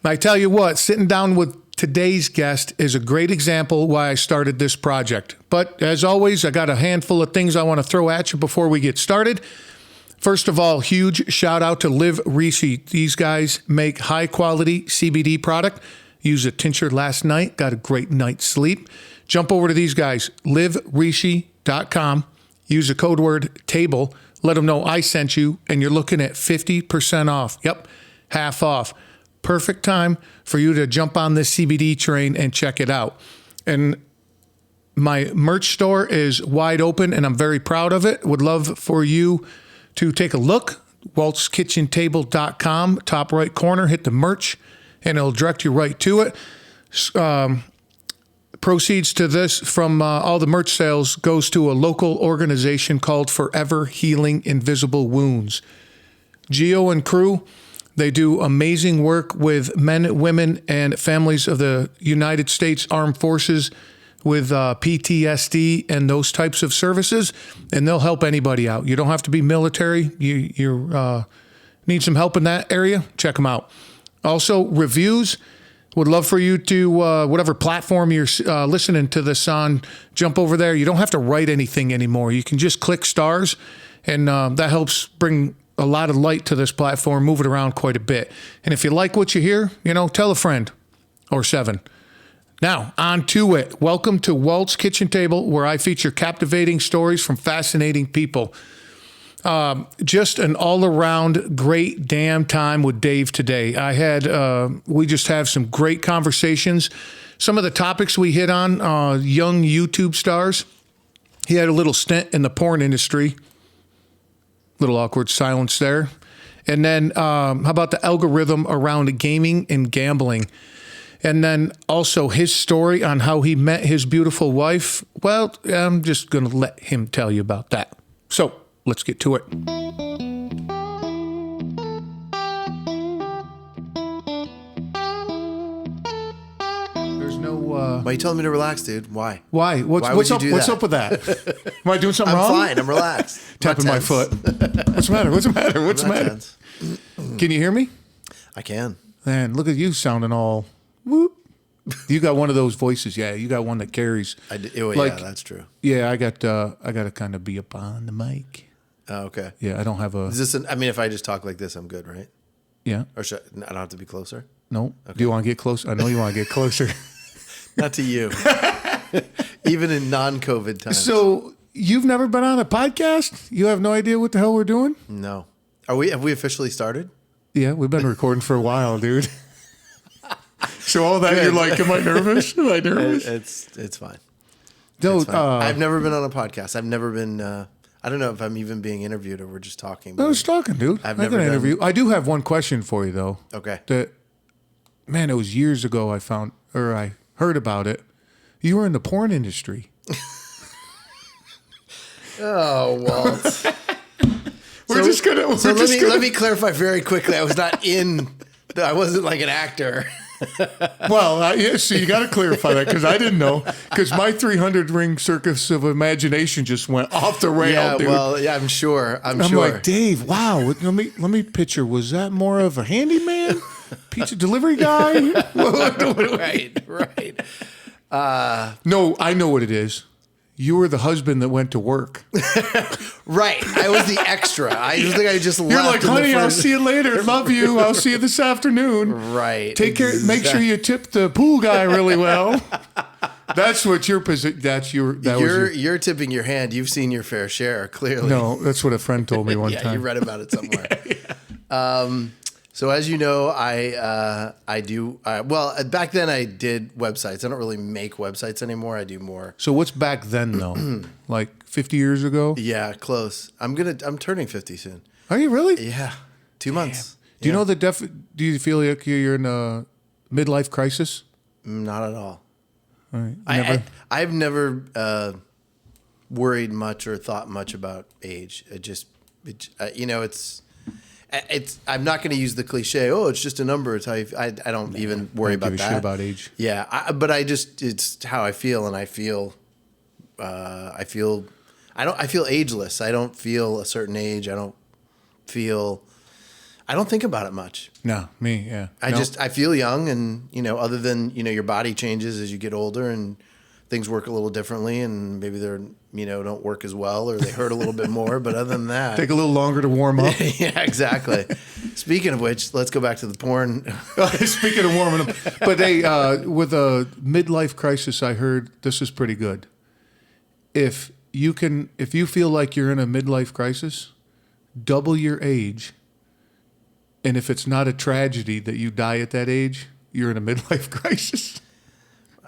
I tell you what, sitting down with today's guest is a great example why I started this project. But as always, I got a handful of things I want to throw at you before we get started. First of all, huge shout out to Live Riche. These guys make high quality CBD product. Used a tincture last night, got a great night's sleep. Jump over to these guys, liveriche.com. Use the code word TABLE. Let them know I sent you, and you're looking at 50% off. Yep, half off. Perfect time for you to jump on this CBD train and check it out. And my merch store is wide open, and I'm very proud of it. Would love for you to take a look. Walt'sKitchenTable.com, top right corner, hit the merch, and it'll direct you right to it. Proceeds to this from all the merch sales goes to a local organization called Forever Healing Invisible Wounds. Gio and crew, they do amazing work with men, women, and families of the United States Armed Forces with PTSD and those types of services, and they'll help anybody out. You don't have to be military. You need some help in that area, check them out. Also, reviews. Would love for you to, whatever platform you're listening to this on, jump over there. You don't have to write anything anymore. You can just click stars, and that helps bring a lot of light to this platform, move it around quite a bit. And if you like what you hear, tell a friend or 7. Now, on to it. Welcome to Walt's Kitchen Table, where I feature captivating stories from fascinating people. Just an all-around great damn time with Dave today. We just have some great conversations. Some of the topics we hit on, young YouTube stars. He had a little stint in the porn industry. Little awkward silence there. And then how about the algorithm around gaming and gambling? And then also his story on how he met his beautiful wife. Well, I'm just going to let him tell you about that. So, let's get to it. There's no... Why are you telling me to relax, dude? Why? Why? What's up? What's up with that? Am I doing something wrong? I'm fine. I'm relaxed. Tapping my foot. What's the matter? What's the matter? What's the matter? Can you hear me? I can. Man, look at you sounding all... Whoop. You got one of those voices. Yeah, you got one that carries. Yeah, that's true. Yeah, I got to kind of be up on the mic. Oh, okay. Yeah, I don't have a... Is this if I just talk like this, I'm good, right? Yeah. Or I don't have to be closer? No. Okay. Do you want to get closer? I know you want to get closer. Not to you. Even in non-COVID times. So, you've never been on a podcast? You have no idea what the hell we're doing? No. Have we officially started? Yeah, we've been recording for a while, dude. So all that, you're like, am I nervous? Am I nervous? It's fine. No, it's fine. I've never been on a podcast. I've never been... I don't know if I'm even being interviewed or we're just talking. I was talking, dude. I've never done... interview. I do have one question for you, though. Okay. Man, it was years ago I heard about it. You were in the porn industry. Oh, Walt. Let me clarify very quickly. I wasn't like an actor. Well, so you got to clarify that because I didn't know. Because my 300 ring circus of imagination just went off the rail. Yeah, dude. well, yeah, I'm sure. I'm sure. Like, Dave, wow. Let me picture. Was that more of a handyman, pizza delivery guy? Right. No, I know what it is. You were the husband that went to work. Right. I was the extra. I think I just left. You're like, honey, I'll see you later. Love you. I'll see you this afternoon. Right. Take care. Make sure you tip the pool guy really well. That's what your position. You're tipping your hand. You've seen your fair share, clearly. No, that's what a friend told me one time. Yeah, you read about it somewhere. Yeah. So as you know, I do. Well, back then I did websites. I don't really make websites anymore. I do more. So what's back then though? Like 50 years ago? Yeah, close. I'm turning 50 soon. Are you really? Yeah, 2 months. Do you know do you feel like you're in a midlife crisis? Not at all. All right. I've never worried much or thought much about age. I'm not going to use the cliche. Oh, it's just a number. It's how I don't even worry about that. Shit about age. Yeah, but it's how I feel, and I feel ageless. I don't feel a certain age. I don't think about it much. No, me, yeah. I feel young, and other than your body changes as you get older and things work a little differently, and maybe they're don't work as well, or they hurt a little bit more. But other than that, take a little longer to warm up. Yeah, exactly. Speaking of which, let's go back to the porn. Speaking of warming up, but hey, with a midlife crisis, I heard this is pretty good. If you feel like you're in a midlife crisis, double your age. And if it's not a tragedy that you die at that age, you're in a midlife crisis.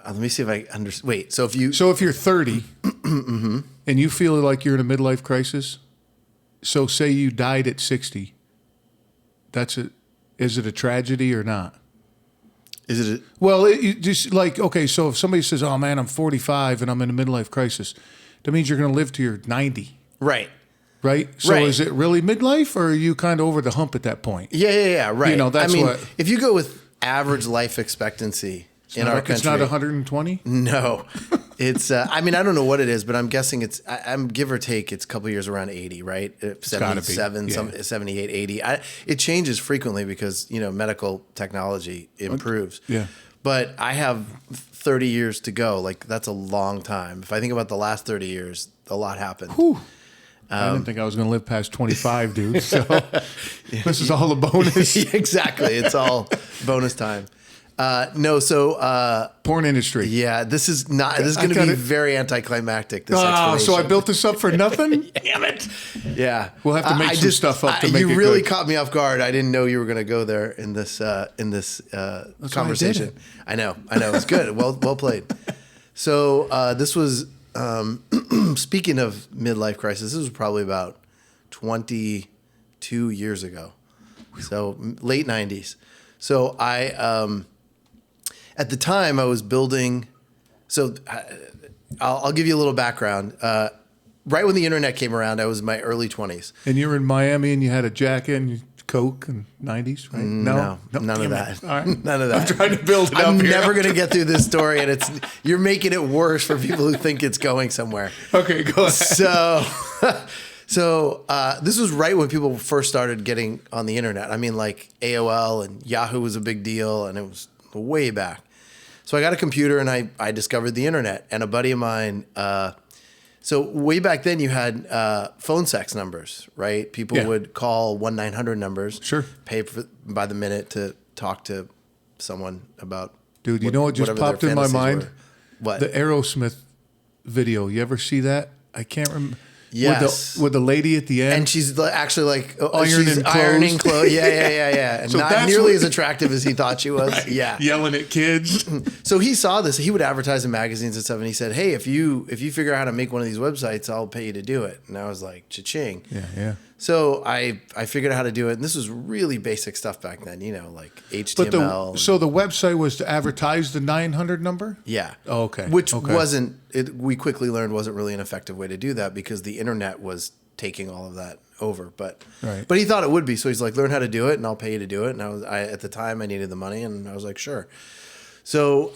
Let me see if I understand. Wait, so if you're 30 and you feel like you're in a midlife crisis, so say you died at 60, is it a tragedy or not? Is it? Well, you just like, okay, so if somebody says, oh man, I'm 45 and I'm in a midlife crisis, that means you're going to live to your 90. Right. Right? So right. Is it really midlife, or are you kind of over the hump at that point? Yeah, right. That's what. If you go with average life expectancy in our country. It's not 120? No. It's, I don't know what it is, but I'm guessing I'm give or take, it's a couple years around 80, right? 77, 78, 80. It changes frequently because, medical technology improves. Yeah. But I have 30 years to go. Like, that's a long time. If I think about the last 30 years, a lot happened. Whew. I didn't think I was going to live past 25, dude. So this is all a bonus. Exactly. It's all bonus time. Porn industry. Yeah, this is going to be very anticlimactic. This explanation. So I built this up for nothing? Damn it. Yeah. We'll have to make some stuff up to make it good. You really caught me off guard. I didn't know you were going to go there in this conversation. I know. It's good. Well played. So this was speaking of midlife crisis, this was probably about 22 years ago. So late 90s. So I at the time I was building. So I'll give you a little background. Right when the internet came around, I was in my early 20s. And you were in Miami, and you had a jacket and Coke in 90s, right? No, none of that. All right. None of that. I'm trying to build it up. I'm never going to get through this story, and you're making it worse for people who think it's going somewhere. Okay, go ahead. So this was right when people first started getting on the internet. I mean, like AOL and Yahoo was a big deal, and it was way back. So I got a computer, and I discovered the internet. And a buddy of mine, so way back then you had phone sex numbers, right? People would call 1-900 numbers. Sure. Pay by the minute to talk to someone about. Dude, you know what just popped in my mind? What? The Aerosmith video. You ever see that? I can't remember. Yes. With the lady at the end. And she's actually like ironing clothes. Yeah. And so not nearly as attractive as he thought she was. Right. Yeah. Yelling at kids. So he saw this. He would advertise in magazines and stuff. And he said, hey, if you figure out how to make one of these websites, I'll pay you to do it. And I was like, cha-ching. Yeah. So I figured out how to do it. And this was really basic stuff back then, like HTML. So the website was to advertise the 900 number? Yeah. Oh, okay. Which we quickly learned wasn't really an effective way to do that because the internet was taking all of that over. But he thought it would be. So he's like, learn how to do it and I'll pay you to do it. And at the time I needed the money and I was like, sure. So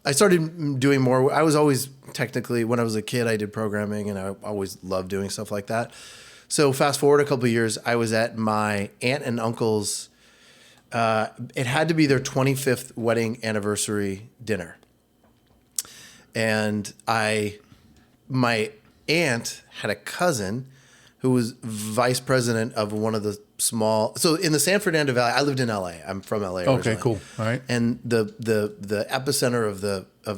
I started doing more. I was always technically, when I was a kid, I did programming and I always loved doing stuff like that. So fast forward a couple of years, I was at my aunt and uncle's, it had to be their 25th wedding anniversary dinner. And my aunt had a cousin who was vice president of one of the so in the San Fernando Valley, I lived in LA. I'm from LA originally. Okay, cool. All right. And the epicenter of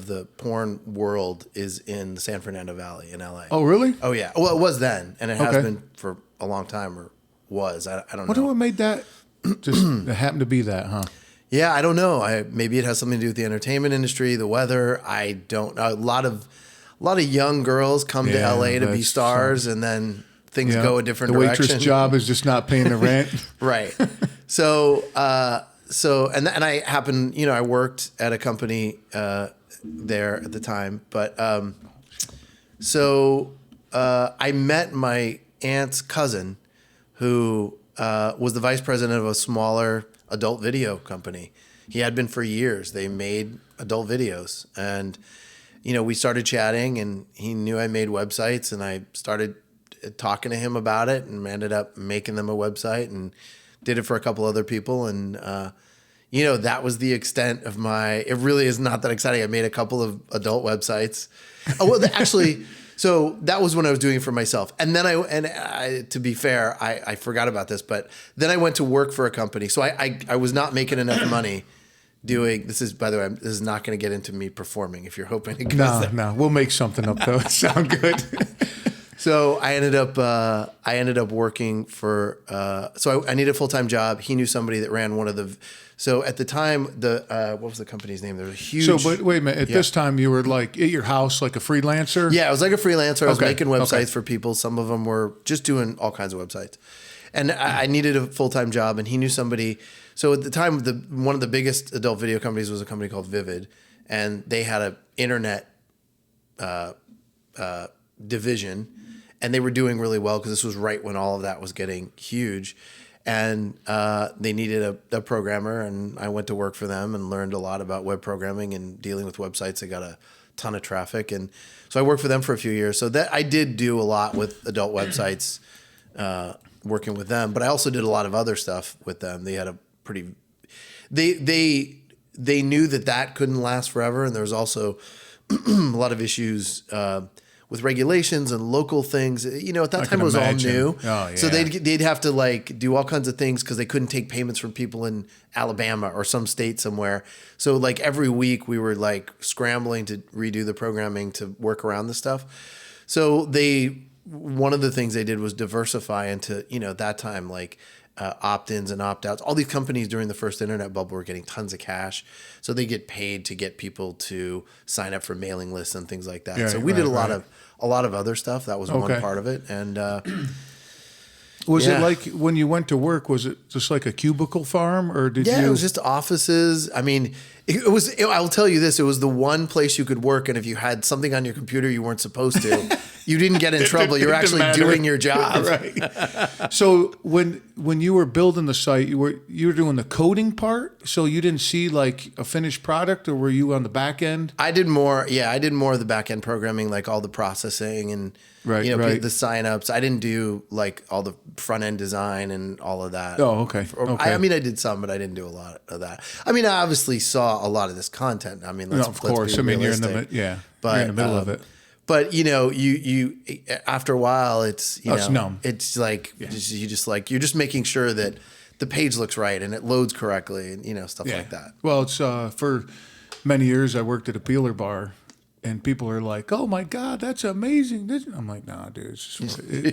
the porn world is in the San Fernando Valley in LA. Oh, really? Oh, yeah. Well, it was then, and it has been for a long time, or was. I don't know. What made that just it happened to be that, huh? Yeah, I don't know. Maybe it has something to do with the entertainment industry, the weather. I don't know. A lot of young girls come to LA to be stars, and then things go a different direction. The waitress job is just not paying the rent. Right. So and I happened, I worked at a company there at the time, but I met my aunt's cousin, who was the vice president of a smaller adult video company. He had been for years. They made adult videos, and we started chatting, and he knew I made websites, and I started talking to him about it, and ended up making them a website and did it for a couple other people, and that was the extent of my. It really is not that exciting. I made a couple of adult websites. Oh, well, actually, so that was when I was doing it for myself, and then I to be fair, I forgot about this, but then I went to work for a company. So I was not making enough money. This is, by the way, this is not going to get into me performing. If you're hoping it goes there. No, we'll make something up though. It sound good. So I ended up working for. So I needed a full-time job. He knew somebody that ran one of the. So at the time, what was the company's name? There was a huge. So, but wait a minute. At this time, you were like at your house, like a freelancer. Yeah, I was like a freelancer. I was making websites for people. Some of them were just doing all kinds of websites, and I needed a full-time job. And he knew somebody. So at the time, one of the biggest adult video companies was a company called Vivid, and they had an internet division, and they were doing really well because this was right when all of that was getting huge, and they needed a programmer, and I went to work for them and learned a lot about web programming and dealing with websites that got a ton of traffic, and so I worked for them for a few years. So that I did do a lot with adult websites, working with them, but I also did a lot of other stuff with them. They had a pretty, they knew that couldn't last forever, and there was also a lot of issues with regulations and local things. At that time it was all new. Oh, yeah. So they'd have to like do all kinds of things because they couldn't take payments from people in Alabama or some state somewhere. So like every week we were like scrambling to redo the programming to work around the stuff. So one of the things they did was diversify into, at that time, like opt-ins and opt-outs. All these companies during the first internet bubble were getting tons of cash. So they get paid to get people to sign up for mailing lists and things like that. Yeah, so we did a lot of other stuff. That was one part of it. And was it like when you went to work, was it just like a cubicle farm, or did you? Yeah, it was just offices. I mean, I'll tell you this, it was the one place you could work, and if you had something on your computer you weren't supposed to, you didn't get in trouble. You're actually doing your job. Right. So when you were building the site, you were doing the coding part, so you didn't see like a finished product, or were you on the back end? I did more of the back end programming, like all the processing and the signups. I didn't do like all the front end design and all of that. Oh, okay. I mean, I did some, but I didn't do a lot of that. I mean, I obviously saw a lot of this content. I mean, let's be realistic. I mean, you're in the middle of it. But you after a while, it's it's numb. It's like you're just making sure that the page looks right and it loads correctly, and stuff like that. Well, it's for many years I worked at a peeler bar, and people are like, "Oh my God, that's amazing!" I'm like, "Nah, dude.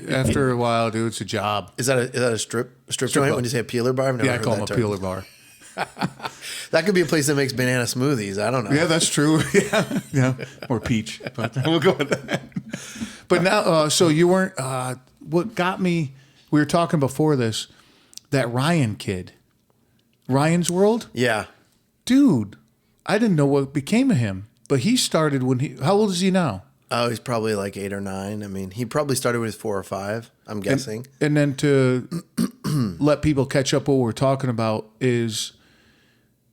After a while, dude, it's a job." Is that a strip joint when you say a peeler bar? I've never heard I call that them a peeler bar. That could be a place that makes banana smoothies. I don't know. Yeah, that's true. Yeah, or peach. But we'll go with that. But now, so you weren't. What got me? We were talking before this. That Ryan kid, Ryan's World. Yeah, dude, I didn't know what became of him. But he started when he. How old is he now? Oh, he's probably like 8 or 9. I mean, he probably started when he was 4 or 5. I'm guessing. And then to let people catch up, what we're talking about is.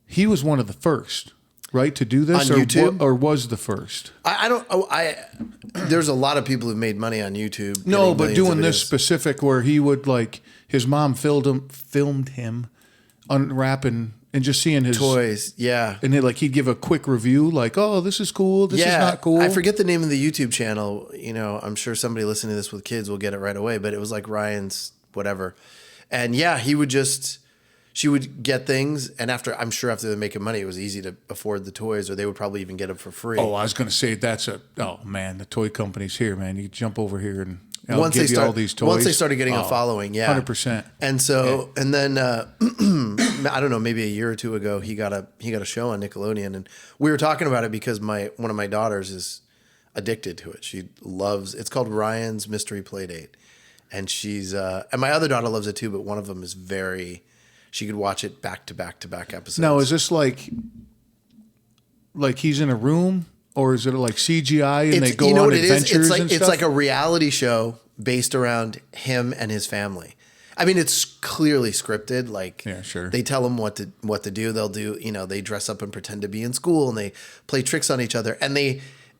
He was one of the first, right, to do this, on YouTube, or was the first. I don't. There's a lot of people who've made money on YouTube. No, but doing this specific, where he would like his mom filmed him unwrapping and just seeing his toys. Yeah, and he'd give a quick review, like, "Oh, this is cool. This is not cool." I forget the name of the YouTube channel. I'm sure somebody listening to this with kids will get it right away. But it was like Ryan's whatever, and he would just. She would get things, and I'm sure after they're making money, it was easy to afford the toys, or they would probably even get them for free. Oh, I was going to say the toy company's here, man. You jump over here and I'll give you all these toys. Once they started getting a following, 100%. And so, and then I don't know, maybe a year or two ago, he got a show on Nickelodeon, and we were talking about it because one of my daughters is addicted to it. She loves. It's called Ryan's Mystery Playdate, and and my other daughter loves it too, but one of them is very. She could watch it back to back to back episodes. Now, is this like he's in a room, or is it like CGI and they go on adventures and stuff? It's like a reality show based around him and his family. I mean, it's clearly scripted. Like, yeah, sure. They tell him what to do. They'll do. They dress up and pretend to be in school, and they play tricks on each other. And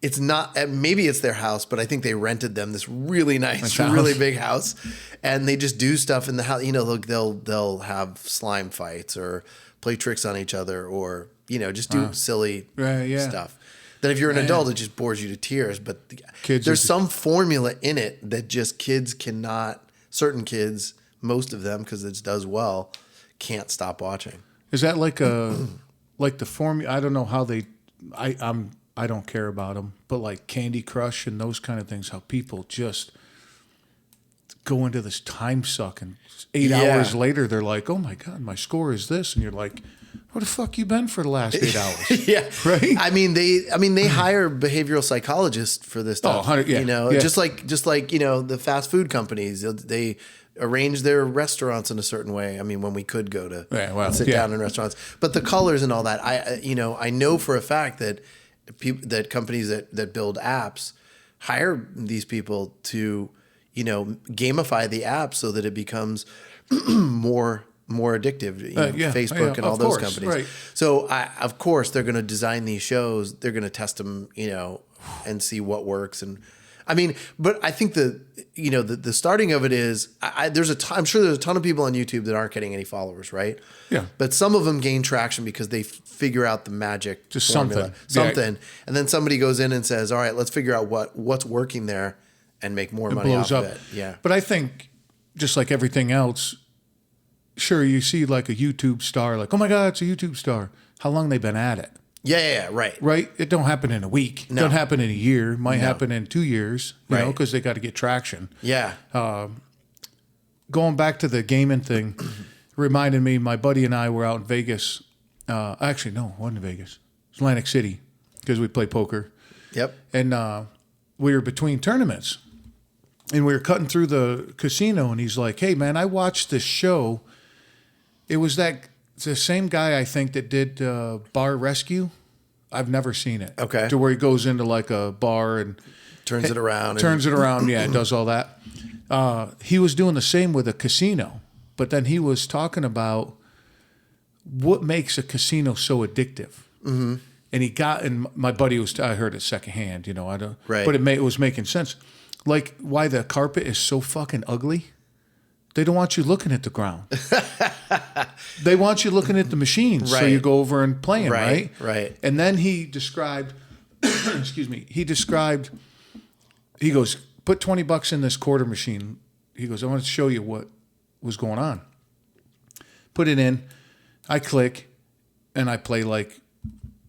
it's not, maybe it's their house, but I think they rented them this really nice, house. really big house, and they just do stuff in the house. You know, they'll have slime fights or play tricks on each other, or just do silly stuff. That if you're an adult, it just bores you to tears. But there's some formula in it that just kids cannot. Certain kids, most of them, because it does well, can't stop watching. Is that like the formula? I don't know how they. I don't care about them, but like Candy Crush and those kind of things, how people just go into this time suck, and 8 hours later they're like, "Oh my God, my score is this," and you're like, "Where the fuck you been for the last 8 hours?" Yeah, right. I mean, they hire behavioral psychologists for this stuff. Oh, 100, yeah. Just like the fast food companies, they arrange their restaurants in a certain way. I mean, when we could go to sit down in restaurants, but the colors and all that, I know for a fact that companies that build apps hire these people to gamify the app so that it becomes more addictive. Facebook and all those companies. Right. So of course they're going to design these shows. They're going to test them, and see what works. And I mean, but I think the starting of it is I'm sure there's a ton of people on YouTube that aren't getting any followers, right? Yeah. But some of them gain traction because they figure out the magic just formula, something, and then somebody goes in and says, "All right, let's figure out what's working there and make more money off of it." Yeah. But I think just like everything else, sure, you see like a YouTube star, like, oh my God, it's a YouTube star. How long they been at it? Yeah, right. Right? It don't happen in a week. It don't happen in a year. It might happen in 2 years, you know, because they got to get traction. Yeah. Going back to the gaming thing, reminded me, my buddy and I were out in Vegas. Actually, no, it wasn't Vegas. It was Atlantic City, because we play poker. Yep. And we were between tournaments. And we were cutting through the casino, and he's like, "Hey, man, I watched this show. It was the same guy, I think, that did Bar Rescue. I've never seen it. Okay. To where he goes into like a bar and turns it around. Yeah, does all that. He was doing the same with a casino, but then he was talking about what makes a casino so addictive. Mm-hmm. And my buddy I heard it secondhand, I don't, right. But it was making sense. Like why the carpet is so fucking ugly. They don't want you looking at the ground. They want you looking at the machines. Right. So you go over and play them, right? Right. And then he described, he goes, put $20 in this quarter machine. He goes, I want to show you what was going on. Put it in. I click, and I play like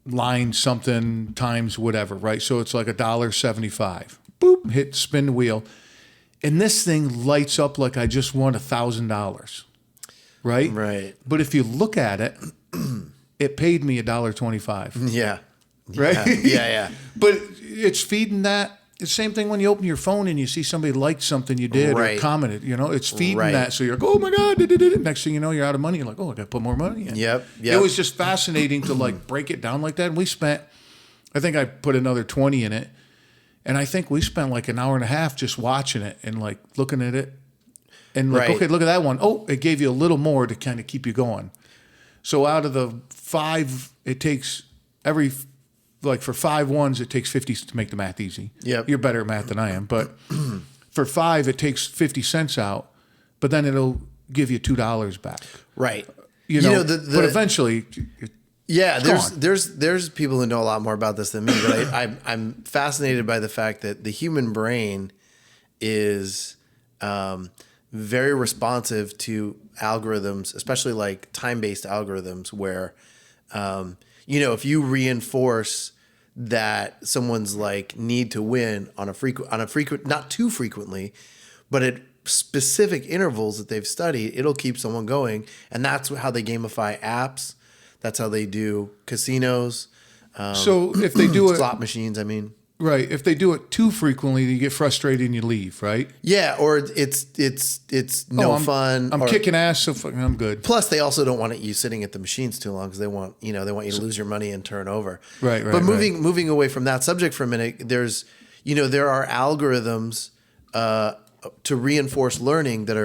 line something times whatever, right? So it's like $1.75. Boop, spin the wheel. And this thing lights up like I just won $1,000, right? Right. But if you look at it, it paid me $1.25. Yeah. Right? Yeah. But it's feeding that. It's the same thing when you open your phone and you see somebody liked something you did or commented. It's feeding that. So you're like, oh my God. Next thing you know, you're out of money. You're like, oh, I got to put more money in. Yep. It was just fascinating to like break it down like that. And I think I put another 20 in it. And I think we spent like an hour and a half just watching it and like looking at it and like, okay, look at that one. Oh, it gave you a little more to kind of keep you going. So out of the 5, it takes for 5 ones, it takes 50 to make the math easy. Yep. You're better at math than I am. But for 5, it takes 50 cents out, but then it'll give you $2 back. Right. But eventually... Yeah, there's people who know a lot more about this than me, but I'm fascinated by the fact that the human brain is very responsive to algorithms, especially like time-based algorithms, where if you reinforce that someone's like need to win on a frequent, not too frequently, but at specific intervals that they've studied, it'll keep someone going, and that's how they gamify apps. That's how they do casinos. So if they do slot machines, I mean. Right. If they do it too frequently, you get frustrated and you leave, right? Yeah, or it's fun. I'm kicking ass, so I'm good. Plus, they also don't want you sitting at the machines too long because they want you to lose your money and turn over. Right. But moving away from that subject for a minute, there are algorithms to reinforce learning that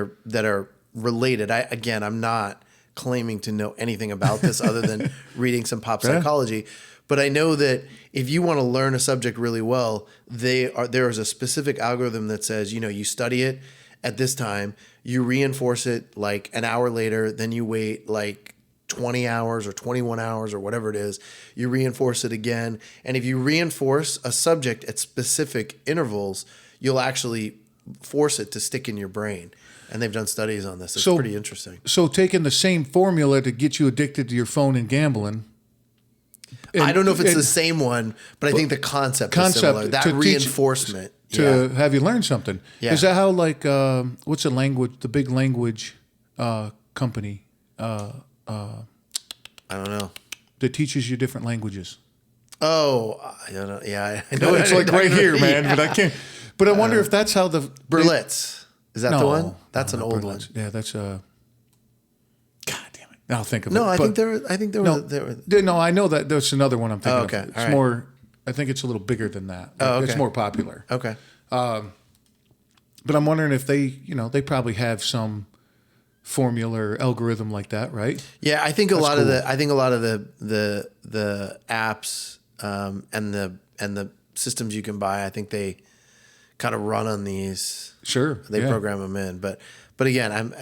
are related. I'm not claiming to know anything about this other than reading some pop psychology. But I know that if you want to learn a subject really well, there is a specific algorithm that says, you study it at this time, you reinforce it like an hour later, then you wait like 20 hours or 21 hours or whatever it is, you reinforce it again. And if you reinforce a subject at specific intervals, you'll actually force it to stick in your brain. And they've done studies on this. It's pretty interesting. So taking the same formula to get you addicted to your phone and gambling. I don't know if it's the same one, but I think the concept is similar. That reinforcement. To have you learn something. Yeah. Is that how, like, what's the big language company? I don't know. That teaches you different languages. Oh, I don't know. Yeah, I know. It's like right here, man. But I can't. But I wonder if that's how the Berlitz. Is that the one? That's an old one. Yeah, that's God damn it! I'll think of it. No, I think there were. No, I know that there's another one I'm thinking of. Okay. It's more. I think it's a little bigger than that. Oh, okay. It's more popular. Okay. But I'm wondering if they probably have some formula or algorithm like that, right? Yeah, I think a lot of the apps and the systems you can buy, I think they kind of run on these. Sure. They program them in, but again,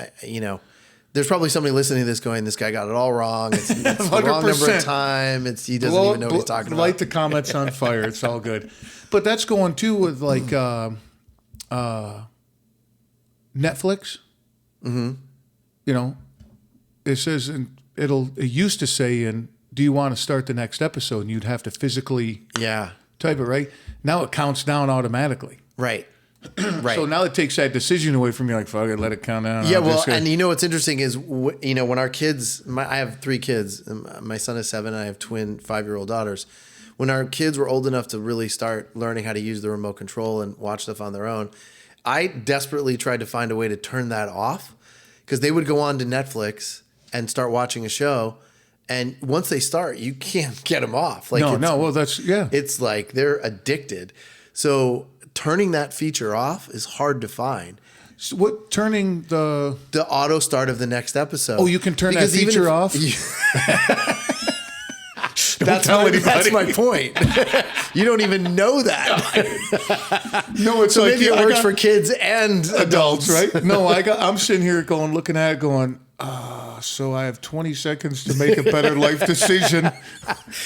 there's probably somebody listening to this going, "This guy got it all wrong. It's the wrong number of time. He doesn't even know what he's talking about." Light the comments on fire. It's all good. But that's going too with like Netflix. Mm-hmm. It says, and it used to say, "And do you want to start the next episode?" And you'd have to physically type it, right? Now it counts down automatically. Right. Right. So now it takes that decision away from you, like, fuck it, let it count down. Yeah, and what's interesting is, when our kids, I have 3 kids. My son is 7, and I have twin 5-year-old daughters. When our kids were old enough to really start learning how to use the remote control and watch stuff on their own, I desperately tried to find a way to turn that off, because they would go on to Netflix and start watching a show, and once they start, you can't get them off. Like, it's like they're addicted. So turning that feature off is hard to find. So turning the auto start of the next episode? Oh, you can turn that feature off? That's my point. You don't even know that. No, it's so like, maybe it works for kids and adults, right? No, I'm sitting here looking at it going, so I have 20 seconds to make a better life decision.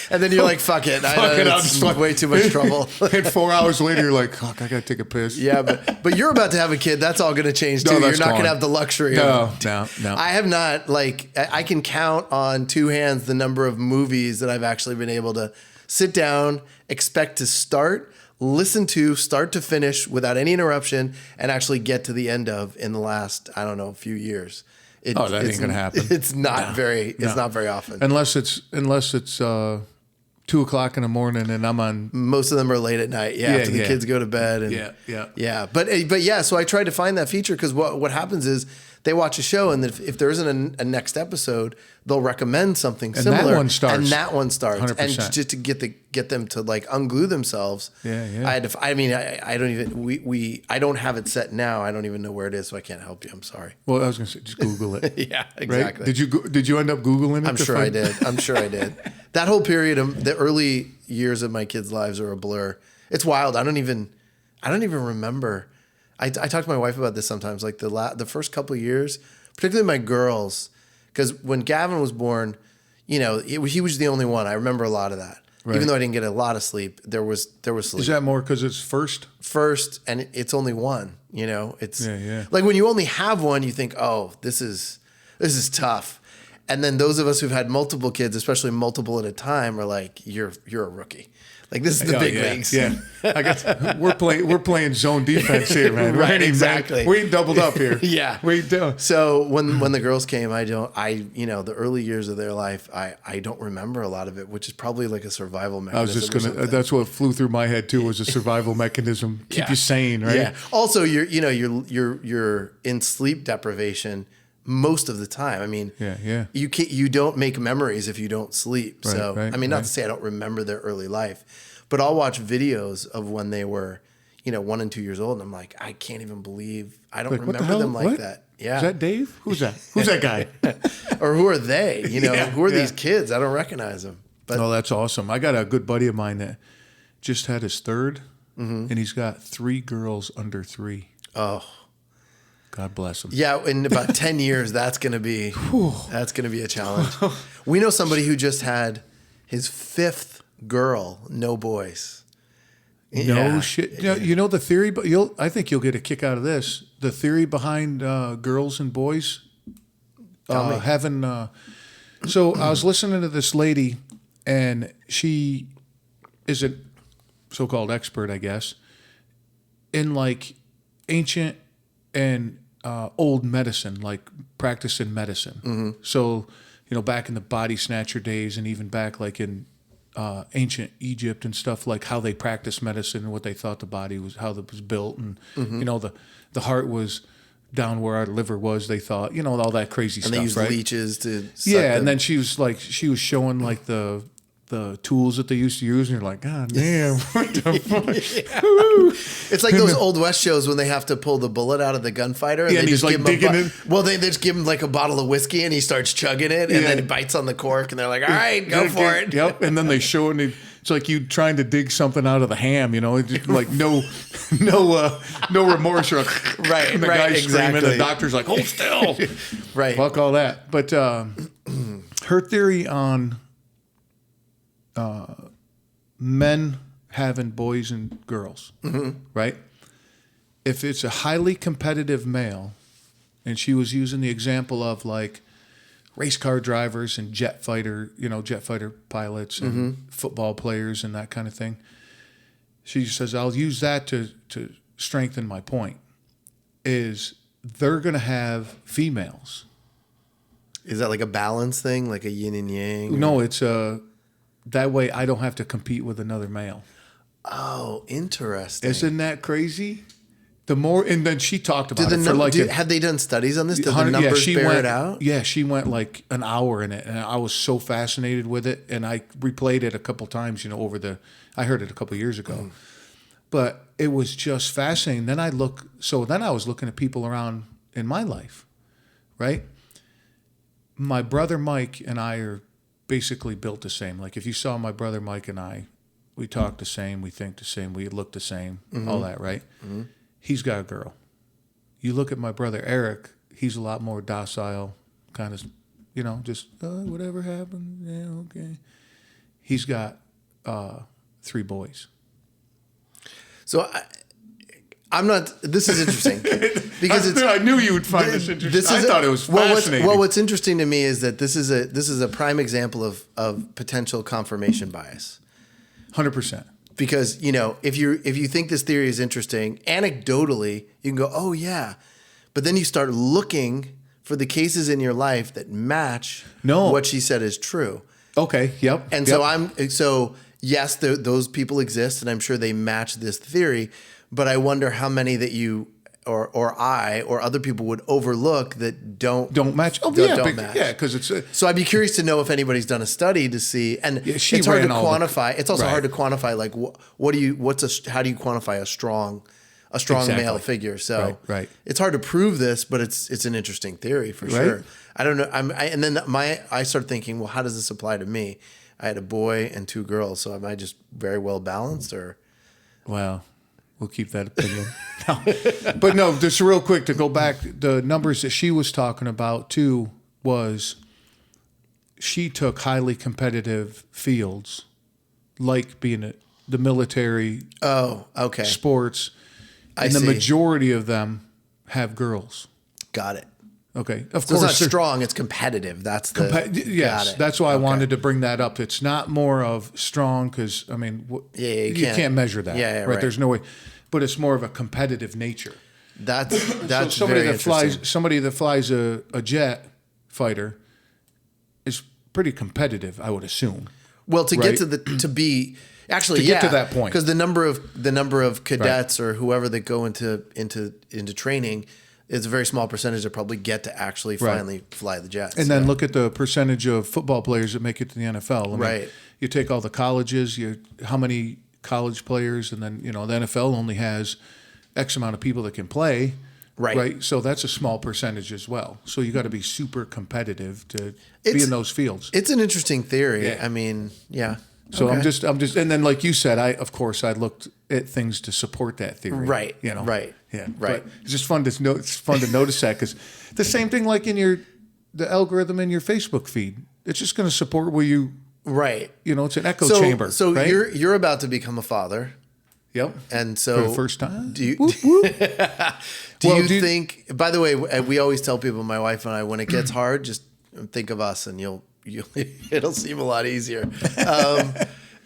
And then you're like, fuck it. It's way too much trouble. And 4 hours later, you're like, fuck, I got to take a piss. Yeah, but you're about to have a kid. That's all going to change too. You're not going to have the luxury of it. No. I have not, I can count on 2 hands the number of movies that I've actually been able to sit down, expect to start, listen to, start to finish without any interruption, and actually get to the end of in the last, few years. That ain't gonna happen. It's not very often. Unless it's 2:00 in the morning and I'm on. Most of them are late at night. Yeah, after the kids go to bed. And, yeah. But yeah. So I tried to find that feature, because what happens is they watch a show, and if there isn't a next episode, they'll recommend something similar, and that one starts. 100%. And just to get them to unglue themselves. Yeah. I don't have it set now. I don't even know where it is, so I can't help you. I'm sorry. Well, I was gonna say, just Google it. Yeah, exactly. Right? Did you end up Googling it? I'm sure I did. That whole period of the early years of my kids' lives are a blur. It's wild. I don't even remember. I talk to my wife about this sometimes, like the first couple of years, particularly my girls, because when Gavin was born, he was the only one. I remember a lot of that. Right. Even though I didn't get a lot of sleep, there was sleep. Is that more because it's first? First, and it's only one. It's yeah. Like when you only have one, you think, oh, this is tough. And then those of us who've had multiple kids, especially multiple at a time, are like, you're a rookie. Like, this is the big leagues. Yeah, I guess we're playing zone defense here, man. Right, exactly. We ain't doubled up here. Yeah, we do. So when the girls came, the early years of their life, I don't remember a lot of it, which is probably like a survival mechanism. I was just gonna. That's what flew through my head too, was a survival mechanism, keep you sane, right? Yeah. Also, you're in sleep deprivation most of the time. I mean, you don't make memories if you don't sleep. Not to say I don't remember their early life, but I'll watch videos of when they were, 1 and 2 years old, and I'm like, I can't even believe I don't remember them like that. Yeah. Is that Dave? Who's that? Who's that guy? Or who are they? You know, who are these kids? I don't recognize them. But oh, that's awesome. I got a good buddy of mine that just had his third, and he's got 3 girls under 3. Oh, God bless him. yeah. In about 10 years, that's going to be a challenge. We know somebody who just had his 5th girl, no boys. No shit. You know the theory, but I think you'll get a kick out of this. The theory behind girls and boys having. So I was listening to this lady, and she is a so-called expert, I guess, in like ancient and old medicine, like practicing medicine. So, back in the body snatcher days, and even back like in ancient Egypt and stuff, like how they practiced medicine and what they thought the body was, how it was built, and the heart was down where our liver was. They thought, all that crazy stuff. And they used right? leeches to and then she was showing like the tools that they used to use, and you're like, God damn, what the fuck? It's like those Old West shows when they have to pull the bullet out of the gunfighter, and they he's just like give digging him it. well, they just give him like a bottle of whiskey, and he starts chugging it, and then he bites on the cork, and they're like, all right, go for it. Yep. And then they show it, and it's like you trying to dig something out of the ham, It's just like no remorse. Or Right, and the right, guy's screaming, exactly. the doctor's like, hold still. Right. Fuck all that. But her theory on men having boys and girls, right? If it's a highly competitive male, and she was using the example of like race car drivers and jet fighter pilots and football players and that kind of thing. She says, I'll use that to strengthen my point, is they're going to have females. Is that like a balance thing, like a yin and yang? No, it's that way I don't have to compete with another male. Oh, interesting. Isn't that crazy? The more, and then she talked about it for like have they done studies on this? Did the numbers bear it out? Yeah, she went like an hour in it, and I was so fascinated with it, and I replayed it a couple times. I heard it a couple years ago, but it was just fascinating. Then I was looking at people around in my life, right? My brother Mike and I are basically built the same. Like if you saw my brother Mike and I, we talk the same, we think the same, we look the same, all that, right? He's got a girl. You look at my brother Eric, he's a lot more docile, kind of, just whatever happened, yeah, okay. He's got 3 boys. So I'm not. This is interesting because I knew you would find this interesting. I thought it was fascinating. What's interesting to me is that this is a prime example of potential confirmation bias. 100%. Because if you think this theory is interesting, anecdotally you can go, oh yeah, but then you start looking for the cases in your life that match what she said is true. Okay. Yep. And so yes, those people exist, and I'm sure they match this theory. But I wonder how many that you or I or other people would overlook that don't match. Oh, don't match. Yeah, because it's so I'd be curious to know if anybody's done a study to see, and it's hard to quantify. It's also hard to quantify. Like, how do you quantify a strong male figure? So it's hard to prove this, but it's an interesting theory for sure. I don't know. And then I started thinking, well, how does this apply to me? I had a boy and 2 girls, so am I just very well balanced, or? Well, we'll keep that opinion. But no, just real quick to go back, the numbers that she was talking about too was she took highly competitive fields, like being the military, sports, and the majority of them have girls. Got it. Okay, of so course. It's not strong; it's competitive. That's the yes. That's why I wanted to bring that up. It's not more of strong because you can't measure that. Right. There's no way, but it's more of a competitive nature. That's so somebody that flies a jet fighter is pretty competitive, I would assume. Well, to get to get to that point, because the number of cadets or whoever that go into training. It's a very small percentage that probably get to actually finally fly the jets. And then look at the percentage of football players that make it to the NFL. Right. You take all the colleges, how many college players, and then the NFL only has X amount of people that can play, Right. So that's a small percentage as well. So you got to be super competitive to be in those fields. It's an interesting theory. Yeah. I mean, yeah. So Okay. I'm just, and then like you said, I looked at things to support that theory. Right. You know. Right. Yeah. Right. But it's just fun to know. It's fun to notice that because the same thing like in the algorithm in your Facebook feed. It's just going to support where you. Right. You know, it's an echo chamber. So right? you're about to become a father. Yep. And so for the first time. Do you? Whoop, whoop. Do you think? By the way, we always tell people, my wife and I, when it gets hard, just think of us, and you'll it'll seem a lot easier.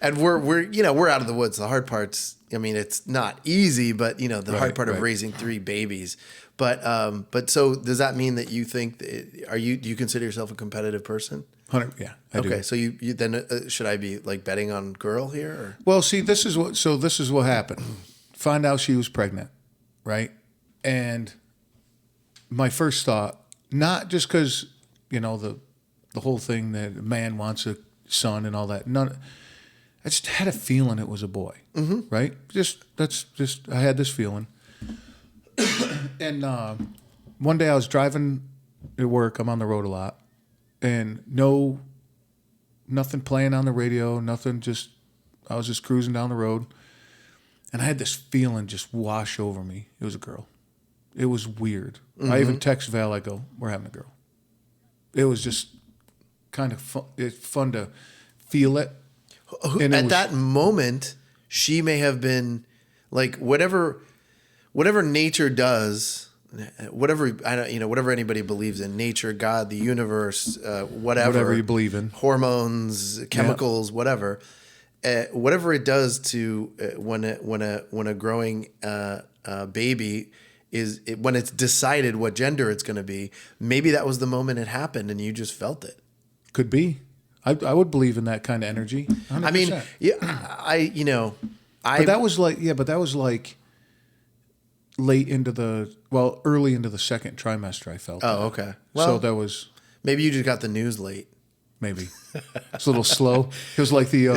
And we're out of the woods. The hard part's, I mean, it's not easy, but the hard part of raising 3 babies. But so does that mean that you think do you consider yourself a competitive person? 100. Yeah. I do. So you then should I be like betting on girl here? Or? Well, see, this is what happened. Find out she was pregnant, right? And my first thought, not just because the whole thing that a man wants a son and all that. I just had a feeling it was a boy, right? I had this feeling. And one day I was driving at work. I'm on the road a lot, and nothing playing on the radio, nothing. I was just cruising down the road, and I had this feeling just wash over me. It was a girl. It was weird. I even text Val. I go, "We're having a girl." It was just kind of fun. It's fun to feel it. And at that moment, she may have been like whatever nature does, whatever anybody believes in, nature, God, the universe, whatever you believe in, hormones, chemicals, whatever it does to when a growing baby when it's decided what gender it's going to be. Maybe that was the moment it happened, and you just felt it. Could be. I would believe in that kind of energy. 100%. I mean, yeah, but that was like early into the second trimester. I felt. Oh, okay. Well, so that was maybe you just got the news late. Maybe it's a little slow. It was like the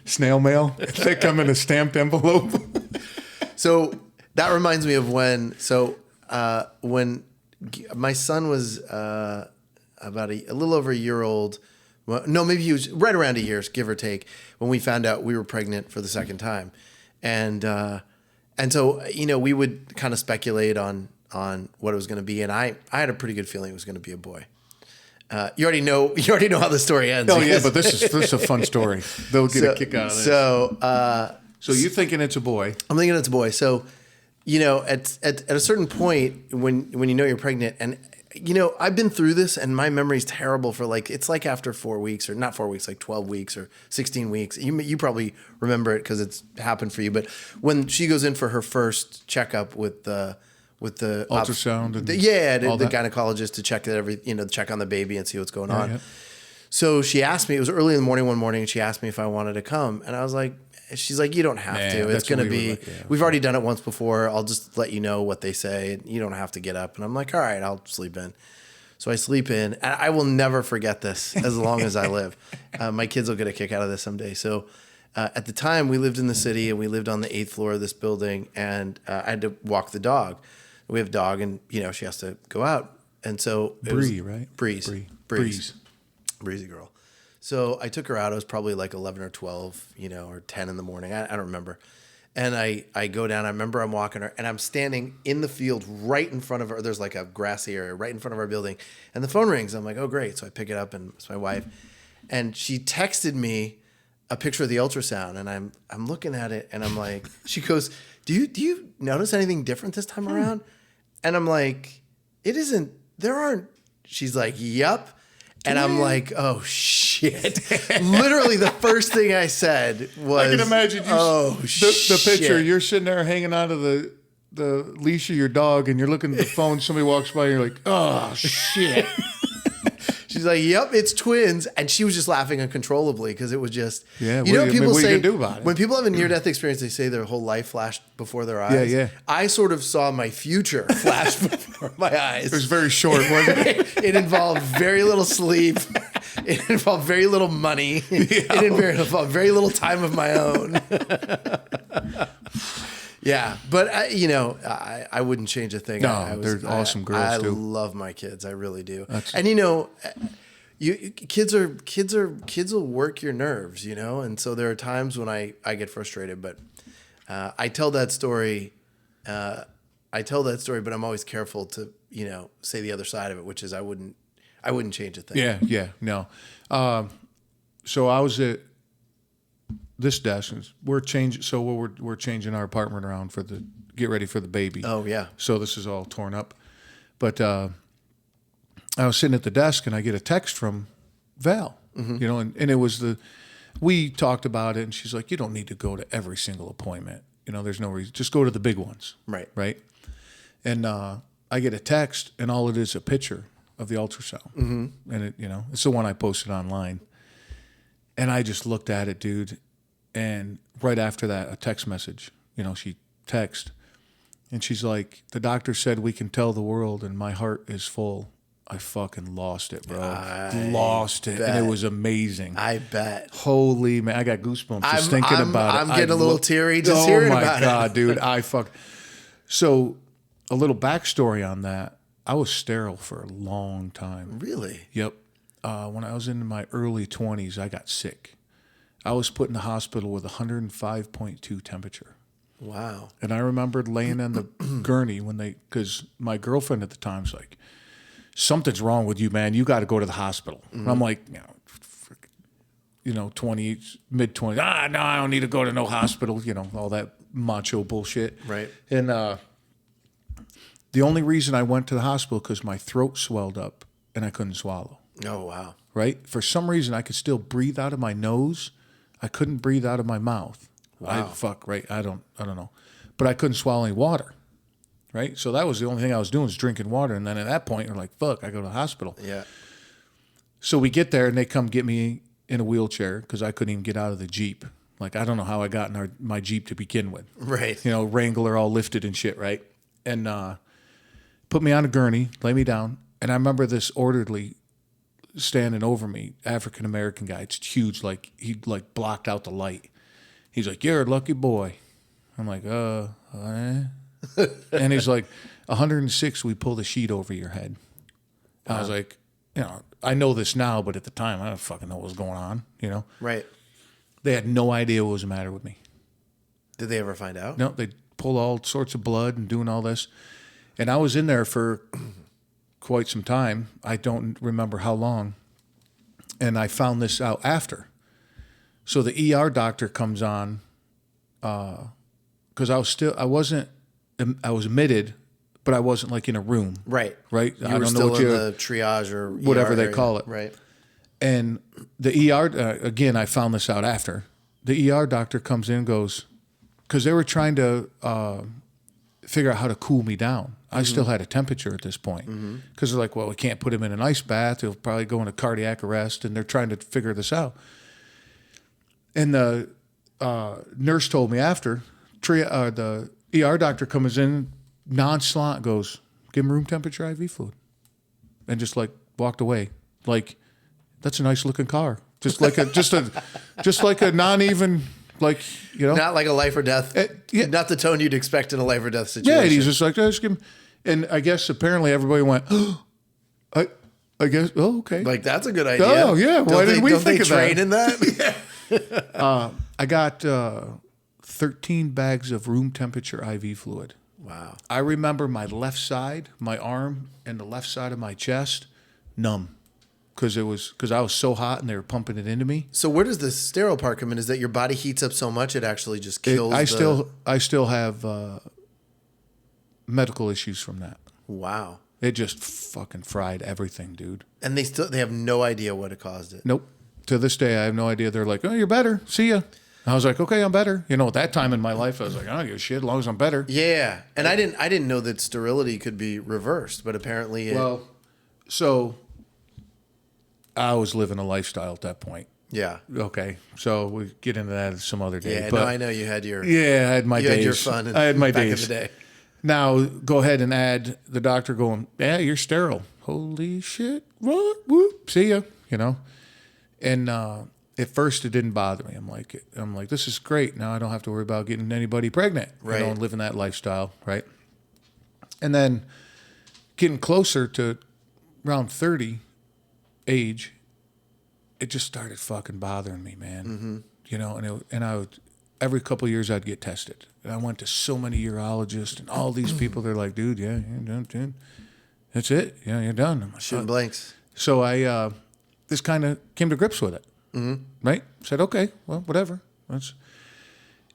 snail mail. They come in a stamped envelope. So that reminds me of when my son was about a little over a year old. Well, no, maybe he was right around a year, give or take, when we found out we were pregnant for the second time. And so, we would kind of speculate on what it was going to be. And I had a pretty good feeling it was going to be a boy. You already know how the story ends. Oh yeah, but this is a fun story. They'll get a kick out of this. So you're thinking it's a boy. I'm thinking it's a boy. So, at a certain point when you're pregnant, and I've been through this, and my memory's terrible for it's like after 4 weeks, or not 4 weeks, like 12 weeks or 16 weeks. You probably remember it because it's happened for you. But when she goes in for her first checkup with the ultrasound, the gynecologist to check that check on the baby and see what's going on. Yeah. So she asked me. It was early in the morning one morning, and she asked me if I wanted to come, and I was like. She's like, you don't have to. It's going to be, we've already done it once before. I'll just let you know what they say. You don't have to get up. And I'm like, all right, I'll sleep in. So I sleep in, and I will never forget this as long as I live. My kids will get a kick out of this someday. So at the time, we lived in the city, and we lived on the 8th floor of this building, and I had to walk the dog. We have a dog, and, she has to go out. And so Breeze. Breezy girl. So I took her out. It was probably like 11 or 12, or 10 in the morning. I don't remember. And I go down. I remember I'm walking her, and I'm standing in the field right in front of her. There's like a grassy area right in front of our building. And the phone rings. I'm like, oh, great. So I pick it up, and it's my wife. And she texted me a picture of the ultrasound, and I'm looking at it, and I'm like, she goes, do you notice anything different this time around? And I'm like, she's like, yup. And I'm like, oh, shit. Literally, the first thing I said was, I can imagine the picture. You're sitting there hanging onto the leash of your dog, and you're looking at the phone. Somebody walks by, and you're like, oh, shit. She's like, yep, it's twins. And she was just laughing uncontrollably because it was just, yeah, what are you going to do about it? When people have a near-death experience, they say their whole life flashed before their eyes. Yeah. I sort of saw my future flash before my eyes. It was very short, wasn't it? It involved very little sleep. It involved very little money. It involved very little time of my own. Yeah, but I wouldn't change a thing. No, they're awesome girls too. I love my kids, I really do. And kids will work your nerves, and so there are times when I get frustrated, but I tell that story. But I'm always careful to say the other side of it, which is I wouldn't change a thing. Yeah, no. So I was at this desk, and we're changing our apartment around get ready for the baby. Oh yeah. So this is all torn up, but I was sitting at the desk and I get a text from Val, and it was we talked about it, and she's like, you don't need to go to every single appointment. There's no reason. Just go to the big ones. Right. Right. And I get a text, and all it is a picture of the ultrasound, and it's the one I posted online. And I just looked at it, dude. And right after that, a text message. She texted, and she's like, "The doctor said we can tell the world, and my heart is full." I fucking lost it, bro. Lost it. And it was amazing. I bet. Holy man, I got goosebumps just thinking about it. I'm getting a little teary just hearing about it. Oh my God, dude. So a little backstory on that. I was sterile for a long time. Really? Yep. When I was in my early 20s, I got sick. I was put in the hospital with 105.2 temperature. Wow. And I remembered laying on the gurney because my girlfriend at the time was like, something's wrong with you, man. You got to go to the hospital. And I'm like, 20, mid-20s. No, I don't need to go to no hospital. All that macho bullshit. Right. And the only reason I went to the hospital because my throat swelled up and I couldn't swallow. Oh, wow. Right? For some reason, I could still breathe out of my nose. I couldn't breathe out of my mouth. Wow. Right? I don't know. But I couldn't swallow any water. Right? So that was the only thing I was doing was drinking water. And then at that point, you're like, fuck, I go to the hospital. Yeah. So we get there and they come get me in a wheelchair because I couldn't even get out of the Jeep. Like, I don't know how I got in my Jeep to begin with. Right. Wrangler all lifted and shit, right? And put me on a gurney, lay me down. And I remember this orderly standing over me, African-American guy. It's huge. Like, he blocked out the light. He's like, you're a lucky boy. I'm like, And he's like, 106, we pull the sheet over your head. Wow. I was like, I know this now, but at the time, I don't fucking know what was going on, Right. They had no idea what was the matter with me. Did they ever find out? No, they pulled all sorts of blood and doing all this. And I was in there for quite some time. I don't remember how long. And I found this out after. So the ER doctor comes on because I was admitted, but I wasn't like in a room. Right. Right. I don't know what in the triage or whatever ER they area. call it. Right. And the ER, again, I found this out after. The ER doctor comes in and goes, because they were trying to figure out how to cool me down. I still had a temperature at this point. Because they're like, well, we can't put him in an ice bath. He'll probably go into cardiac arrest. And they're trying to figure this out. And the nurse told me after, the ER doctor comes in, nonchalant, goes, give him room temperature IV fluid. And just walked away. Like, that's a nice looking car. Just like a non even, not like a life or death. Yeah. Not the tone you'd expect in a life or death situation. Yeah, and he's just like, just give him. And I guess apparently everybody went, I guess, okay. Like, that's a good idea. Oh, yeah. Why didn't we think of that? Train in that? I got 13 bags of room temperature IV fluid. Wow. I remember my left side, my arm, and the left side of my chest numb because I was so hot and they were pumping it into me. So where does the sterile part come in? Is that your body heats up so much it actually just kills? I still have medical issues from that. Wow. It just fucking fried everything, dude. And they have no idea what caused it. Nope. To this day, I have no idea. They're like, oh, you're better. See ya. I was like, okay, I'm better. At that time in my life, I was like, I don't give a shit as long as I'm better. Yeah. And I didn't know that sterility could be reversed, but apparently so I was living a lifestyle at that point. Yeah. Okay. So we get into that some other day. Yeah, I know you had your I had my days. Had your fun I had my back days. in the day. Now go ahead and add the doctor going, yeah, you're sterile. Holy shit. What? Whoop. See ya. And at first it didn't bother me. I'm like, this is great. Now I don't have to worry about getting anybody pregnant, right? And living that lifestyle, right? And then getting closer to around 30 age, it just started fucking bothering me, man. Mm-hmm. And I would, every couple of years I'd get tested. And I went to so many urologists and all these people. They're like, dude, yeah, you're done, dude. That's it. Yeah, you're done. I'm like, shooting blanks. So I just kind of came to grips with it. Mm-hmm. Right? Said, okay, well, whatever.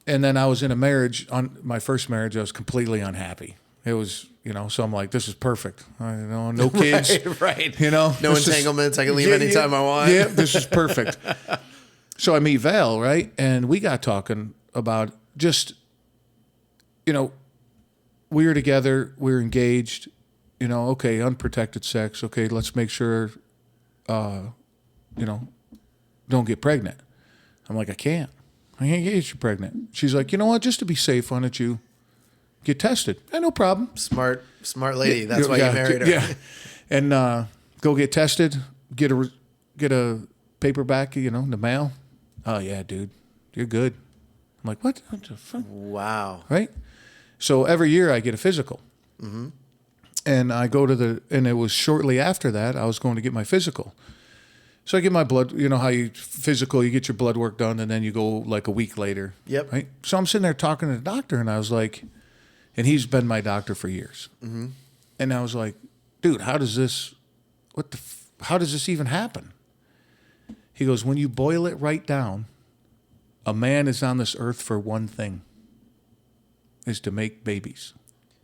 And then I was in a marriage, on my first marriage, I was completely unhappy. It was, so I'm like, this is perfect. No kids. right. No entanglements. I can leave anytime I want. Yeah, this is perfect. So I meet Val, right? And we got talking about just, we were together, we were engaged, okay, unprotected sex. Okay, let's make sure, don't get pregnant. I'm like, I can't get you pregnant. She's like, you know what? Just to be safe, why don't you get tested? No problem. Smart lady. That's why you married her. Yeah. And go get tested, get a paperback, in the mail. Oh, yeah, dude, you're good. I'm like, what the fuck? Wow. Right? So every year I get a physical. Mm-hmm. And I go to and it was shortly after that, I was going to get my physical. So I get my blood, how you get your blood work done, and then you go like a week later. Yep. Right? So I'm sitting there talking to the doctor, and I was like, and he's been my doctor for years. Mm-hmm. And I was like, dude, how does this even happen? He goes, when you boil it right down, a man is on this earth for one thing, is to make babies.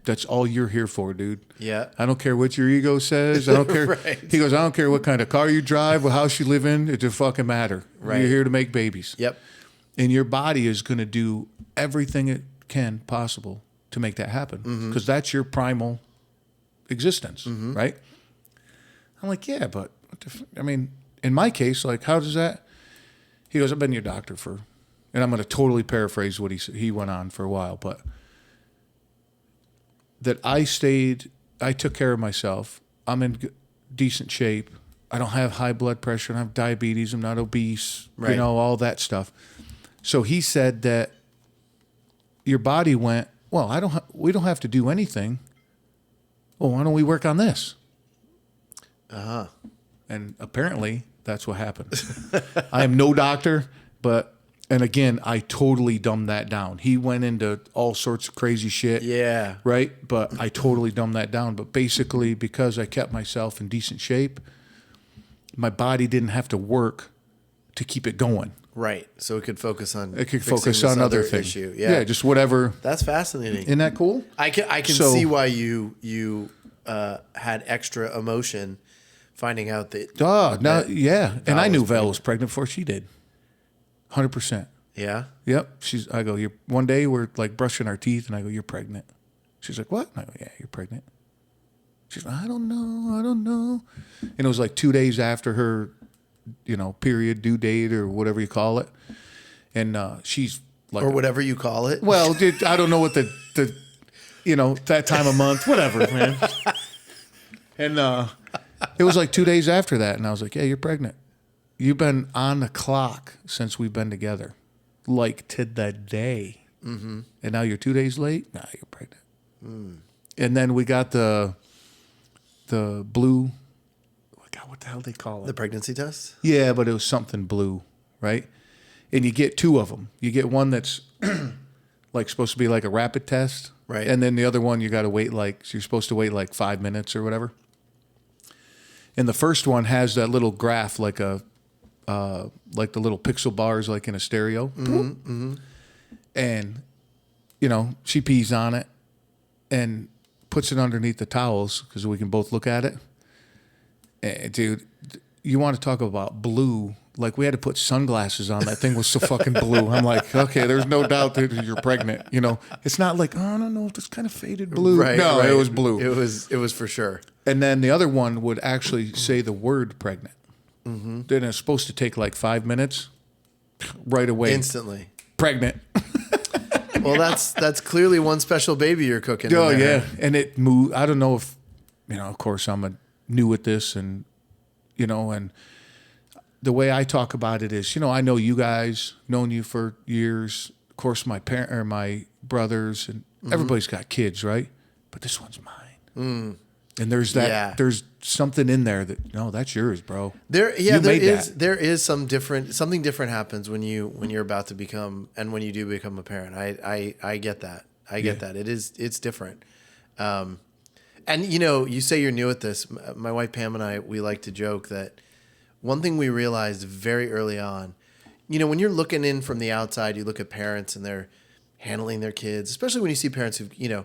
That's all you're here for, dude. Yeah. I don't care what your ego says. I don't care. Right. He goes, I don't care what kind of car you drive, what house you live in. It doesn't fucking matter. Right. You're here to make babies. Yep. And your body is going to do everything it can possible to make that happen, because that's your primal existence, right? I'm like, yeah, but in my case, like, how does that? He goes, I've been your doctor for, and I'm going to totally paraphrase what he said. He went on for a while, but that I took care of myself. I'm in decent shape. I don't have high blood pressure. I don't have diabetes. I'm not obese, right. All that stuff. So he said that your body went, well, we don't have to do anything. Well, why don't we work on this? Uh-huh. And apparently that's what happened. I am no doctor, and again, I totally dumbed that down. He went into all sorts of crazy shit. Yeah. Right? But I totally dumbed that down. But basically, because I kept myself in decent shape, my body didn't have to work to keep it going. Right. So it could focus on other things. Issue. Yeah, just whatever. That's fascinating. Isn't that cool? I can see why you had extra emotion finding out that. Yeah. And I knew Val was pregnant before she did. 100%. Yeah. Yep. I go, one day we're like brushing our teeth, and I go, you're pregnant. She's like, what? And I go, yeah, you're pregnant. She's like, I don't know. And it was like 2 days after her, period, due date, or whatever you call it. And she's like, or whatever you call it. Well, dude, I don't know what the that time of month, whatever, man. And it was like 2 days after that, and I was like, yeah, you're pregnant. You've been on the clock since we've been together, like to the day. Mm-hmm. And now you're 2 days late? Nah, you're pregnant. Mm. And then we got the blue, God, what the hell they call it? The pregnancy test? Yeah, but it was something blue, right? And you get two of them. You get one that's like supposed to be like a rapid test. Right. And then the other one you got to wait so you're supposed to wait like 5 minutes or whatever. And the first one has that little graph like the little pixel bars like in a stereo. Mm-hmm, mm-hmm. And, she pees on it and puts it underneath the towels because we can both look at it. And, dude, you want to talk about blue. Like, we had to put sunglasses on. That thing was so fucking blue. I'm like, okay, there's no doubt that you're pregnant. It's not like, oh, I don't know if it's kind of faded blue. Right, no, right. It was blue. It was for sure. And then the other one would actually say the word pregnant. Mm-hmm. Then it's supposed to take like 5 minutes. Right away. Instantly. Pregnant. Well, that's clearly one special baby you're cooking. Oh, yeah. And it moved. I don't know if, of course I'm new at this and, and the way I talk about it is, I know you guys, known you for years. Of course, my parent or my brothers, and everybody's got kids, right? But this one's mine. And there's that. Yeah. There's something in there that no, that's yours, bro. There is something different happens when you're about to become, and when you do become a parent. I get that. I get that. It's different. And you say you're new at this. My wife Pam and I, we like to joke that one thing we realized very early on, when you're looking in from the outside, you look at parents and they're handling their kids, especially when you see parents who've,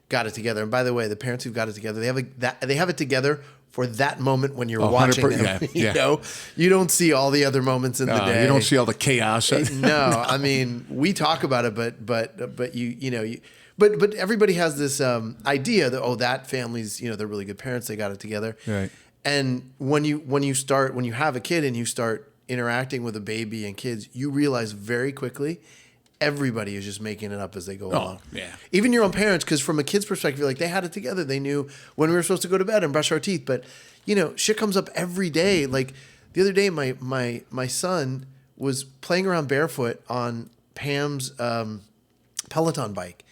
got it together. And by the way, the parents who've got it together, they have it together for that moment when you're watching them. Yeah. You don't see all the other moments in the day. You don't see all the chaos. No, I mean, we talk about it, but everybody has this idea that that family's they're really good parents, they got it together. Right. And when you have a kid and you start interacting with a baby and kids, you realize very quickly everybody is just making it up as they go along. Yeah. Even your own parents, because from a kid's perspective, like they had it together. They knew when we were supposed to go to bed and brush our teeth. But shit comes up every day. Like the other day, my son was playing around barefoot on Pam's Peloton bike,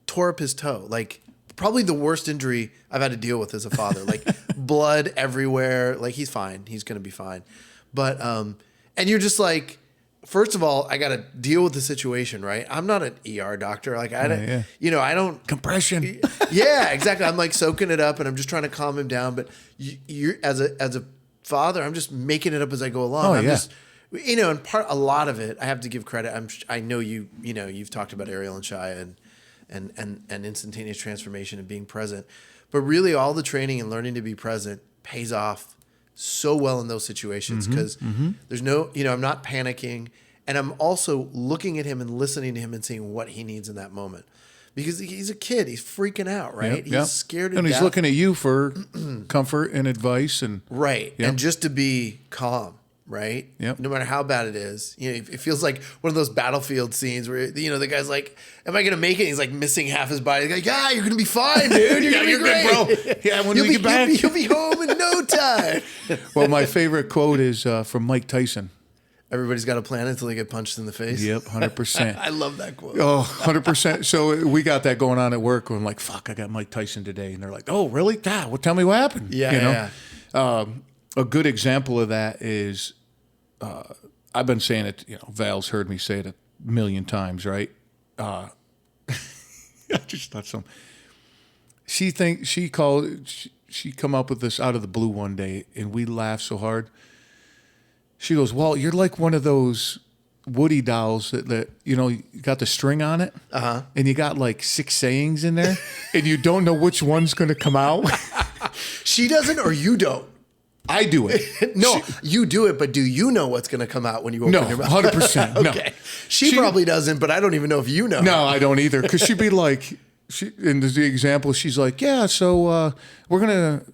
tore up his toe. Like probably the worst injury I've had to deal with as a father. Like blood everywhere. Like he's fine. He's gonna be fine. But and you're just like, first of all, I got to deal with the situation, right? I'm not an ER doctor. Like I don't compression. Yeah, exactly. I'm like soaking it up and I'm just trying to calm him down. But you're as a father, I'm just making it up as I go along. Just, and a lot of it, I have to give credit. I know you've talked about Ariel and Shia and instantaneous transformation and being present, but really all the training and learning to be present pays off so well in those situations because there's no, I'm not panicking, and I'm also looking at him and listening to him and seeing what he needs in that moment, because he's a kid, he's freaking out, right? He's scared to death. And he's looking at you for comfort and advice and and just to be calm. Right? Yep. No matter how bad it is. It feels like one of those battlefield scenes where, the guy's like, am I going to make it? He's like missing half his body. He's like, yeah, you're going to be fine, dude. You're going to be great. Good, bro. Yeah, when we get back. You'll be home in no time. Well, my favorite quote is from Mike Tyson. Everybody's got a plan until they get punched in the face. Yep, 100%. I love that quote. Oh, 100%. So we got that going on at work. I'm like, fuck, I got Mike Tyson today. And they're like, oh, really? God, well, tell me what happened. Yeah, A good example of that is, I've been saying it, Val's heard me say it a million times, right? I just thought she come up with this out of the blue one day, and we laughed so hard. She goes, Walt, you're like one of those Woody dolls that you got the string on it, and you got like 6 sayings in there, and you don't know which one's going to come out. She doesn't, or you don't? I do it. No, you do it, but do you know what's going to come out when you open your mouth? 100%. Okay. No. She probably doesn't, but I don't even know if you know. No, I don't either. Because she'd be like, in the example, she's like, yeah, so we're going to,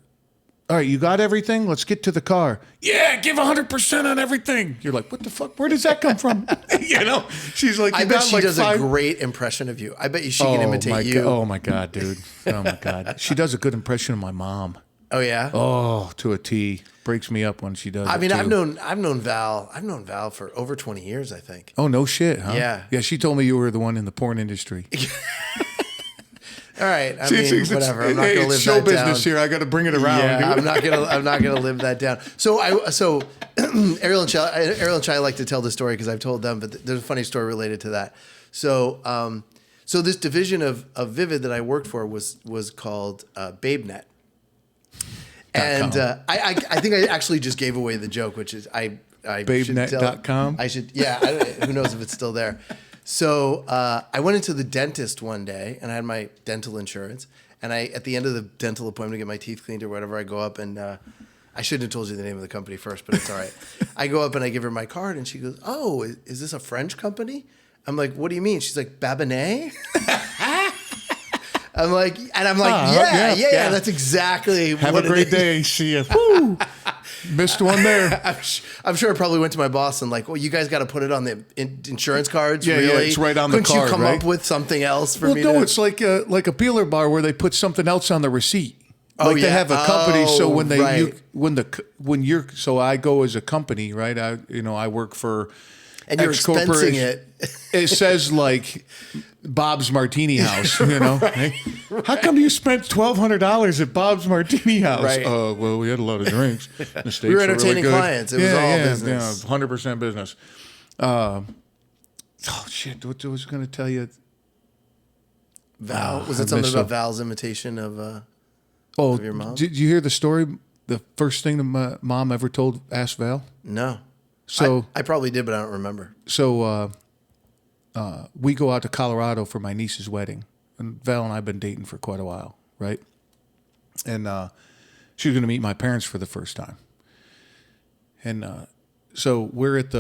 all right, you got everything? Let's get to the car. Yeah, give 100% on everything. You're like, what the fuck? Where does that come from? She's like, I bet she does a great impression of you. I bet she can imitate you. Oh, my God, dude. Oh, my God. She does a good impression of my mom. Oh yeah. Oh, to a T. Breaks me up when she does. I mean, too. I've known Val for over 20 years, I think. Oh no shit, huh? Yeah. Yeah. She told me you were the one in the porn industry. All right. I mean, whatever. I'm not gonna live show that business down. here. I got to bring it around. Yeah, dude. I'm not gonna live that down. So Ariel and Chai like to tell the story because I've told them, but there's a funny story related to that. So this division of Vivid that I worked for was called BabeNet. And I think I actually just gave away the joke, which is I BabeNet.com. I should, yeah. Who knows if it's still there? So I went into the dentist one day, and I had my dental insurance. And at the end of the dental appointment to get my teeth cleaned or whatever, I go up and I shouldn't have told you the name of the company first, but it's all right. I go up and I give her my card, and she goes, "Oh, is this a French company?" I'm like, "What do you mean?" She's like, "Babinet." I'm like, yeah, that's exactly Have what a great day. See ya. Woo. Missed one there. I'm sure I probably went to my boss and like, well, you guys got to put it on the insurance cards. Yeah, really? yeah, it's right on the card. Couldn't you come right? up with something else for me? No, it's like a peeler bar where they put something else on the receipt. Like they have a company, so when they right. so I go as a company, right? I work for and you're X expensing corporation. it. It says like Bob's Martini House, you know. Right? How come you spent $1,200 at Bob's Martini House? Right. Well, we had a lot of drinks. The steaks We were entertaining really good. clients. It was all business. 100% business. Oh shit! What was I going to tell you? Val, was it something about Val's imitation of your mom? Did you hear the story? The first thing that my mom ever asked Val? No. So I probably did, but I don't remember. So we go out to Colorado for my niece's wedding. And Val and I have been dating for quite a while, right? And she was going to meet my parents for the first time. And so we're at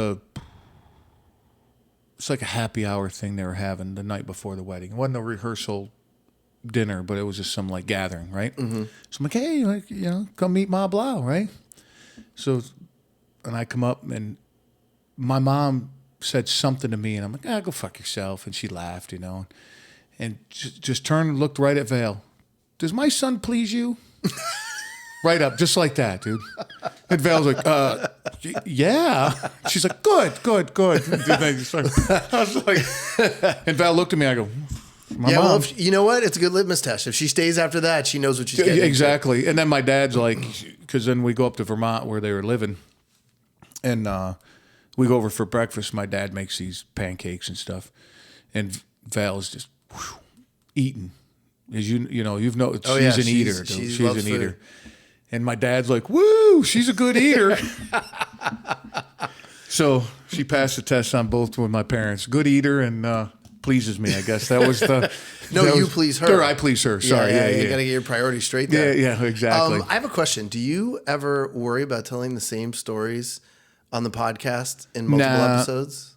it's like a happy hour thing they were having the night before the wedding. It wasn't a rehearsal dinner, but it was just some like gathering, right? Mm-hmm. So I'm like, hey, come meet Ma Blau, right? So, and I come up and my mom said something to me and I'm like, go fuck yourself. And she laughed, and just turned and looked right at Val. Does my son please you? Right up, just like that, dude. And Val's like, yeah. She's like, good. I was like, and Val looked at me, I go, my mom. Well, you know what? It's a good litmus test. If she stays after that, she knows what she's getting exactly. into. And then my dad's like, because then we go up to Vermont where they were living, and we go over for breakfast. My dad makes these pancakes and stuff, and Val's just eating. As you've noticed, she's an eater. She's an eater. And my dad's like, woo, she's a good eater. So she passed the test on both with my parents. Good eater and pleases me, I guess. That was the... you please her. Or I please her, sorry. Yeah, you got to get your priorities straight there. Yeah, exactly. I have a question. Do you ever worry about telling the same stories on the podcast in multiple episodes?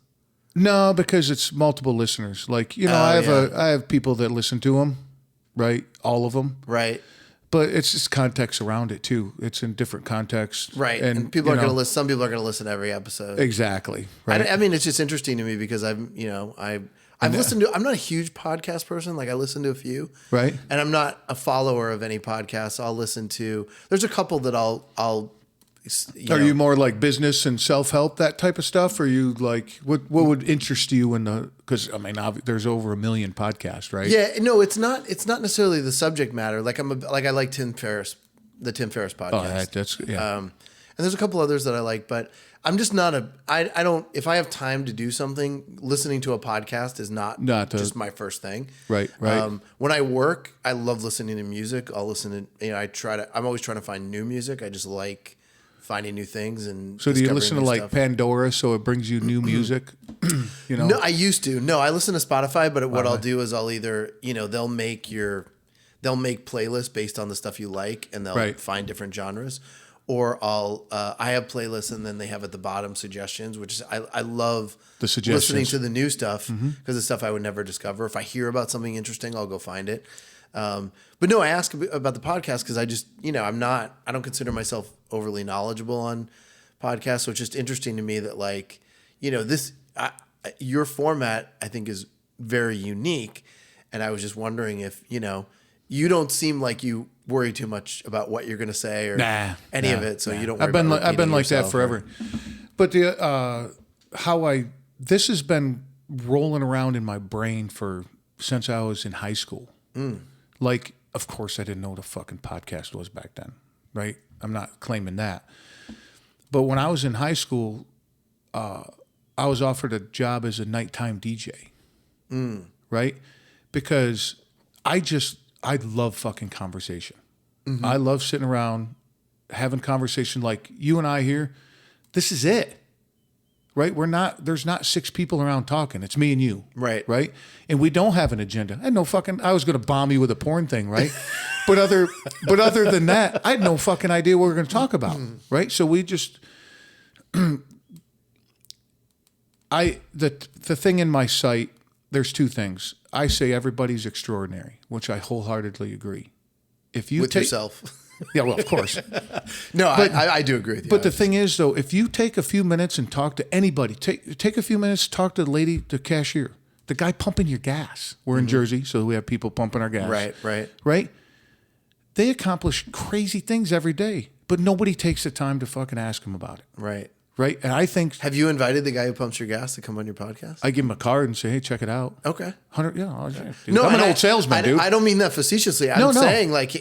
No, because it's multiple listeners. Like, I have people that listen to them, right? All of them. Right. But it's just context around it too. It's in different contexts, right? And people are going to listen. Some people are going to listen to every episode. Exactly. Right. I mean, it's just interesting to me because I've listened to. I'm not a huge podcast person. Like I listen to a few, right? And I'm not a follower of any podcasts. I'll listen to. There's a couple that I'll. Are you more like business and self-help, that type of stuff? Or are you like, what would interest you because I mean, there's over 1 million podcasts, right? Yeah, no, it's not necessarily the subject matter. Like I like Tim Ferriss, the Tim Ferriss podcast. Oh, that's, yeah. And there's a couple others that I like, but I'm just not I don't, if I have time to do something, listening to a podcast is not just my first thing. Right. When I work, I love listening to music. I'll listen to, I'm always trying to find new music. I just like finding new things. And so do you listen to like stuff. Pandora so it brings you new music? No, I used to. No, I listen to Spotify, but what I'll do is I'll either, they'll make playlists based on the stuff you like and they'll find different genres. Or I have playlists and then they have at the bottom suggestions, which is, I love the suggestions. Listening to the new stuff because it's stuff I would never discover. If I hear about something interesting, I'll go find it. But no, I ask about the podcast because I just, I don't consider myself overly knowledgeable on podcasts. So it's just interesting to me that like, your format I think is very unique. And I was just wondering if, you don't seem like you worry too much about what you're going to say or any of it. So you don't worry I've been like that forever. Or... But this has been rolling around in my brain since I was in high school. Like, of course, I didn't know what a fucking podcast was back then, right? I'm not claiming that. But when I was in high school, I was offered a job as a nighttime DJ, right? Because I love fucking conversation. Mm-hmm. I love sitting around having conversation like you and I here. This is it. Right? There's not 6 people around talking. It's me and you. Right. Right? And we don't have an agenda. I was going to bomb you with a porn thing, right? but other than that, I had no fucking idea what we were going to talk about. Right? So we just, the thing in my site, there's 2 things. I say everybody's extraordinary, which I wholeheartely agree. If you with yourself. Yeah, well, of course. No, but, I do agree with you. But the thing is, though, if you take a few minutes and talk to anybody, take a few minutes to talk to the lady, the cashier, the guy pumping your gas. We're in Jersey, so we have people pumping our gas. Right. Right? they accomplish crazy things every day, but nobody takes the time to fucking ask them about it. Right. Right. And I think. Have you invited the guy who pumps your gas to come on your podcast? I give him a card and say, hey, check it out. Okay. 100. Yeah. Dude, No, I'm an old salesman, dude. I don't mean that facetiously. I'm saying like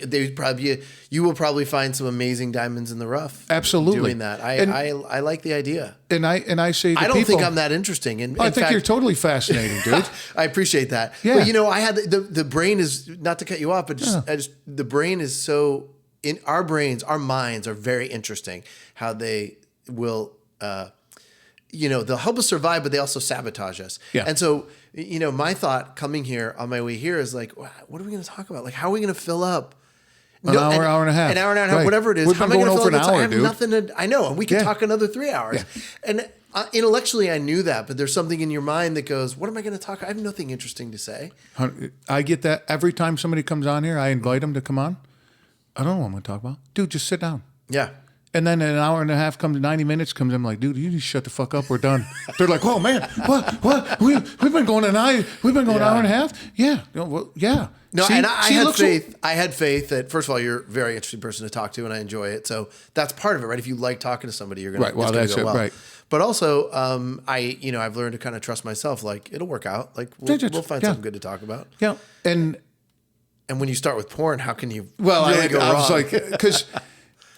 you will probably find some amazing diamonds in the rough. Absolutely. Doing that. I like the idea. And I say to I don't people, think I'm that interesting. And I think you're totally fascinating, dude. I appreciate that. Yeah. But I had the brain is, not to cut you off, but the brain is so, in our brains, our minds are very interesting. How they will, they'll help us survive, but they also sabotage us. Yeah. And so, my thought coming here on my way here is like, what are we going to talk about? Like, how are we going to fill up an hour and a half, right. Whatever it is? We've how been am I going going to over fill an up? hour, I have dude. nothing to. I know, and we can talk another 3 hours. Yeah. And intellectually, I knew that, but there's something in your mind that goes, "What am I going to talk? I have nothing interesting to say." I get that every time somebody comes on here. I invite them to come on. I don't know what I'm going to talk about, dude. Just sit down. Yeah. And then an hour and a half comes, 90 minutes comes. I'm like, dude, you need to shut the fuck up. We're done. They're like, oh man, what? We've been going an hour and a half. Yeah. Well, yeah. No, and I had faith. I had faith that, first of all, you're a very interesting person to talk to, and I enjoy it. So that's part of it, right? If you like talking to somebody, you're gonna that's go it, well. right? But also, I've learned to kind of trust myself. Like it'll work out. Like we'll find something good to talk about. Yeah, and when you start with porn, how can you? Well, really go I was wrong? like, because.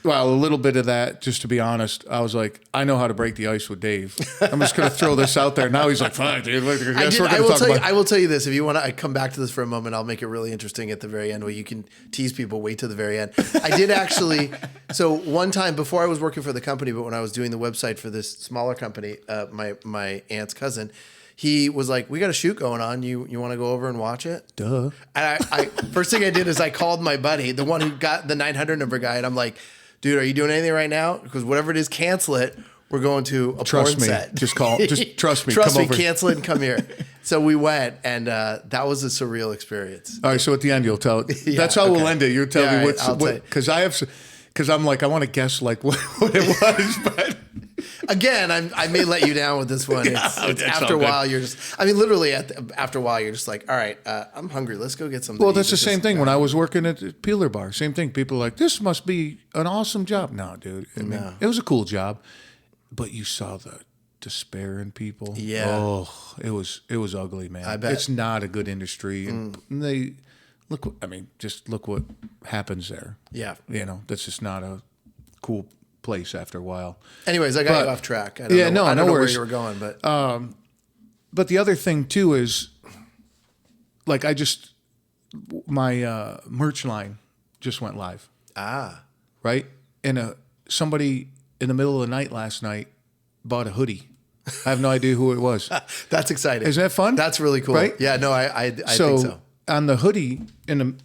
Well, a little bit of that, just to be honest. I was like, I know how to break the ice with Dave. I'm just going to throw this out there. Now he's like, fine, dude. I will tell you this. If you want to come back to this for a moment, I'll make it really interesting at the very end where you can tease people. Wait to the very end. I did actually. So one time before I was working for the company, but when I was doing the website for this smaller company, my aunt's cousin, he was like, we got a shoot going on. You want to go over and watch it? Duh. And I first thing I did is I called my buddy, the one who got the 900 number guy, and I'm like, dude, are you doing anything right now? Because whatever it is, cancel it. We're going to a porn set. Just call. Just trust me. Trust come me. over. Cancel it and come here. So we went, and that was a surreal experience. All right. So at the end, you'll tell. That's how we'll end it. You'll tell me what. Because I'm like, I want to guess like what it was, but. Again, I may let you down with this one. It's after a while, you're just. I mean, literally, after a while, you're just like, all right, I'm hungry. Let's go get something. Well, that's the same thing. When I was working at the Peeler Bar, same thing. People are like, this must be an awesome job. No, dude. I mean, it was a cool job, but you saw the despair in people. Yeah. Oh, it was ugly, man. I bet it's not a good industry, and they look. I mean, just look what happens there. Yeah. That's just not a cool place after a while. Anyways, I got you off track. I don't know where you were going, but but the other thing too is like my merch line just went live. Right? And somebody in the middle of the night last night bought a hoodie. I have no idea who it was. That's exciting. Isn't that fun? That's really cool. Right? Yeah, no, I think so. On the hoodie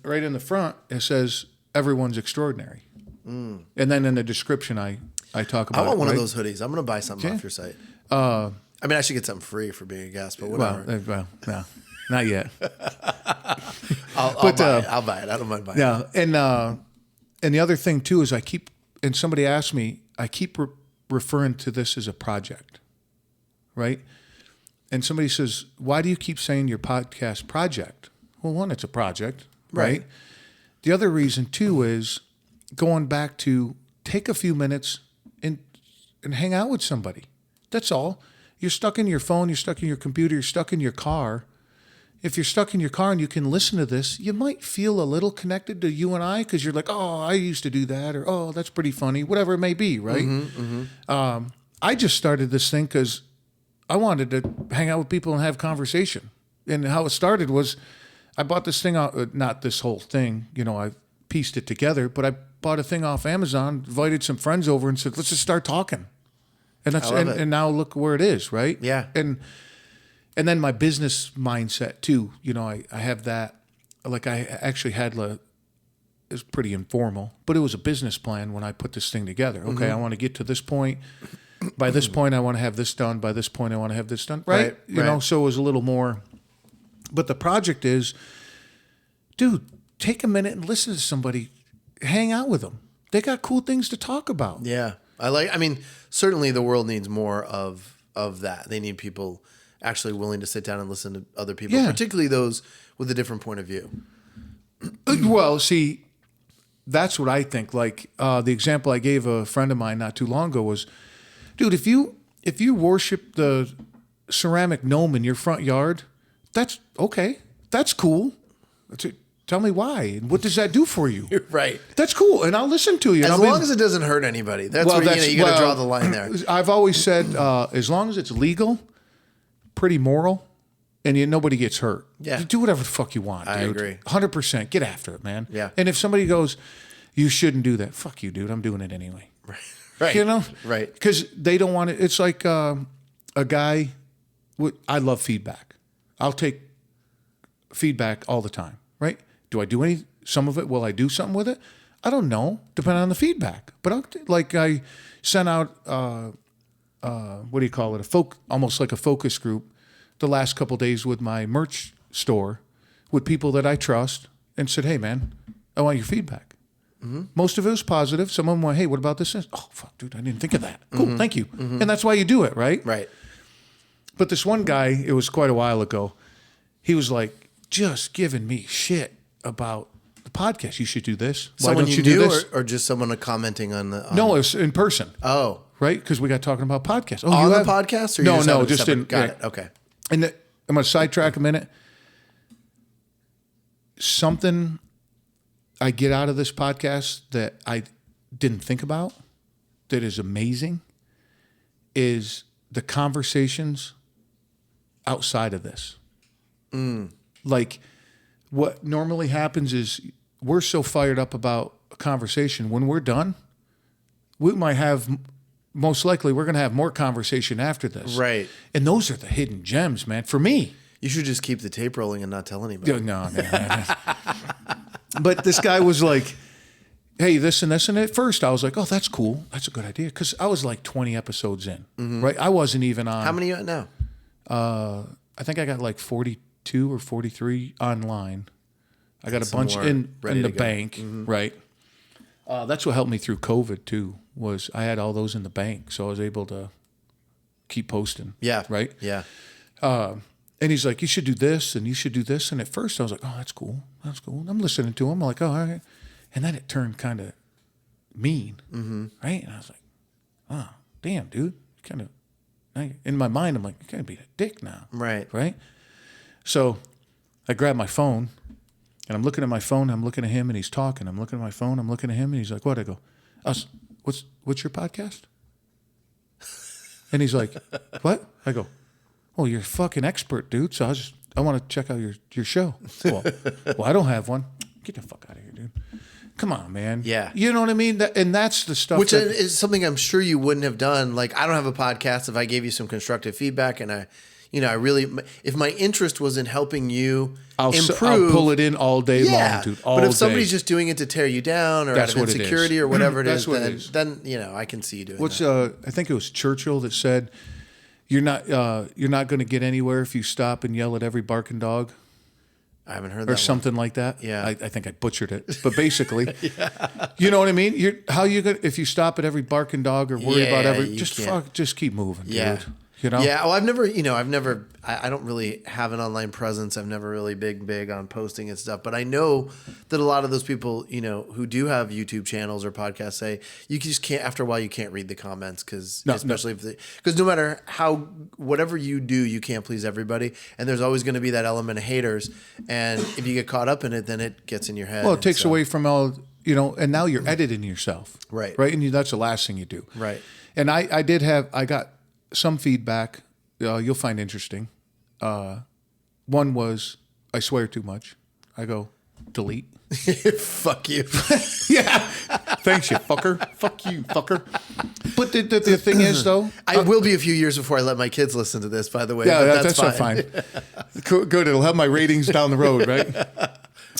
right in the front it says everyone's extraordinary. And then in the description, I talk about. I want one of those hoodies. I'm going to buy something off your site. I mean, I should get something free for being a guest, but whatever. Well, no, not yet. I'll buy it. I don't mind buying it. Yeah, and the other thing too is and somebody asked me, I keep referring to this as a project, right? And somebody says, why do you keep saying your podcast project? Well, one, it's a project, right? The other reason too is going back to take a few minutes and hang out with somebody. That's all. You're stuck in your phone, you're stuck in your computer, you're stuck in your car. If you're stuck in your car and you can listen to this, you might feel a little connected to you and I because you're like, oh, I used to do that, or oh, that's pretty funny, whatever it may be, right? I just started this thing because I wanted to hang out with people and have conversation. And how it started was I bought this thing out, not this whole thing, I pieced it together, but I bought a thing off Amazon, invited some friends over and said, let's just start talking. And and now look where it is, right? Yeah. And then my business mindset too, I have that, like I actually had it was pretty informal, but it was a business plan when I put this thing together. Okay, I want to get to this point. By this point, I want to have this done. By this point, I want to have this done. Right? So it was a little more. But the project is, dude, take a minute and listen to somebody. Hang out with them. They got cool things to talk about. Yeah. Certainly the world needs more of that. They need people actually willing to sit down and listen to other people, particularly those with a different point of view. Well, see, that's what I think. Like the example I gave a friend of mine not too long ago was, dude, if you worship the ceramic gnome in your front yard, that's okay. That's cool. Tell me why. And what does that do for you? Right. That's cool. And I'll listen to you. As long as it doesn't hurt anybody. That's where you got to draw the line there. I've always said, as long as it's legal, pretty moral, and nobody gets hurt. Yeah. You do whatever the fuck you want, dude. I agree. 100%. Get after it, man. Yeah. And if somebody goes, you shouldn't do that, fuck you, dude. I'm doing it anyway. Right. You know? Right. Because they don't want it. It's like a guy, I love feedback. I'll take feedback all the time, right? Do I do some of it? Will I do something with it? I don't know, depending on the feedback. But I sent out, what do you call it? Almost like a focus group the last couple of days with my merch store with people that I trust and said, hey, man, I want your feedback. Mm-hmm. Most of it was positive. Some of them went, hey, what about this? Oh, fuck, dude, I didn't think of that. Cool, thank you. Mm-hmm. And that's why you do it, right? Right. But this one guy, it was quite a while ago, he was like, just giving me shit about the podcast. You should do this. Why Someone don't you do knew this? or just someone commenting on the... No, it was in person. Oh. Right? Because we got talking about podcasts. Oh, on the podcast? Or no, just separate? in... Got it. Okay. And I'm going to sidetrack a minute. Something I get out of this podcast that I didn't think about that is amazing is the conversations outside of this. Like what normally happens is we're so fired up about a conversation. When we're done, we might have, most likely we're going to have more conversation after this. Right. And those are the hidden gems, man. For me. You should just keep the tape rolling and not tell anybody. No, man. But this guy was like, hey, this and this. And at first I was like, oh, that's cool. That's a good idea. Because I was like 20 episodes in, right? I wasn't even on. How many are you at now? I think I got like 42 or 43 online. I got a bunch in the bank, right? That's what helped me through COVID too, was I had all those in the bank. So I was able to keep posting. Yeah. Right? Yeah. And he's like, you should do this and you should do this. And at first I was like, oh, that's cool. That's cool. And I'm listening to him. I'm like, oh, all right. And then it turned kind of mean, right? And I was like, oh, damn, dude. Kind of, in my mind, I'm like, you're going to be a dick now. Right. Right? So I grabbed my phone and I'm looking at my phone. I'm looking at him and he's talking. I'm looking at my phone. I'm looking at him and he's like, what? I go, what's your podcast? And he's like, what? I go, oh, you're a fucking expert, dude. So I want to check out your show. Well, I don't have one. Get the fuck out of here, dude. Come on, man. Yeah. You know what I mean? And that's the stuff. Which is something I'm sure you wouldn't have done. Like, I don't have a podcast. If I gave you some constructive feedback and I really, if my interest was in helping you improve. I'll pull it in all day long, dude. But if somebody's just doing it to tear you down or out of insecurity or whatever it is, then I can see you doing that. I think it was Churchill that said, you're not going to get anywhere if you stop and yell at every barking dog. I haven't heard that. Or something like that. Yeah. I think I butchered it. But basically, you know what I mean? If you stop at every barking dog or worry about just keep moving, dude. You know? Yeah. Well, I don't really have an online presence. I've never really big on posting and stuff, but I know that a lot of those people, who do have YouTube channels or podcasts say you just can't, after a while, you can't read the comments because no matter whatever you do, you can't please everybody. And there's always going to be that element of haters. And if you get caught up in it, then it gets in your head. Well, it takes away from all, and now you're editing yourself. Right. Right. And that's the last thing you do. Right. And I got some feedback you'll find interesting. One was, I swear too much. I go, delete. Fuck you. Yeah. Thanks, you fucker. Fuck you, fucker. But the thing is, though. I will be a few years before I let my kids listen to this, by the way. Yeah, that's fine. Good. It'll help my ratings down the road, right?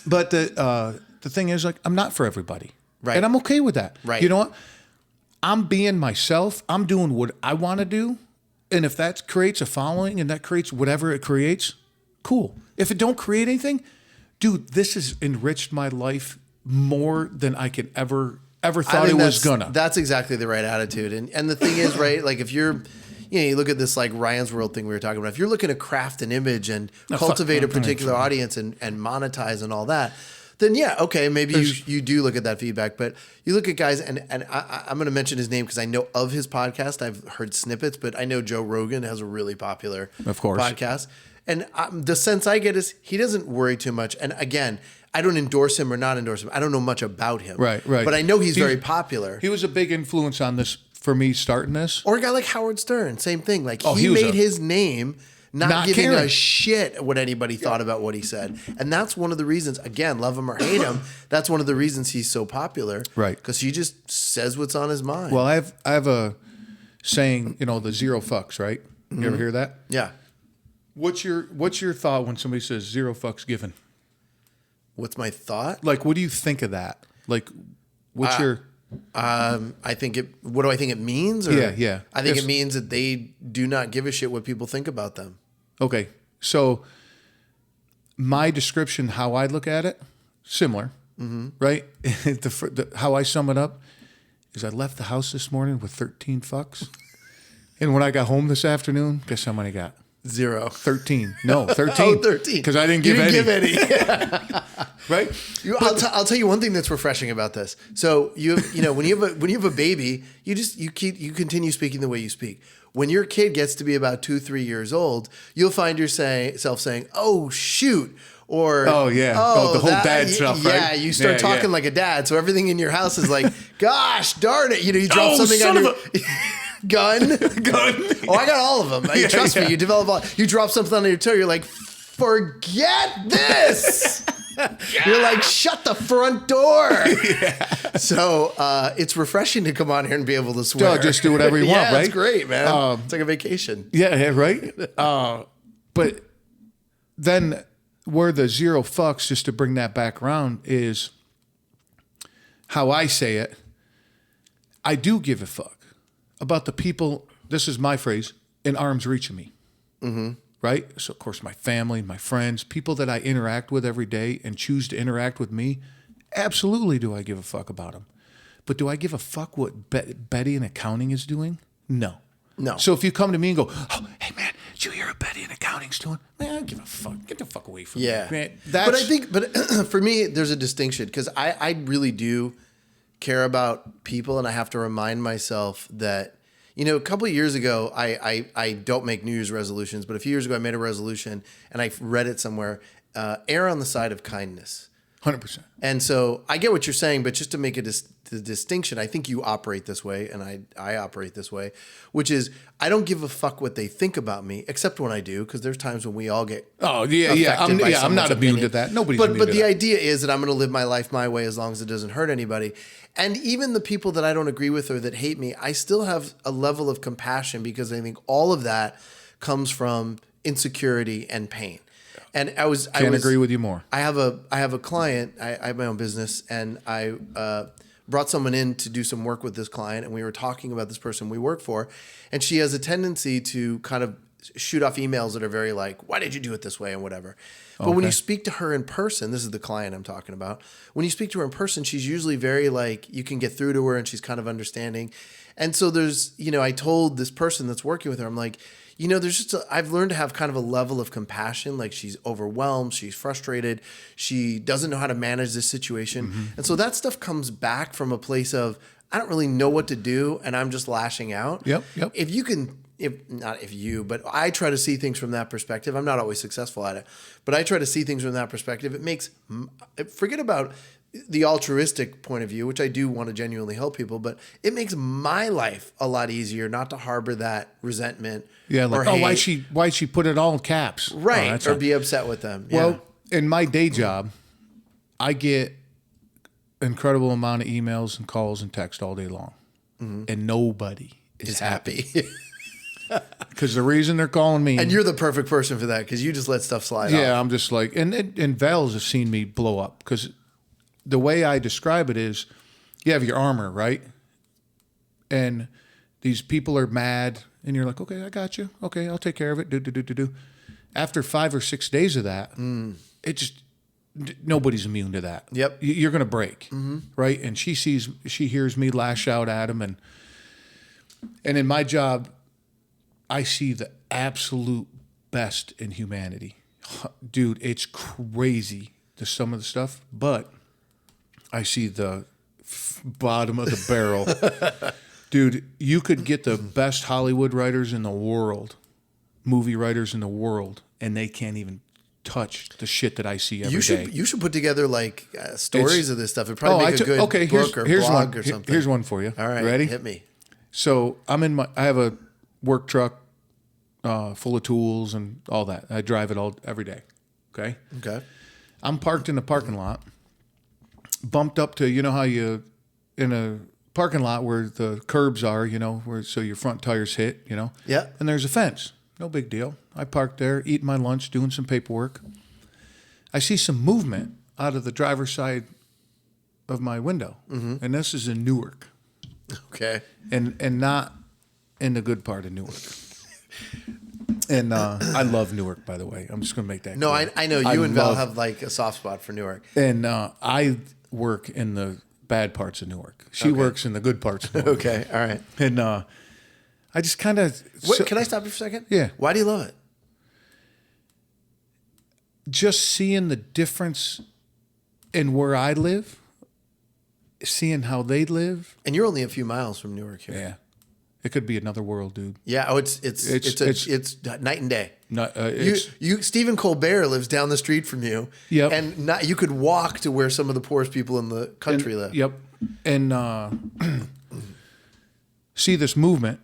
But the thing is, like, I'm not for everybody. Right. And I'm okay with that. Right. You know what? I'm being myself. I'm doing what I want to do. And if that creates a following and that creates whatever it creates, cool. If it don't create anything, dude, this has enriched my life more than I could ever thought it was gonna. That's exactly the right attitude. And the thing is, right, like if you're, you look at this like Ryan's World thing we were talking about, if you're looking to craft an image and cultivate a particular audience and monetize and all that, then yeah, okay, maybe you do look at that feedback. But you look at guys, and I'm going to mention his name because I know of his podcast. I've heard snippets, but I know Joe Rogan has a really popular podcast. And the sense I get is he doesn't worry too much. And again, I don't endorse him or not endorse him. I don't know much about him. Right. But I know he's very popular. He was a big influence on this for me starting this. Or a guy like Howard Stern, same thing. Like he made his name not giving a shit what anybody thought about what he said. And that's one of the reasons, again, love him or hate him, that's one of the reasons he's so popular. Right. Because he just says what's on his mind. Well, I have a saying, the 0 fucks, right? You ever hear that? Yeah. What's your thought when somebody says 0 fucks given? What's my thought? Like, what do you think of that? Like, what's your... I think what do I think it means? Or Yeah. I think it means that they do not give a shit what people think about them. Okay. So my description, how I look at it, similar, right? How I sum it up is I left the house this morning with 13 fucks. And when I got home this afternoon, guess how many I got? 0. 13. No, 13. Oh, 13. Because I didn't give any. Right? I'll tell you one thing that's refreshing about this. So when you have a baby, you continue speaking the way you speak. When your kid gets to be about 2-3 years old, you'll find yourself saying, "Oh shoot," or "Oh yeah," the whole dad stuff. Right? Yeah, you start talking like a dad. So everything in your house is like, "Gosh darn it!" You drop something on your gun. Oh, I got all of them. Trust me, you develop all. You drop something on your toe, you're like, "Forget this." You're like, shut the front door. So it's refreshing to come on here and be able to swear. Just do whatever you want, right? It's great, man. It's like a vacation. Yeah, right? But then where the 0 fucks, just to bring that back around, is how I say it. I do give a fuck about the people, this is my phrase, in arm's reach of me. Mm-hmm. Right? So, of course, my family, my friends, people that I interact with every day and choose to interact with me, absolutely do I give a fuck about them. But do I give a fuck what Betty in accounting is doing? No. So if you come to me and go, "Oh, hey, man, did you hear what Betty in accounting's doing?" Man, I don't give a fuck. Get the fuck away from me. Man, but I think, for me, there's a distinction because I really do care about people, and I have to remind myself that, a couple of years ago, I don't make New Year's resolutions, but a few years ago I made a resolution, and I read it somewhere, err on the side of kindness. 100%. And so I get what you're saying, but just to make the distinction, I think you operate this way, and I operate this way, which is I don't give a fuck what they think about me, except when I do, because there's times when we all get I'm not immune to that. Nobody's immune to that. But the idea is that I'm going to live my life my way as long as it doesn't hurt anybody. And even the people that I don't agree with or that hate me, I still have a level of compassion because I think all of that comes from insecurity and pain. And I can't agree with you more. I have a client. I have my own business, and I brought someone in to do some work with this client, and we were talking about this person we work for, and she has a tendency to kind of shoot off emails that are very like, "Why did you do it this way?" and whatever. But when you speak to her in person, this is the client I'm talking about. When you speak to her in person, she's usually very like, you can get through to her and she's kind of understanding. And so there's, I told this person that's working with her, I'm like, I've learned to have kind of a level of compassion. Like she's overwhelmed, she's frustrated, she doesn't know how to manage this situation. Mm-hmm. And so that stuff comes back from a place of, I don't really know what to do and I'm just lashing out. Yep. But I try to see things from that perspective. I'm not always successful at it, but I try to see things from that perspective. Forget about the altruistic point of view, which I do want to genuinely help people, but it makes my life a lot easier not to harbor that resentment. Yeah, like, or why'd she put it all in caps? Right, or be upset with them. Yeah. Well, in my day job, I get incredible amount of emails and calls and text all day long, and nobody is happy. Because the reason they're calling me, and you're the perfect person for that because you just let stuff slide. Yeah, off. I'm just like, and Val's have seen me blow up because the way I describe it is, you have your armor, right? And these people are mad, and you're like, okay, I got you. Okay, I'll take care of it. Do. After 5 or 6 days of that, it just nobody's immune to that. Yep, you're gonna break, right? And she hears me lash out at him, and in my job, I see the absolute best in humanity. Dude, it's crazy some of the stuff, but I see the bottom of the barrel. Dude, you could get the best Hollywood writers in the world, movie writers in the world, and they can't even touch the shit that I see every day. You should put together like stories of this stuff. It'd probably make a good book or blog or something. Here's one for you. All right, ready? Hit me. So I have a work truck full of tools and all that. I drive it every day. Okay. Okay. I'm parked in the parking lot, bumped up to, you know how you in a parking lot where the curbs are, you know, so your front tires hit, you know. Yeah. And there's a fence. No big deal. I parked there, eating my lunch, doing some paperwork. I see some movement out of the driver's side of my window, and this is in Newark. Okay. And not in the good part of Newark. And I love Newark, by the way. I'm just going to make that clear. I know you and Val have like a soft spot for Newark. And I work in the bad parts of Newark. She works in the good parts of Newark. Okay, all right. And I just kind of... Can I stop you for a second? Yeah. Why do you love it? Just seeing the difference in where I live, seeing how they live. And you're only a few miles from Newark here. Yeah. It could be another world, dude. Yeah, it's night and day. Stephen Colbert lives down the street from you. Yep. And you could walk to where some of the poorest people in the country live. Yep. And see this movement.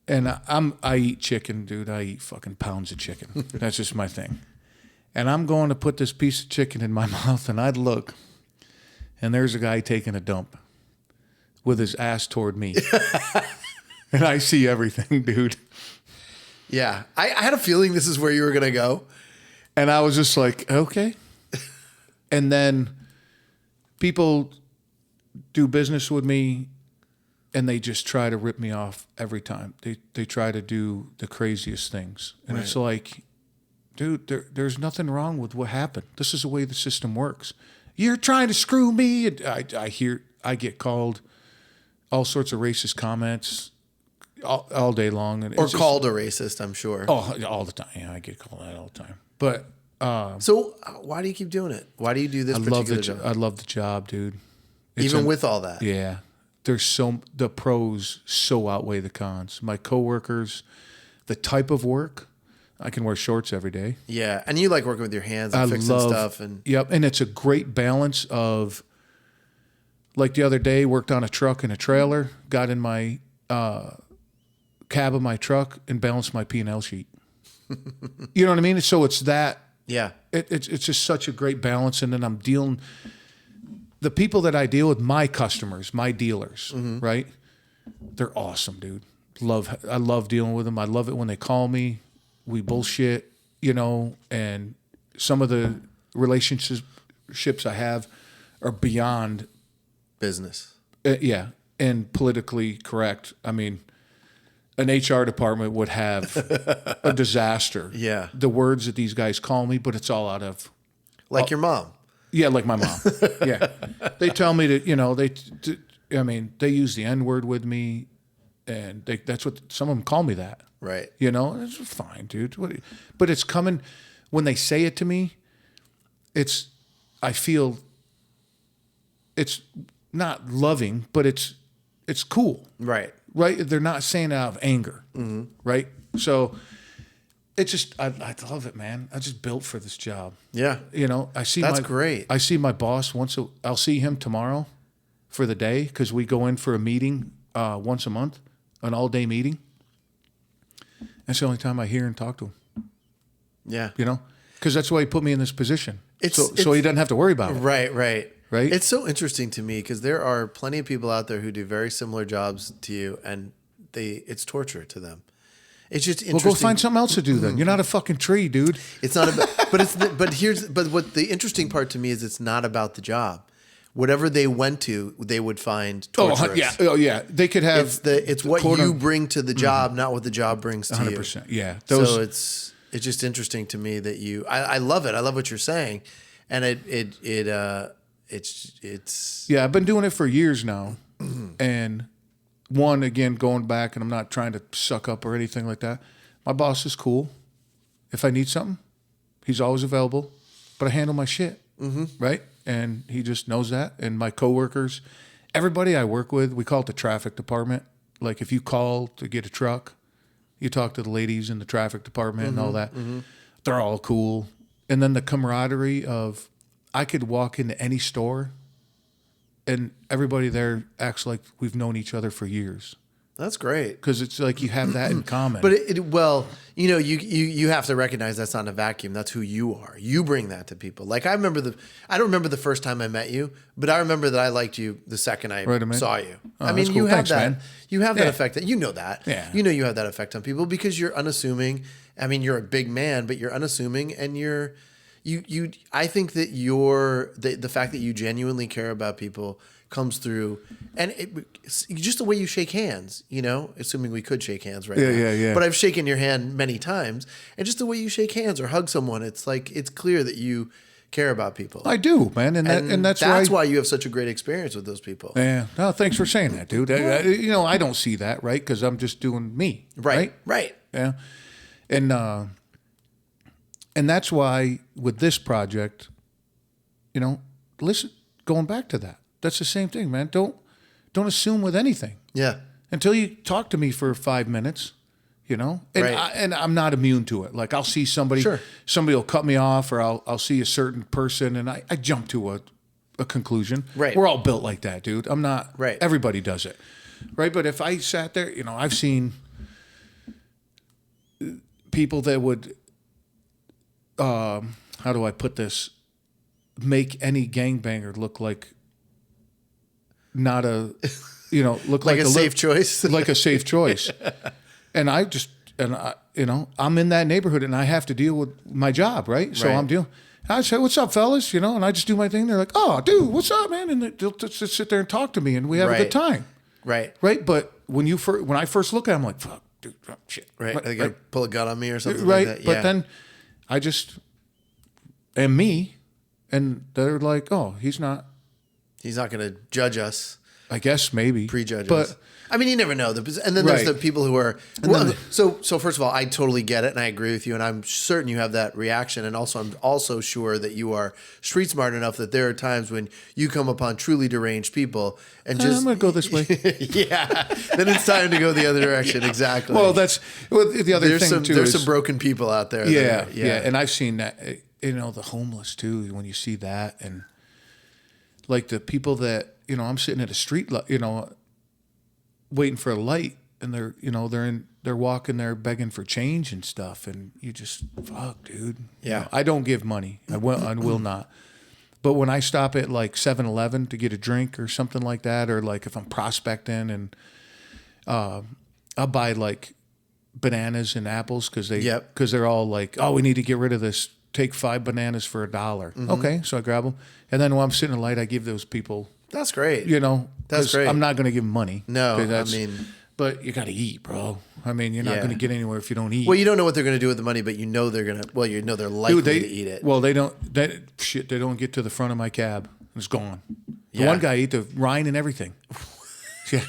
And I eat chicken, dude. I eat fucking pounds of chicken. That's just my thing. And I'm going to put this piece of chicken in my mouth, and I'd look, and there's a guy taking a dump with his ass toward me. And I see everything, dude. Yeah. I had a feeling this is where you were going to go. And I was just like, okay. And then people do business with me, and they just try to rip me off every time. They try to do the craziest things. And It's like, dude, there's nothing wrong with what happened. This is the way the system works. You're trying to screw me. And I get called all sorts of racist comments all day long. And or called a racist, I'm sure. Oh, all the time. Yeah, I get called that all the time. But so why do you keep doing it? Why do you do this particular job? I love the job, dude. Even with all that? Yeah. The pros so outweigh the cons. My coworkers, the type of work, I can wear shorts every day. Yeah, and you like working with your hands and fixing stuff. Yep, and it's a great balance of, like the other day, worked on a truck and a trailer, got in my cab of my truck and balanced my P&L sheet. You know what I mean? So it's that. Yeah. It's just such a great balance, and then I'm dealing... The people that I deal with, my customers, my dealers, right? They're awesome, dude. I love dealing with them. I love it when they call me. We bullshit, you know, and some of the relationships I have are beyond business. Yeah, and politically correct. I mean, an HR department would have a disaster. Yeah. The words that these guys call me, but it's all out of... Like your mom. Yeah, like my mom. Yeah. They tell me to, you know, they use the N-word with me, and that's what some of them call me that. Right. You know, it's fine, dude. But it's coming, when they say it to me, I feel it's not loving, but it's cool. Right. Right? They're not saying it out of anger. Right? So it's just, I love it, man. I just built for this job. Yeah. You know, That's great. I see my boss I'll see him tomorrow for the day, because we go in for a meeting once a month, an all-day meeting. That's the only time I hear and talk to him. Yeah. You know, because that's why he put me in this position. So he doesn't have to worry about it. Right, right. Right? It's so interesting to me because there are plenty of people out there who do very similar jobs to you, and it's torture to them. It's just interesting. Well, go find something else to do then. You're not a fucking tree, dude. It's not about, but what the interesting part to me is it's not about the job. Whatever they went to, they would find torturous. Oh yeah. They could have. It's what you bring to the job, not what the job brings to 100%. you. Yeah. So it's just interesting to me that I love it. I love what you're saying, and it's. Yeah, I've been doing it for years now, and one, again, going back, and I'm not trying to suck up or anything like that. My boss is cool. If I need something, he's always available, but I handle my shit. right? And he just knows that. And my coworkers, everybody I work with, we call it the traffic department. Like if you call to get a truck, you talk to the ladies in the traffic department and all that. They're all cool. And then the camaraderie of I could walk into any store and everybody there acts like we've known each other for years. That's great. Because it's like you have that in common. But well, you have to recognize that's not in a vacuum. That's who you are. You bring that to people. Like I don't remember the first time I met you, but I remember that I liked you the second I saw you. Oh, I mean, cool. you have Thanks, that. man. You have that effect. That you know that. Yeah. You have that effect on people because you're unassuming. I mean, you're a big man, but you're unassuming, and you. I think that the fact that you genuinely care about people comes through, and just the way you shake hands, assuming we could shake hands right now. Yeah. But I've shaken your hand many times, and just the way you shake hands or hug someone, it's like it's clear that you care about people. I do, man, and that's why you have such a great experience with those people. Yeah. No, thanks for saying that, dude. I don't see that, right? Because I'm just doing me. Right. Yeah. And that's why with this project, listen, going back to that. That's the same thing, man. Don't assume with anything. Yeah. Until you talk to me for 5 minutes, And Right. I'm not immune to it. Like I'll see somebody will cut me off, or I'll see a certain person and I jump to a conclusion. Right. We're all built like that, dude. I'm not right. Everybody does it. Right. But if I sat there, I've seen people that would how do I put this? Make any gangbanger look like not a, look like a safe choice, like a safe choice. And I'm in that neighborhood and I have to deal with my job, right? So I'm dealing. I say, "What's up, fellas?" And I just do my thing. They're like, "Oh, dude, what's up, man?" And they'll just sit there and talk to me, and we have a good time. Right. But when I first look at them, I'm like, "Fuck, dude, shit." Right. They gotta pull a gun on me or something right. like that. But then I just am me, and they're like, "Oh, he's not going to judge us." I guess maybe prejudge but us. I mean, you never know. And then there's the people who are. So first of all, I totally get it, and I agree with you, and I'm certain you have that reaction. And also, I'm also sure that you are street smart enough that there are times when you come upon truly deranged people, and just I'm going to go this way. Yeah, then it's time to go the other direction. Exactly. Well, that's the other thing too. There's some broken people out there. Yeah, and I've seen that. The homeless too. When you see that, and like the people that I'm sitting at a street, waiting for a light, and they're walking there begging for change and stuff, and you just fuck, dude. Yeah. I don't give money. I will not. But when I stop at like 7-Eleven to get a drink or something like that, or like if I'm prospecting, and I'll buy like bananas and apples because they're all like, "Oh, we need to get rid of this. Take 5 bananas for $1." Mm-hmm. Okay, so I grab them, and then when I'm sitting in the light, I give those people. That's great. That's great. I'm not going to give them money. No, but you got to eat, bro. I mean, you're not going to get anywhere if you don't eat. Well, you don't know what they're going to do with the money, but they're going to. Well, they're likely to eat it. Well, they don't. They don't get to the front of my cab. It's gone. The one guy ate the rind and everything. Yeah.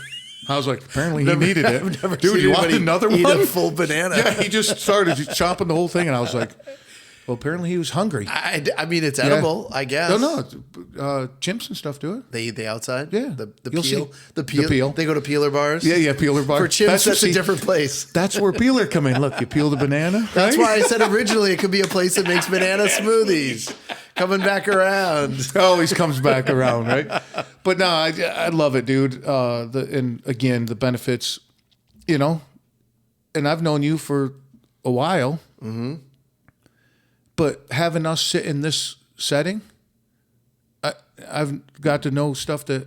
I was like, apparently he needed it. Dude, you want another one? Eat a full banana. Yeah, he just started chomping the whole thing, and I was like, well, apparently he was hungry. I mean, it's edible, I guess. No, chimps and stuff do it. They eat the outside? Yeah. The You'll peel. They go to peeler bars? Yeah, peeler bars. For chimps, that's a different place. That's where peeler come in. Look, you peel the banana. Right? That's why I said originally it could be a place that makes banana smoothies. Coming back around. Always comes back around, right? But no, I love it, dude. And again, the benefits, and I've known you for a while. Mm-hmm. But having us sit in this setting, I've got to know stuff that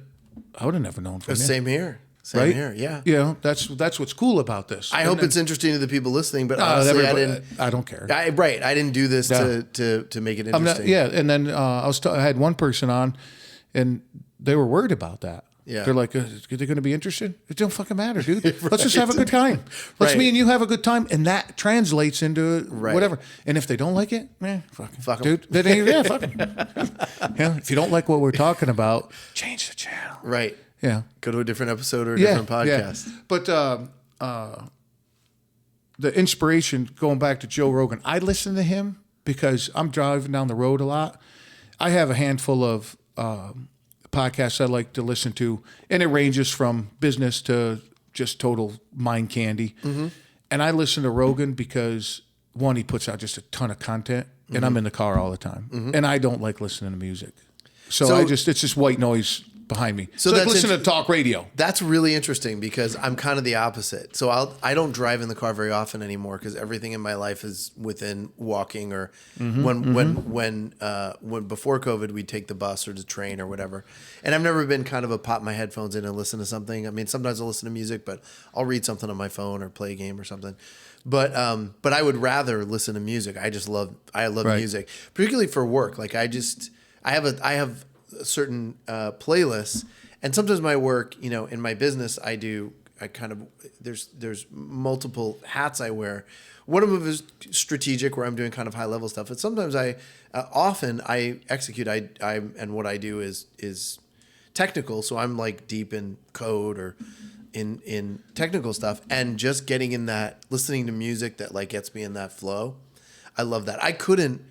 I would have never known from you. Same here. Same here. Yeah. That's what's cool about this. I hope it's interesting to the people listening, but honestly, I don't care. I didn't do this to make it interesting. And then I had one person on, and they were worried about that. Yeah. They're like, are they going to be interested? It don't fucking matter, dude. Let's just have a good time. Let's me and you have a good time, and that translates into whatever. And if they don't like it, fuck dude. Fuck 'em. If you don't like what we're talking about, change the channel. Right. Yeah. Go to a different episode or a different podcast. Yeah. But the inspiration, going back to Joe Rogan, I listen to him because I'm driving down the road a lot. I have a handful of podcasts I like to listen to, and it ranges from business to just total mind candy. Mm-hmm. And I listen to Rogan because, one, he puts out just a ton of content, and I'm in the car all the time. Mm-hmm. And I don't like listening to music. So it's just white noise behind me. So that's listen to talk radio. That's really interesting because I'm kind of the opposite. So I don't drive in the car very often anymore because everything in my life is within walking or when before COVID we'd take the bus or the train or whatever. And I've never been kind of a pop my headphones in and listen to something. I mean, sometimes I'll listen to music, but I'll read something on my phone or play a game or something. But I would rather listen to music. I love music, particularly for work. Like I have certain playlists, and sometimes my work, in my business, there's multiple hats I wear. One of them is strategic, where I'm doing kind of high level stuff, and sometimes often I execute. And what I do is technical, so I'm like deep in code or in technical stuff, and just getting in that, listening to music that like gets me in that flow. I love that. I couldn't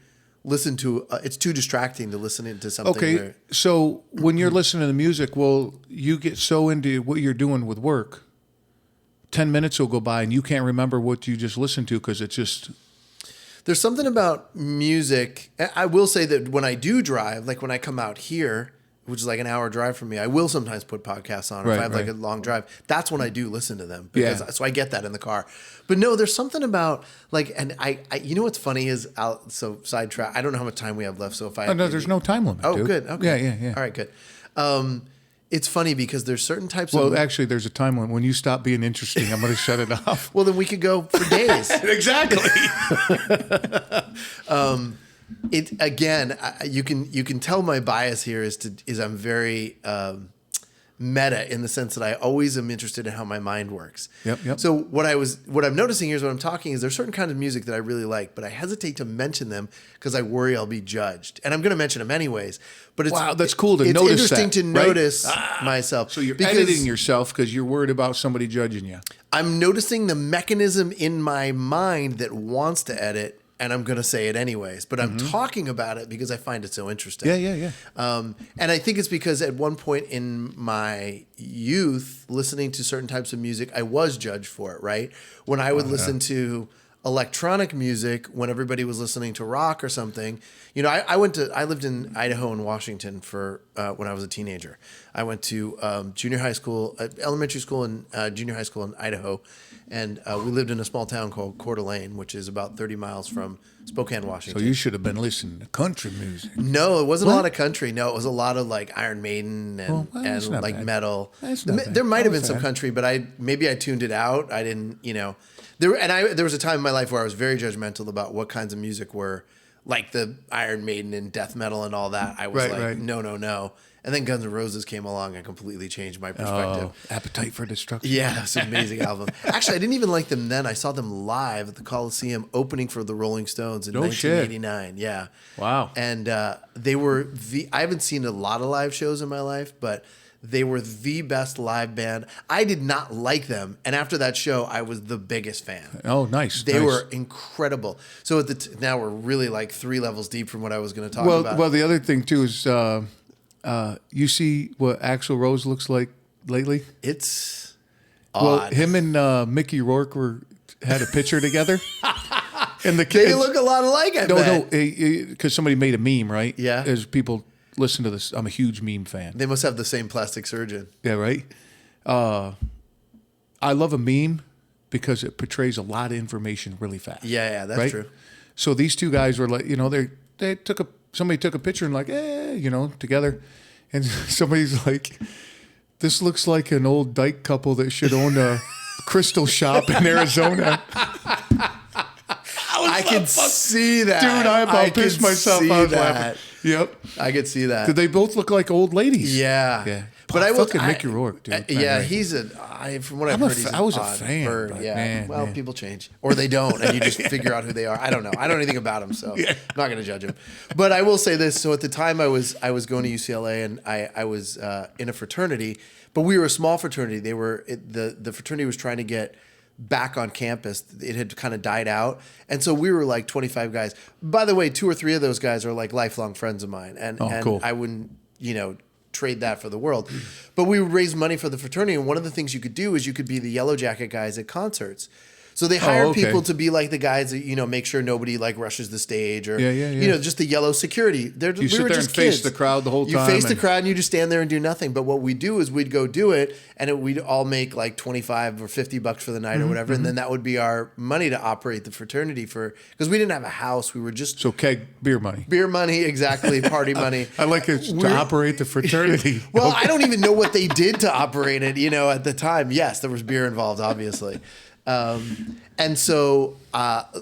listen to it's too distracting to listen into something. Okay, so when you're listening to the music, well, you get so into what you're doing with work, 10 minutes will go by and you can't remember what you just listened to because it's just... There's something about music. I will say that when I do drive, like when I come out here, which is like an hour drive from me, I will sometimes put podcasts on. If I have like a long drive, that's when I do listen to them. So I get that in the car. But no, there's something about like, and I you know what's funny is, sidetrack. I don't know how much time we have left. So if I... no, there's no time limit, dude. Good. Okay. Yeah. All right, good. It's funny because there's certain types of... Well, actually, there's a time limit. When you stop being interesting, I'm going to shut it off. Well, then we could go for days. Exactly. It again, you can tell my bias here is I'm very meta in the sense that I always am interested in how my mind works. Yep. So what I'm noticing here is when I'm talking is there's certain kinds of music that I really like, but I hesitate to mention them because I worry I'll be judged, and I'm going to mention them anyways. But that's cool to notice. It's interesting to notice myself. So you're editing yourself because you're worried about somebody judging you. I'm noticing the mechanism in my mind that wants to edit. And I'm going to say it anyways, but I'm talking about it because I find it so interesting. Yeah. And I think it's because at one point in my youth, listening to certain types of music, I was judged for it, right? When I would listen to electronic music, when everybody was listening to rock or something, I lived in Idaho and Washington for when I was a teenager. I went to junior high school, elementary school and junior high school in Idaho. And we lived in a small town called Coeur d'Alene, which is about 30 miles from Spokane, Washington. So you should have been listening to country music. No, it wasn't a lot of country. No, it was a lot of like Iron Maiden and like bad. Metal. There might have been some country, but I tuned it out. I didn't, there was a time in my life where I was very judgmental about what kinds of music were like the Iron Maiden and death metal and all that. I was no. And then Guns N' Roses came along and completely changed my perspective. Appetite for Destruction. Yeah, it's an amazing album. Actually, I didn't even like them then. I saw them live at the Coliseum opening for the Rolling Stones in 1989. Shit. Yeah. Wow. And they were I haven't seen a lot of live shows in my life, but they were the best live band. I did not like them. And after that show, I was the biggest fan. Oh, nice. They were incredible. So now we're really like 3 levels deep from what I was going to talk about. Well, the other thing, too, is... you see what Axl Rose looks like lately? It's odd. Well, him and Mickey Rourke had a picture together. And they look a lot alike, I bet. No, because somebody made a meme, right? Yeah. As people listen to this, I'm a huge meme fan. They must have the same plastic surgeon. Yeah, right? I love a meme because it portrays a lot of information really fast. Yeah, that's true. So these two guys were like, somebody took a picture and like, together. And somebody's like, this looks like an old dyke couple that should own a crystal shop in Arizona. I can see that. Dude, I about pissed myself out laughing. Yep. I could see that. Did they both look like old ladies? Yeah. But I will Mickey Rourke, dude. He's from what I've heard, he's I was a fan. Bird. Yeah. People change. Or they don't, and you just figure out who they are. I don't know. I don't know anything about him, so I'm not going to judge him. But I will say this. So at the time I was going to UCLA, and I was in a fraternity, but we were a small fraternity. The fraternity was trying to get back on campus. It had kind of died out. And so we were like 25 guys. By the way, 2 or 3 of those guys are like lifelong friends of mine. And cool. I wouldn't, trade that for the world. But we would raise money for the fraternity. And one of the things you could do is you could be the Yellow Jacket guys at concerts. So they hired people to be like the guys that, make sure nobody like rushes the stage or, just the yellow security. You sit there and face the crowd the whole time. You face the crowd and you just stand there and do nothing. But what we do is we'd go do it and we'd all make like $25 or $50 for the night or whatever. And then that would be our money to operate the fraternity because we didn't have a house. We were just. So keg beer money. Beer money, exactly. Party money. I like it to operate the fraternity. Well, I don't even know what they did to operate it, at the time. Yes, there was beer involved, obviously. And so,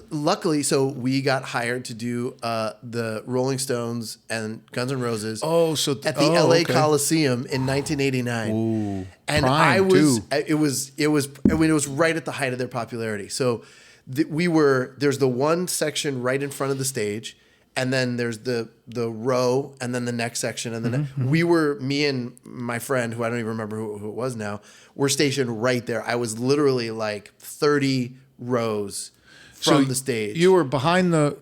luckily, we got hired to do the Rolling Stones and Guns N' Roses. At the L.A. Coliseum in 1989. Ooh, and prime too. It was right at the height of their popularity. So there's the one section right in front of the stage, and then there's the row, and then the next section, and then me and my friend, who I don't even remember who it was now, were stationed right there. I was literally like 30 rows from the stage. You were behind the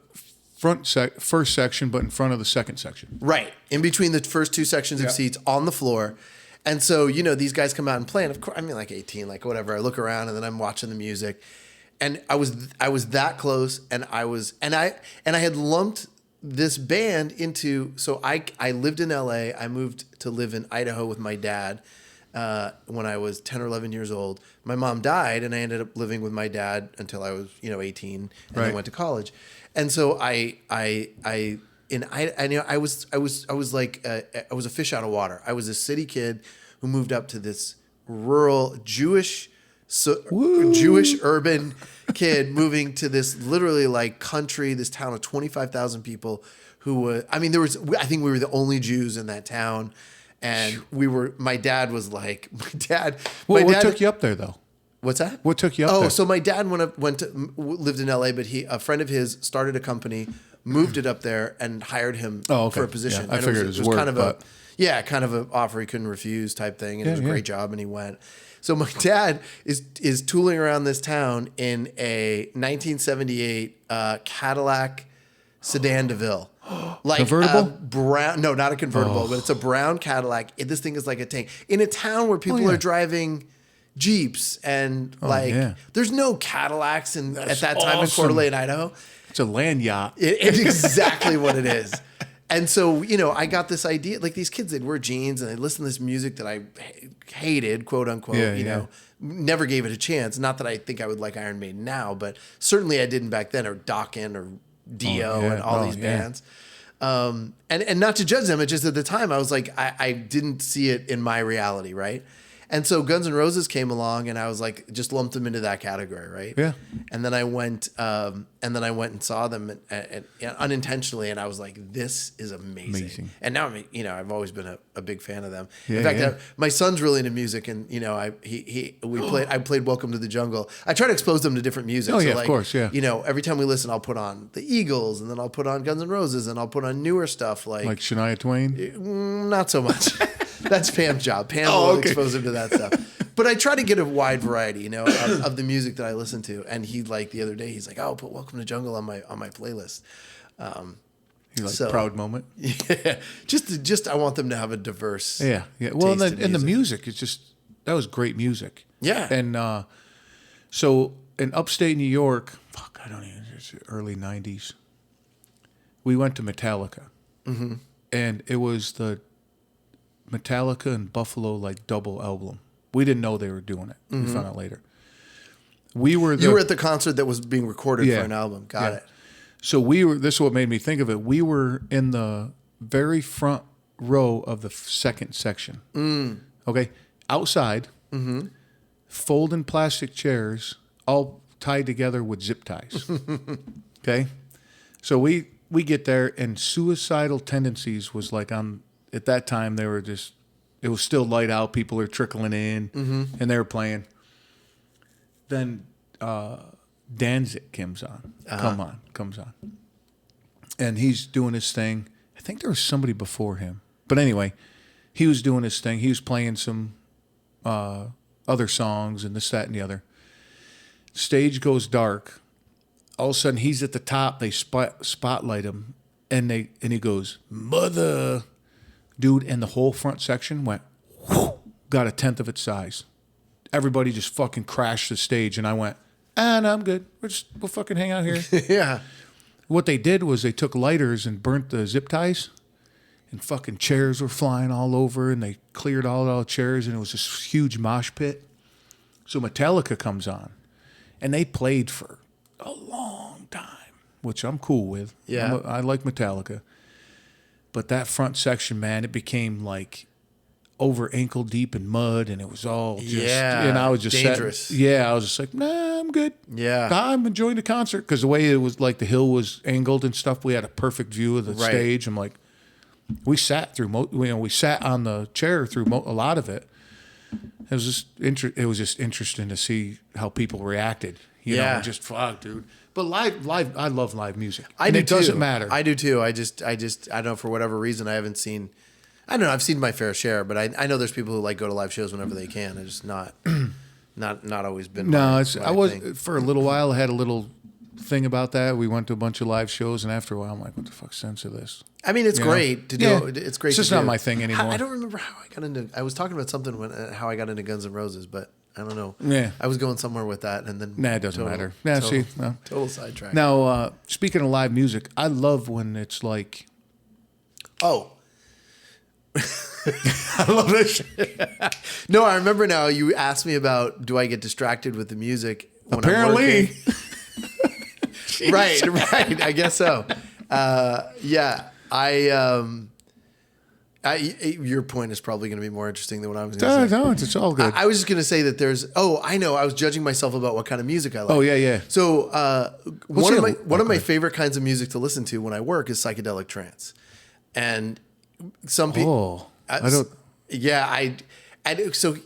first section, but in front of the second section. Right, in between the first 2 sections of seats on the floor. And so, these guys come out and play, and of course, like 18, like whatever. I look around, and then I'm watching the music, and I was that close, and I had lumped this band into. So I lived in LA. I moved to live in Idaho with my dad when I was 10 or 11 years old. My mom died, and I ended up living with my dad until I was 18, and then went to college. And so I was like I was a fish out of water. I was a city kid who moved up to this rural Jewish urban kid moving to this literally like country, this town of 25,000 people I think we were the only Jews in that town. And my dad was like, what took you up there though? What's that? What took you up there? So my dad lived in LA, but a friend of his started a company, moved it up there and hired him for a position. Yeah, I figured it was work, kind of an offer he couldn't refuse type thing. And it was a great job, and he went. So my dad is tooling around this town in a 1978 Cadillac Sedan DeVille. Like convertible? Brown? No, not a convertible, but it's a brown Cadillac. This thing is like a tank in a town where people are driving Jeeps and there's no Cadillacs at that time in Coeur d'Alene, Idaho. It's a land yacht. It's exactly what it is. And so, I got this idea, like these kids, they'd wear jeans and they'd listen to this music that I hated, quote unquote, never gave it a chance. Not that I think I would like Iron Maiden now, but certainly I didn't back then, or Dokken or Dio and all these bands. And not to judge them, it's just at the time I was like, I didn't see it in my reality, right? And so Guns N' Roses came along, and I was like, just lumped them into that category, right? Yeah. And then I went, and saw them unintentionally, and I was like, this is amazing. And now I've always been a big fan of them. Yeah, in fact, my son's really into music, and I played Welcome to the Jungle. I try to expose them to different music. Oh yeah, of course, yeah. Every time we listen, I'll put on the Eagles, and then I'll put on Guns N' Roses, and I'll put on newer stuff like Shania Twain. Not so much. That's Pam's job. Pam will expose him to that stuff. But I try to get a wide variety, of the music that I listen to. And he the other day, he's like, "Oh, put Welcome to Jungle on my playlist." Proud moment. Yeah, just I want them to have a diverse. Yeah. Well, and the music, that was great music. Yeah. And so in upstate New York, it's early '90s. We went to Metallica, and it was the Metallica and Buffalo double album. We didn't know they were doing it. We found out later. You were at the concert that was being recorded for an album. Got it. So this is what made me think of it. We were in the very front row of the second section. Okay. Outside, folding plastic chairs, all tied together with zip ties. Okay. So we get there, and Suicidal Tendencies was at that time, it was still light out. People are trickling in, and they were playing. Then Danzig comes on. Comes on. And he's doing his thing. I think there was somebody before him. But anyway, he was doing his thing. He was playing some other songs and this, that, and the other. Stage goes dark. All of a sudden, he's at the top. They spotlight him, and he goes, "Mother," dude, and the whole front section went, whoo, got a tenth of its size. Everybody just fucking crashed the stage, and I went, no, I'm good. We'll fucking hang out here. Yeah. What they did was they took lighters and burnt the zip ties, and fucking chairs were flying all over, and they cleared all the chairs, and it was this huge mosh pit. So Metallica comes on, and they played for a long time, which I'm cool with. Yeah. I like Metallica. But that front section, man, it became like over ankle deep in mud, and it was all just, and I was just dangerous. I was just like, nah, I'm good. Yeah. I'm enjoying the concert, because the way it was, like the hill was angled and stuff, we had a perfect view of the stage. I'm like, we sat through, we sat on the chair through a lot of it. It was just interesting to see how people reacted. You know, just fuck, dude. But live, I love live music. It doesn't matter. I do too. I don't know, for whatever reason, I haven't seen. I don't know. I've seen my fair share, but I know there's people who like go to live shows whenever they can. I just not always been. No, I was for a little while. I had a little thing about that. We went to a bunch of live shows, and after a while, I'm like, what the fuck's the sense of this? I mean, it's great to do. Yeah. It's great. It's just not my thing anymore. I don't remember how I got into. I was talking about something how I got into Guns N' Roses, but I don't know. Yeah, I was going somewhere with that, and then it doesn't matter. Total sidetrack. Now, speaking of live music, I love when it's like, I love this shit. No, I remember now. You asked me about, do I get distracted with the music when apparently. I'm working? Right. I guess so. Yeah. Your point is probably going to be more interesting than what I was going to say. No, it's all good. I was just going to say that I know. I was judging myself about what kind of music I like. Oh, yeah. So one of my favorite kinds of music to listen to when I work is psychedelic trance. And some people... I don't... Yeah, so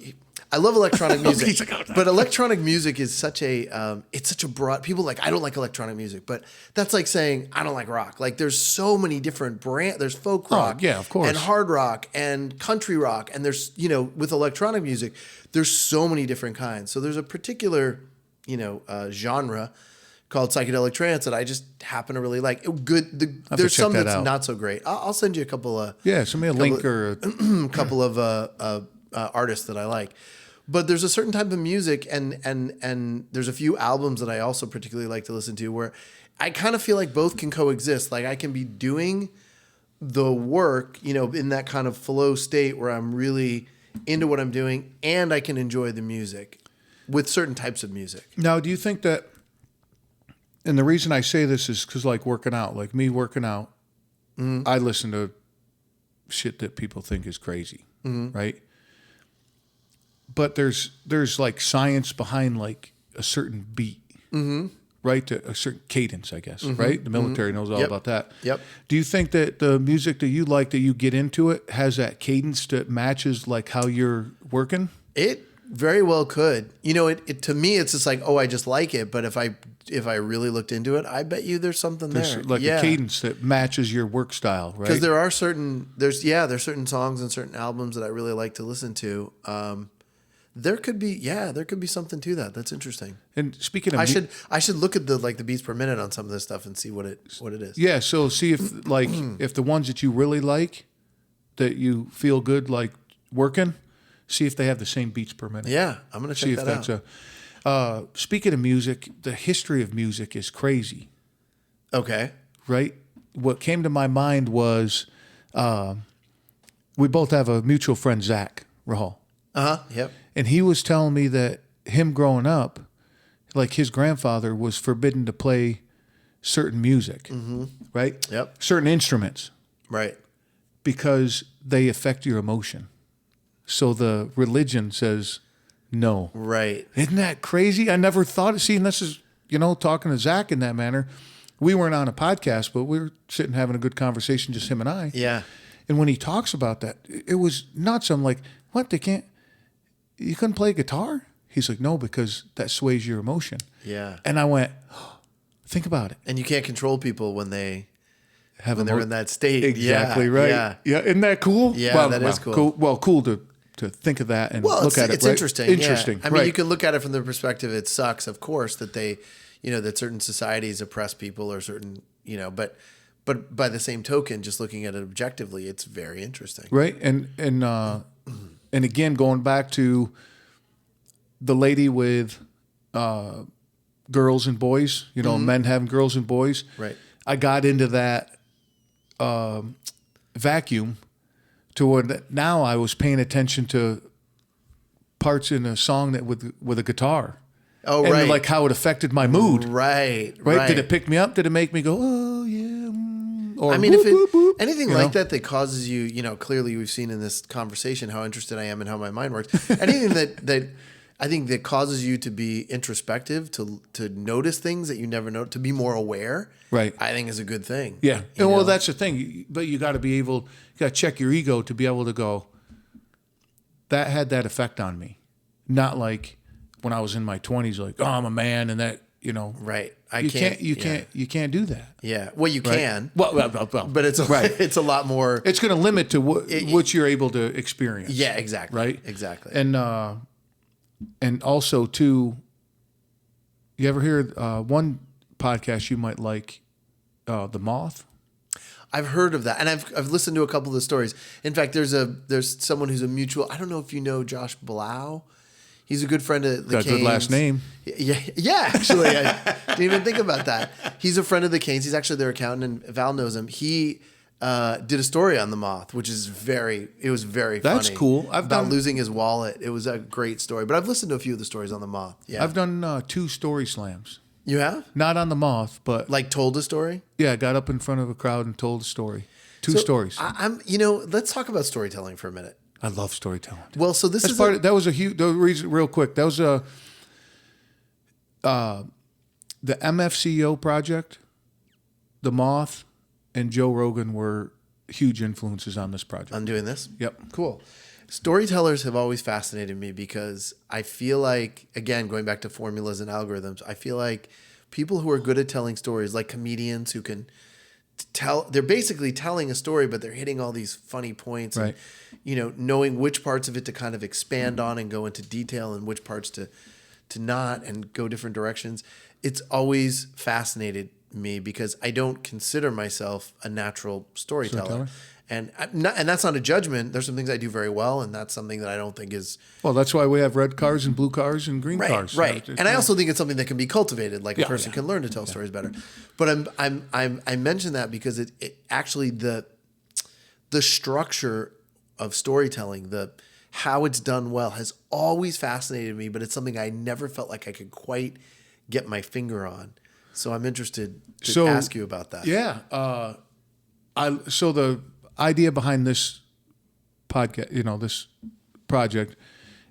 I love electronic music, but electronic music is such a it's such a broad. People are like, I don't like electronic music, but that's like saying I don't like rock. Like there's so many different there's folk rock, of course, and hard rock and country rock, and there's with electronic music, there's so many different kinds. So there's a particular genre called psychedelic trance that I just happen to really like. There's some that's not so great. I'll send you a couple of send me a link or a couple of artists that I like. But there's a certain type of music, and there's a few albums that I also particularly like to listen to where I kind of feel like both can coexist. Like I can be doing the work, in that kind of flow state where I'm really into what I'm doing, and I can enjoy the music with certain types of music. Now, do you think that? And the reason I say this is because, like working out, I listen to shit that people think is crazy, right? But there's like science behind like a certain beat, right? A certain cadence, I guess, right? The military knows all about that. Yep. Do you think that the music that you like, that you get into it, has that cadence that matches like how you're working? It very well could. It to me, it's just like, I just like it. But if I really looked into it, I bet you there's something there. Like a cadence that matches your work style, right? Because there's certain songs and certain albums that I really like to listen to. There could be something to that. That's interesting. And speaking of, I should look at the beats per minute on some of this stuff and see what it is. Yeah. So see if if the ones that you really like, that you feel good like working, see if they have the same beats per minute. Yeah, I'm gonna check that out. Speaking of music, the history of music is crazy. Okay. Right. What came to my mind was, we both have a mutual friend, Zach Rahal. Yep. And he was telling me that him growing up, like his grandfather was forbidden to play certain music, right? Yep. Certain instruments. Right. Because they affect your emotion. So the religion says no. Right. Isn't that crazy? I never thought of seeing this is, talking to Zach in that manner. We weren't on a podcast, but we were sitting having a good conversation, just him and I. Yeah. And when he talks about that, it was nuts. I'm like, what? You couldn't play guitar? He's like, no, because that sways your emotion. Yeah. And I went, think about it. And you can't control people when they're in that state. Exactly right. Yeah. Isn't that cool? Yeah, that is cool. Well, cool to think of that and well, look at it. It's right? interesting. Interesting. Yeah. I mean, you can look at it from the perspective. It sucks, of course, that they, that certain societies oppress people or certain, but by the same token, just looking at it objectively, it's very interesting. Right. And again, going back to the lady with girls and boys, men having girls and boys. Right. I got into that vacuum to where now I was paying attention to parts in a song that with a guitar. Oh, and right. like how it affected my mood. Right. Did it pick me up? Did it make me go, oh, yeah? Or I mean, whoop, if whoop, whoop, anything like that causes you, clearly we've seen in this conversation how interested I am in how my mind works. Anything that I think that causes you to be introspective, to notice things that you never know, to be more aware, right? I think is a good thing. Yeah. And well, that's the thing. But you got to be able, you got to check your ego to be able to go, that had that effect on me. Not like when I was in my 20s, like, oh, I'm a man and that, Right. You can't do that. Yeah. Well, you right? can. Well, but it's it's a lot more. It's going to limit to what you're able to experience. Yeah, exactly. Right. Exactly. And also too, you ever hear one podcast you might like, The Moth? I've heard of that, and I've listened to a couple of the stories. In fact, there's someone who's a mutual. I don't know if you know Josh Blau. He's a good friend of the Canes. Got a good last name. Yeah. Actually, I didn't even think about that. He's a friend of the Canes. He's actually their accountant, and Val knows him. He did a story on the Moth, which is very funny. That's cool. About losing his wallet. It was a great story. But I've listened to a few of the stories on the Moth. Yeah, I've done 2 story slams. You have? Not on the Moth, but like told a story. Yeah, I got up in front of a crowd and told a story. 2 stories. Let's talk about storytelling for a minute. I love storytelling. Well, so this is that was a huge. The reason, real quick, that was the MFCEO project, the Moth, and Joe Rogan were huge influences on this project. On doing this? Yep. Cool. Storytellers have always fascinated me because I feel like, again, going back to formulas and algorithms, I feel like people who are good at telling stories, like comedians who can they're basically telling a story, but they're hitting all these funny points, right? And, knowing which parts of it to kind of expand on and go into detail, and which parts to not and go different directions. It's always fascinated me because I don't consider myself a natural storyteller. And that's not a judgment. There's some things I do very well, and that's something that I don't think is. Well, that's why we have red cars and blue cars and green cars. Right. And I also think it's something that can be cultivated. Like a person can learn to tell stories better. But I mention that because it actually the structure of storytelling, how it's done well, has always fascinated me. But it's something I never felt like I could quite get my finger on. So I'm interested to ask you about that. Yeah. So the idea behind this podcast, this project,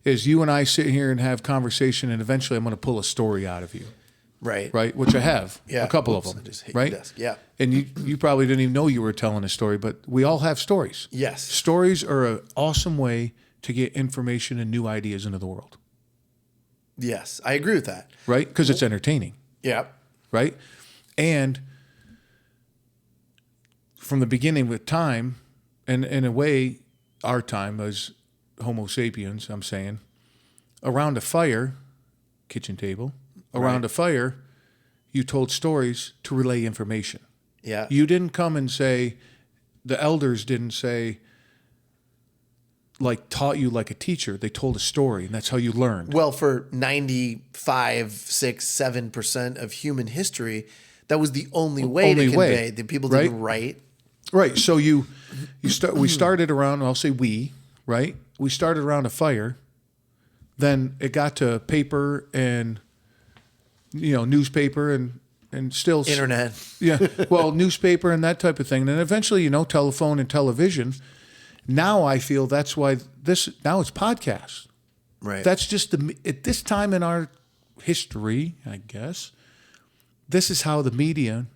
is you and I sit here and have conversation, and eventually I'm going to pull a story out of you. Right. Right. Which I have. Yeah. A couple of them. I just hit right. Your desk. Yeah. And you probably didn't even know you were telling a story, but we all have stories. Yes. Stories are an awesome way to get information and new ideas into the world. Yes. I agree with that. Right. Because it's entertaining. Yeah. Right. And from the beginning with time, and in a way, our time as Homo sapiens, I'm saying, around a fire, kitchen table, around a fire, you told stories to relay information. Yeah. You didn't come and say, the elders didn't say, like, taught you like a teacher. They told a story, and that's how you learned. Well, for 95, 6, 7% of human history, that was the only way to convey. The people didn't write. Right. So we started around, I'll say we, right? We started around a fire. Then it got to paper and, newspaper and still Internet. Yeah. Well, newspaper and that type of thing. And then eventually, telephone and television. Now I feel that's why now it's podcasts. Right. That's just at this time in our history, I guess, this is how the medium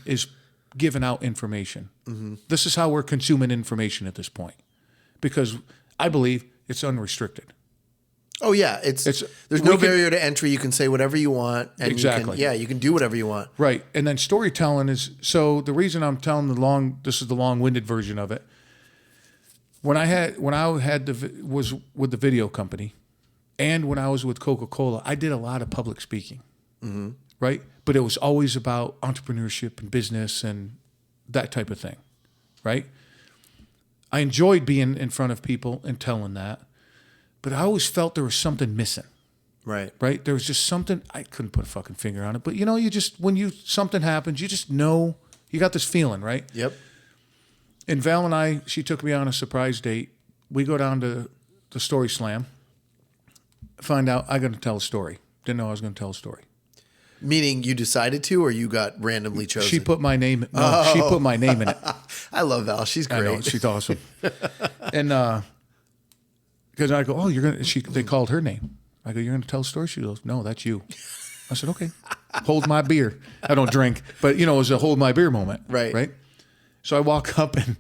is giving out information. Mm-hmm. This is how we're consuming information at this point, because I believe it's unrestricted. Oh yeah, there's no barrier to entry. You can say whatever you want, and exactly. You can do whatever you want. Right, and then storytelling is so. The reason I'm telling this is the long-winded version of it. when I was with the video company, and when I was with Coca-Cola, I did a lot of public speaking, right? But it was always about entrepreneurship and business and that type of thing, right? I enjoyed being in front of people and telling that, but I always felt there was something missing. Right. Right? There was just something, I couldn't put a fucking finger on it, but you just, when something happens, you just know, you got this feeling, right? Yep. And Val she took me on a surprise date. We go down to the Story Slam, find out I'm going to tell a story. Didn't know I was going to tell a story. Meaning you decided to, or you got randomly chosen? She put my name. No, she put my name in it. I love Val. She's great. I know, she's awesome. And because I go, oh, you're gonna. They called her name. I go, you're gonna tell a story. She goes, no, that's you. I said, okay. Hold my beer. I don't drink, but it was a hold my beer moment. Right. Right. So I walk up and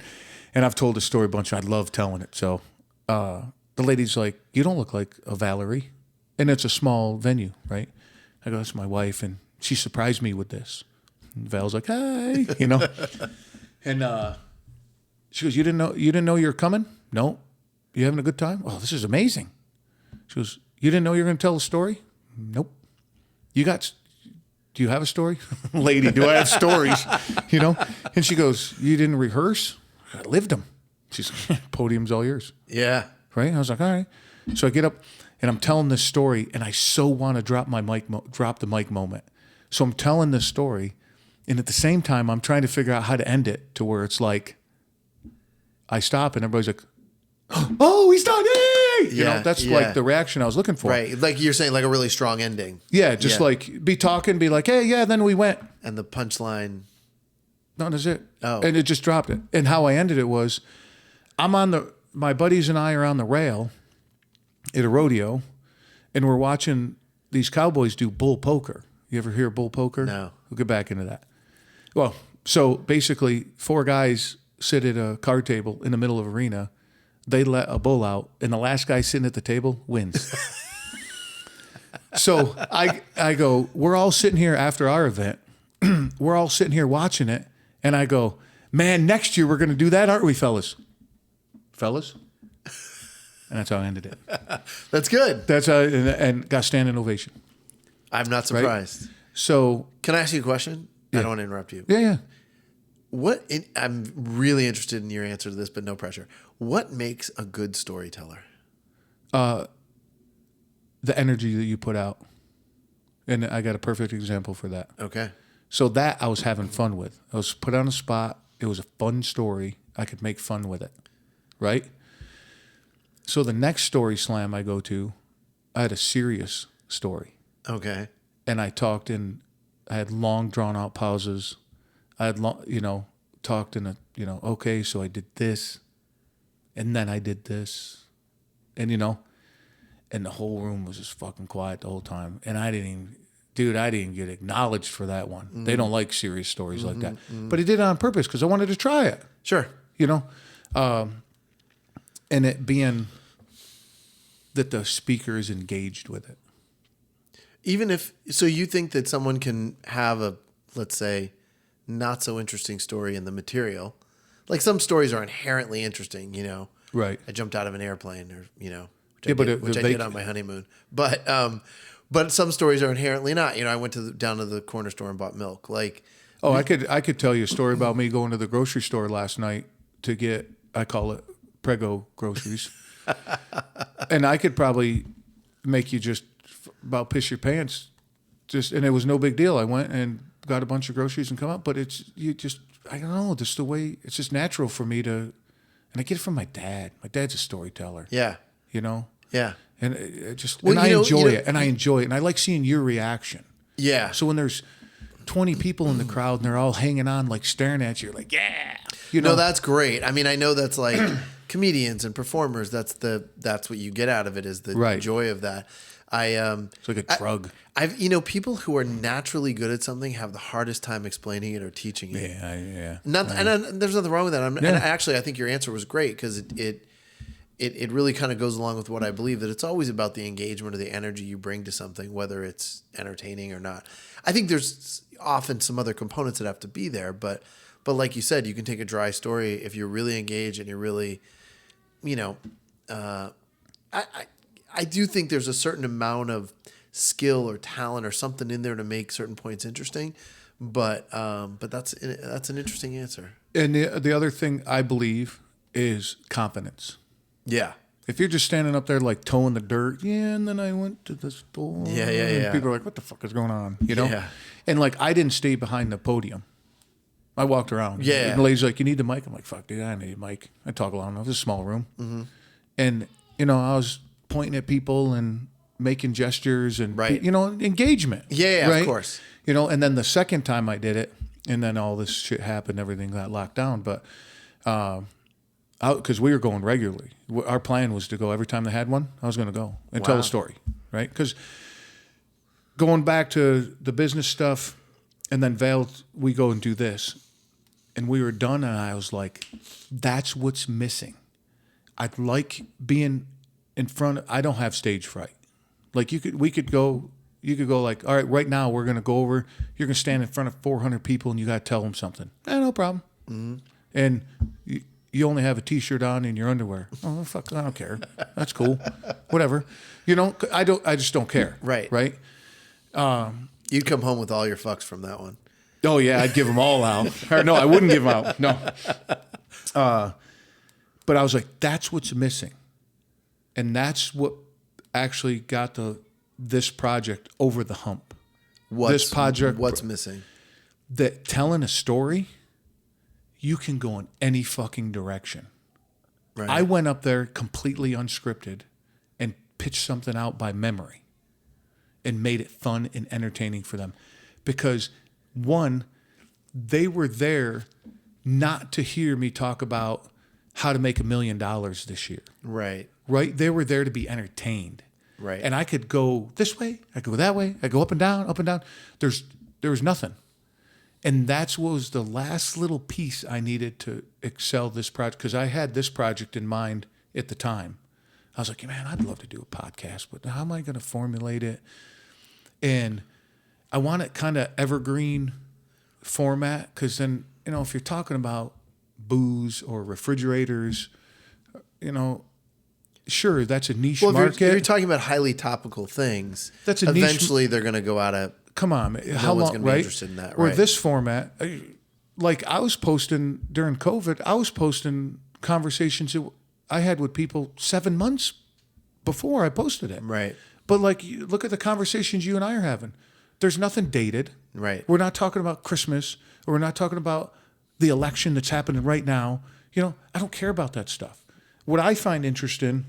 I've told the story a bunch. I love telling it. So the lady's like, you don't look like a Valerie, and it's a small venue, right? I go, that's my wife, and she surprised me with this. And Val's like, hi, and she goes, you didn't know you were coming? No. You having a good time? Oh, this is amazing. She goes, you didn't know you were going to tell a story? Nope. Do you have a story? Lady, do I have stories? And she goes, you didn't rehearse? I lived them. She's podium's all yours. Yeah. Right? I was like, all right. So I get up and I'm telling this story, and I so want to drop the mic moment. So I'm telling this story, and at the same time, I'm trying to figure out how to end it to where it's like, I stop and everybody's like, oh, he's done. Hey! That's like the reaction I was looking for. Right. Like you're saying, like a really strong ending. Yeah. Just like be talking, be like, hey, yeah, then we went. And the punchline. No, that's it. Oh. And it just dropped it. And how I ended it was, my buddies and I are on the rail at a rodeo, and we're watching these cowboys do bull poker. You ever hear bull poker? No. We'll get back into that. Well, so basically 4 guys sit at a card table in the middle of arena. They let a bull out, and the last guy sitting at the table wins. So I go, we're all sitting here after our event. We're all sitting here watching it, and I go, man, next year we're going to do that, aren't we, fellas? Fellas? And that's how I ended it. That's good. That's how, and got standing ovation. I'm not surprised. Right? So, can I ask you a question? Yeah. I don't want to interrupt you. Yeah. I'm really interested in your answer to this, but no pressure. What makes a good storyteller? The energy that you put out. And I got a perfect example for that. Okay. So that I was having fun with. I was put on a spot. It was a fun story. I could make fun with it. Right? So the next story slam I go to, I had a serious story. Okay. And I talked I had long drawn out pauses. I had talked in okay, so I did this, and then I did this, and and the whole room was just fucking quiet the whole time. And I didn't get acknowledged for that one. Mm-hmm. They don't like serious stories like that. Mm-hmm. But I did it on purpose because I wanted to try it. Sure. And it being that the speaker is engaged with it. Even so you think that someone can have a, let's say, not so interesting story in the material. Like some stories are inherently interesting, Right. I jumped out of an airplane or, which I did on my honeymoon. But some stories are inherently not. I went down to the corner store and bought milk. Like, I could tell you a story about me going to the grocery store last night to get, I call it Prego groceries. And I could probably make you just about piss your pants. And it was no big deal. I went and got a bunch of groceries and come up, but I don't know, just the way, it's just natural for me to, and I get it from my dad. My dad's a storyteller. Yeah. Yeah. And I enjoy it, and I like seeing your reaction. Yeah. So when there's 20 people in the crowd and they're all hanging on, like staring at you, you're like, yeah. No, that's great. I mean, I know that's like comedians and performers. That's what you get out of it, is the joy of that. It's like a drug. People who are naturally good at something have the hardest time explaining it or teaching it. Yeah. And there's nothing wrong with that. And actually, I think your answer was great because it really kind of goes along with what I believe, that it's always about the engagement or the energy you bring to something, whether it's entertaining or not. I think there's often some other components that have to be there, but like you said, you can take a dry story if you're really engaged and you're really I do think there's a certain amount of skill or talent or something in there to make certain points interesting. But that's an interesting answer. And the other thing I believe is confidence. Yeah. If you're just standing up there like toeing the dirt, and then I went to the store. Yeah. And people are like, what the fuck is going on? You know? Yeah. And like, I didn't stay behind the podium. I walked around. Yeah. And the lady's like, you need the mic? I'm like, fuck, dude, I need a mic. I talk loud enough. It's a small room. Mm-hmm. And, I was pointing at people and making gestures and, engagement. Yeah, right? Of course. And then the second time I did it, and then all this shit happened, everything got locked down. But, because we were going regularly. Our plan was to go every time they had one. I was going to go and tell a story, right? Because going back to the business stuff, and then Vail, we go and do this, and we were done, and I was like, "That's what's missing." I'd like being in front. I don't have stage fright. Like you could go like, all right, right now we're going to go over. You're going to stand in front of 400 people, and you got to tell them something. No problem. Mm-hmm. And you only have a T-shirt on and your underwear. Oh, fuck, I don't care. That's cool. Whatever. I just don't care. Right. Right? You'd come home with all your fucks from that one. Oh, yeah, I'd give them all out. Or no, I wouldn't give them out. No. But I was like, that's what's missing. And that's what actually got this project over the hump. What's missing? That telling a story, you can go in any fucking direction. Right. I went up there completely unscripted and pitched something out by memory and made it fun and entertaining for them. Because, one, they were there not to hear me talk about how to make $1 million this year. Right. Right? They were there to be entertained. Right. And I could go this way, I could go that way, I go up and down, up and down. There was nothing. And that's what was the last little piece I needed to excel this project, because I had this project in mind at the time. I was like, man, I'd love to do a podcast, but how am I going to formulate it? And I want it kind of evergreen format, because then, if you're talking about booze or refrigerators, sure, that's a niche market. If you're talking about highly topical things, that's a eventually they're going to go out of. Come on, no one's going to be interested in that, or right? this format, like I was posting during COVID, I was posting conversations that I had with people 7 months before I posted it. Right. But like, look at the conversations you and I are having. There's nothing dated. Right. We're not talking about Christmas, or we're not talking about the election that's happening right now. I don't care about that stuff. What I find interesting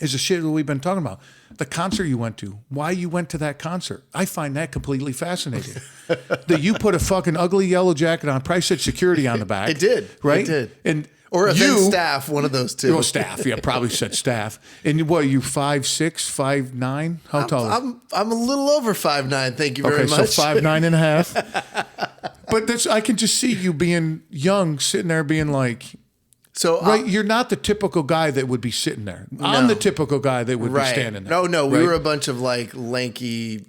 is the shit that we've been talking about. The concert you went to, why you went to that concert. I find that completely fascinating. That you put a fucking ugly yellow jacket on, probably said security on the back. It did. Right? It did. Or event staff, one of those two. Staff, yeah, probably said staff. And what, are you 5'6", 5'9"? How tall are you? I'm a little over 5'9", thank you very much. Okay, so 5'9.5". But I can just see you being young, sitting there being like... So right, you're not the typical guy that would be sitting there. No. I'm the typical guy that would be standing there. No, we were a bunch of like lanky,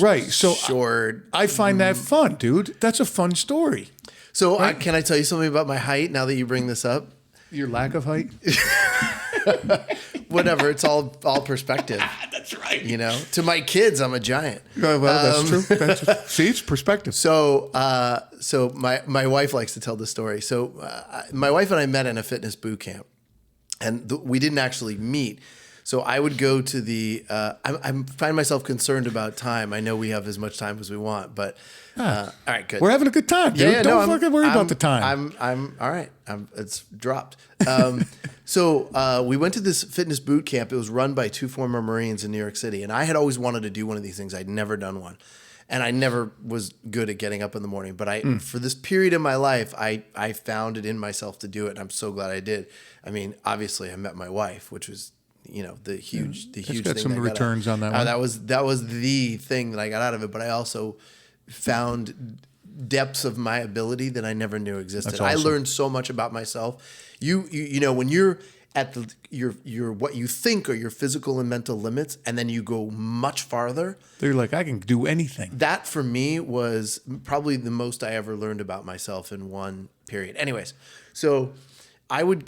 right. So short. I find that fun, dude. That's a fun story. So can I tell you something about my height now that you bring this up? Your lack of height? Whatever. It's all perspective. That's right. To my kids, I'm a giant. Well, that's true. See, it's perspective. So my wife likes to tell the story. So my wife and I met in a fitness boot camp, and we didn't actually meet. So I would go to the. I find myself concerned about time. I know we have as much time as we want, but all right, good. We're having a good time, dude. Don't fucking worry about the time. I'm all right. It's dropped. So we went to this fitness boot camp. It was run by 2 former Marines in New York City, and I had always wanted to do one of these things. I'd never done one, and I never was good at getting up in the morning. But for this period in my life, I found it in myself to do it, and I'm so glad I did. I mean, obviously, I met my wife, which was the huge thing. Got some returns on that one. That was the thing that I got out of it. But I also found depths of my ability that I never knew existed. Awesome. I learned so much about myself. You when you're at your what you think are your physical and mental limits, and then you go much farther. They're like, I can do anything. That for me was probably the most I ever learned about myself in one period. Anyways, so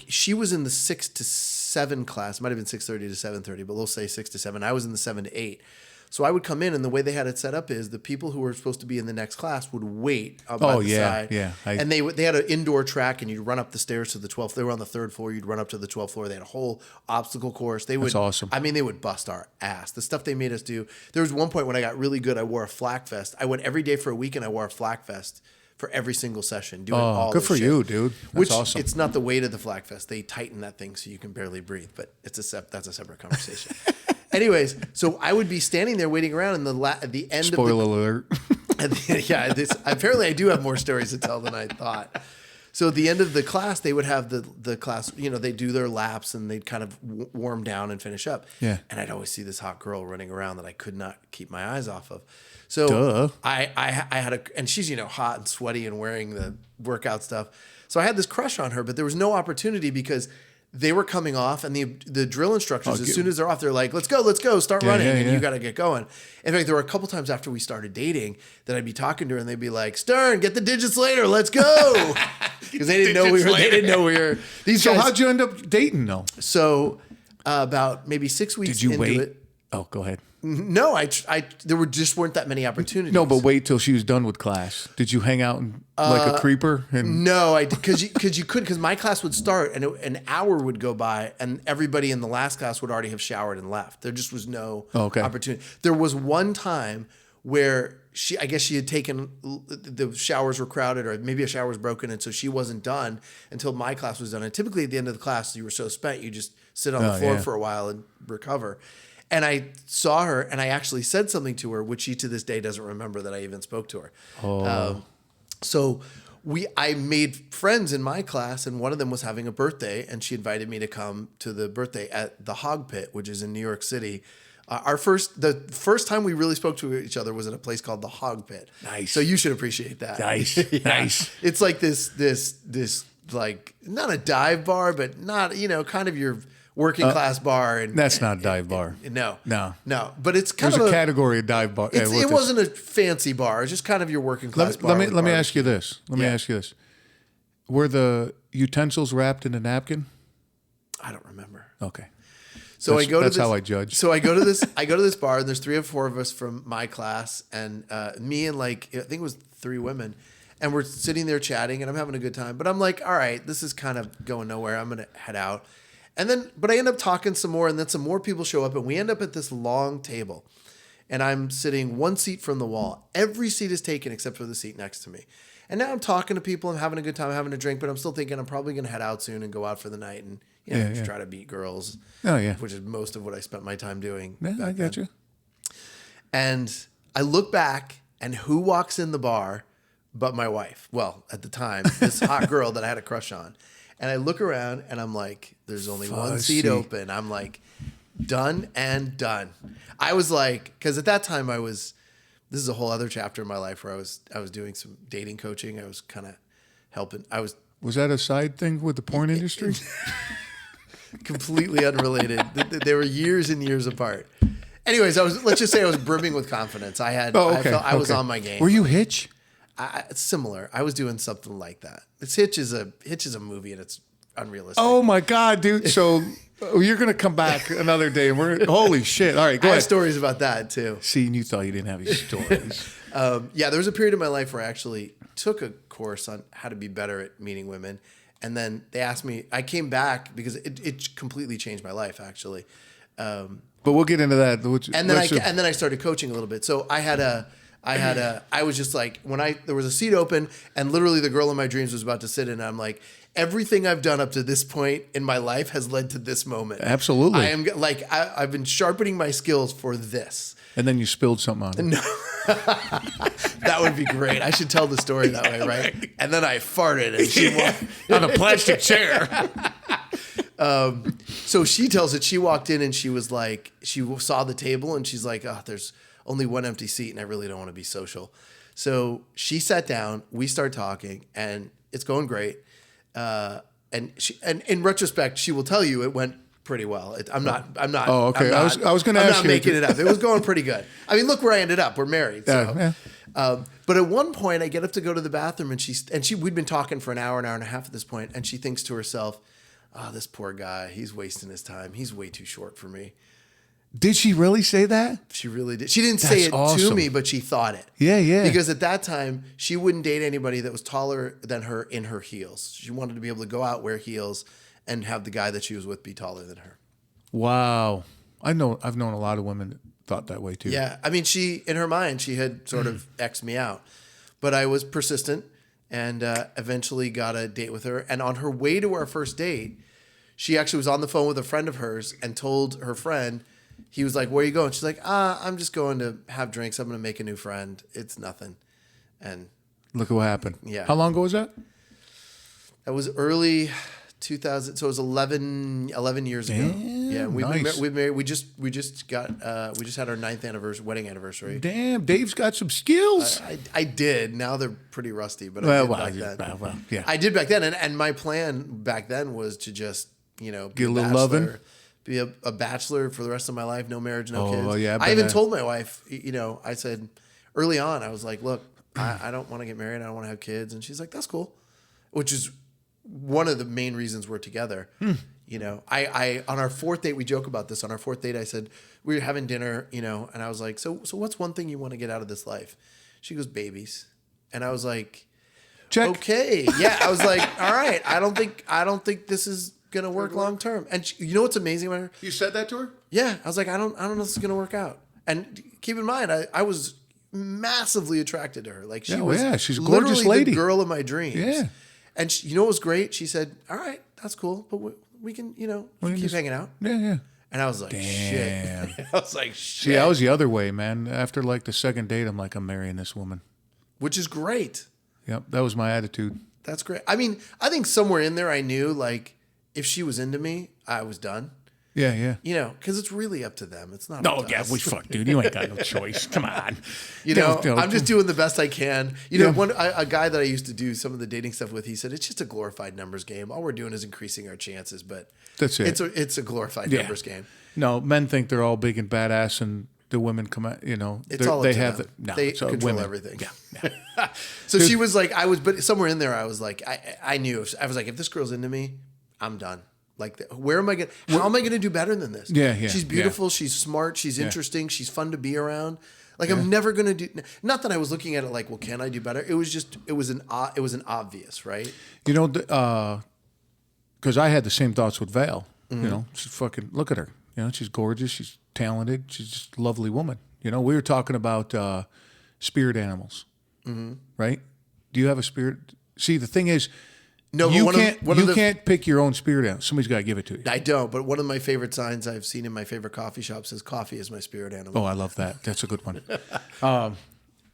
she was in the 6 to 7 class. It might have been 6:30 to 7:30, but we'll say 6 to 7. I was in the 7 to 8. So I would come in, and the way they had it set up is the people who were supposed to be in the next class would wait by the side. Yeah. And they had an indoor track, and you'd run up the stairs to the 12th. They were on the 3rd floor. You'd run up to the 12th floor. They had a whole obstacle course. That's awesome. I mean, they would bust our ass. The stuff they made us do. There was one point when I got really good. I wore a flak vest. I went every day for a week, and I wore a flak vest for every single session. Doing all good for shit. you, dude. That's awesome. It's not the weight of the flak vest. They tighten that thing so you can barely breathe, but that's a separate conversation. Anyways, so I would be standing there waiting around, and at the end Spoiler alert. Apparently I do have more stories to tell than I thought. So at the end of the class, they would have the class, they do their laps and they'd kind of warm down and finish up. Yeah. And I'd always see this hot girl running around that I could not keep my eyes off of. So I had and she's, hot and sweaty and wearing the workout stuff. So I had this crush on her, but there was no opportunity because they were coming off, and the drill instructors, as soon as they're off, they're like, let's go, start running, and you got to get going. In fact, there were a couple times after we started dating that I'd be talking to her, and they'd be like, Stern, get the digits later, let's go. Because they didn't know we were. These guys, how'd you end up dating, though? So about maybe 6 weeks Did you into wait? it. Oh, go ahead. No, there weren't that many opportunities. No, but wait till she was done with class. Did you hang out like a creeper? No, I because you couldn't, because my class would start and an hour would go by and everybody in the last class would already have showered and left. There just was no opportunity. There was one time where I guess she had taken, the showers were crowded or maybe a shower was broken, and so she wasn't done until my class was done. And typically at the end of the class, you were so spent, you just sit on the floor for a while and recover. And I saw her, and I actually said something to her, which she to this day doesn't remember that I even spoke to her. So I made friends in my class, and one of them was having a birthday, and she invited me to come to the birthday at the Hog Pit, which is in New York City. The first time we really spoke to each other was at a place called the Hog Pit. Nice. So you should appreciate that. Nice. Nice. It's like this like not a dive bar, but not kind of your working class bar. And that's not a dive bar. No. But it's kind there's a category of dive bar. It wasn't a fancy bar. It's just kind of your working class bar. Let me ask you this. Were the utensils wrapped in a napkin? I don't remember. Okay. So that's how I judge. So I go to this bar, and there's 3 or 4 of us from my class, and me and I think it was 3 women, and we're sitting there chatting, and I'm having a good time. But I'm like, all right, this is kind of going nowhere. I'm gonna head out. But I end up talking some more, and then some more people show up, and we end up at this long table. And I'm sitting 1 seat from the wall. Every seat is taken except for the seat next to me. And now I'm talking to people, I'm having a good time, having a drink, but I'm still thinking I'm probably going to head out soon and go out for the night and just try to beat girls. Oh, yeah. Which is most of what I spent my time doing. Yeah, I got you. And I look back, and who walks in the bar but my wife? Well, at the time, this hot girl that I had a crush on. And I look around, and I'm like, there's only one seat open. I'm like, done and done. I was like, because at that time this is a whole other chapter in my life where I was doing some dating coaching. I was kind of helping. Was that a side thing with the porn industry? Completely unrelated. They were years and years apart. Anyways, let's just say I was brimming with confidence. I felt I was on my game. Were you Hitch? It's similar. I was doing something like that. Hitch is a movie, and it's unrealistic. Oh my God, dude! So you're gonna come back another day, and holy shit! All right, go I ahead. have stories about that too. See, and you thought you didn't have any stories. There was a period in my life where I actually took a course on how to be better at meeting women, and then they asked me. I came back because it completely changed my life, actually. But we'll get into that. And then I started coaching a little bit. So I was just like, there was a seat open, and literally the girl in my dreams was about to sit in, and I'm like, everything I've done up to this point in my life has led to this moment. Absolutely. I am like, I've been sharpening my skills for this. And then you spilled something on it. No. That would be great. I should tell the story that way, right? And then I farted, and she walked on a plastic chair. So she tells it. She walked in, and she was like, she saw the table, and she's like, oh, there's only one empty seat, and I really don't want to be social. So she sat down. We start talking, and it's going great. And in retrospect, she will tell you it went pretty well. I'm not. Oh, okay. I was going to ask you. I'm not making it up. It was going pretty good. I mean, look where I ended up. We're married. So. But at one point, I get up to go to the bathroom, and we'd been talking for an hour and a half at this point, and she thinks to herself, "Oh, this poor guy. He's wasting his time. He's way too short for me." Did she really say that? She really did. She didn't say it to me, but she thought it. Yeah, yeah. Because at that time, she wouldn't date anybody that was taller than her in her heels. She wanted to be able to go out, wear heels, and have the guy that she was with be taller than her. Wow. I've known a lot of women that thought that way too. Yeah. I mean, in her mind, she had sort of X'd me out. But I was persistent and eventually got a date with her. And on her way to our first date, she actually was on the phone with a friend of hers and told her friend, he was like, "Where are you going?" She's like, "I'm just going to have drinks. I'm going to make a new friend. It's nothing." And look at what happened. Yeah. How long ago was that? That was early 2000. So it was 11 years ago. Damn, Yeah. nice. We married. We just had our 9th wedding anniversary. Damn, Dave's got some skills. I did. Now they're pretty rusty, but Well, I did back then. well, yeah. I did back then. And my plan back then was to just, be Get a little loving. Be a bachelor for the rest of my life, no marriage, no kids. Oh, yeah, I even told my wife, I said early on, I was like, "Look, I don't want to get married. I don't want to have kids." And she's like, "That's cool," which is one of the main reasons we're together. I on our fourth date, we joke about this. On our fourth date, I said, we were having dinner, and I was like, so what's one thing you want to get out of this life? She goes, "Babies." And I was like, check. Okay. Yeah. I was like, all right. I don't think this is gonna work long term. And you know what's amazing about her? You said that to her? Yeah, I was like, I don't know if this is gonna work out. And keep in mind, I was massively attracted to her. Like she was, she's a gorgeous lady, the girl of my dreams. Yeah. And you know what was great? She said, "All right, that's cool, but we can, keep hanging out." Yeah, yeah. And I was like, damn. Shit. I was like, shit. See, I was the other way, man. After like the second date, I'm like, I'm marrying this woman. Which is great. Yep, that was my attitude. That's great. I mean, I think somewhere in there, I knew like, if she was into me, I was done. Yeah, yeah. Because it's really up to them. It's not. No, up to yeah, us. we fuck, dude. You ain't got no choice. Come on. I'm just doing the best I can. A guy that I used to do some of the dating stuff with, he said it's just a glorified numbers game. All we're doing is increasing our chances, but that's it. It's a glorified numbers game. No, men think they're all big and badass, and the women come out. It's all they up to have them. No, they so control women. everything. Yeah. So she was like, but somewhere in there, I was like, I knew. I was like, if this girl's into me, I'm done. Like, how am I going to do better than this? Yeah. She's beautiful. Yeah. She's smart. She's interesting. She's fun to be around. Like, I'm never going to do, not that I was looking at it like, well, can I do better? It was just, it was an obvious, right? Because I had the same thoughts with Val. Mm-hmm. She's fucking, look at her. She's gorgeous. She's talented. She's just a lovely woman. We were talking about spirit animals, right? Do you have a spirit? See, the thing is, no, you can't pick your own spirit animal. Somebody's got to give it to you. I don't, but one of my favorite signs I've seen in my favorite coffee shop says coffee is my spirit animal. Oh, I love that. That's a good one. No,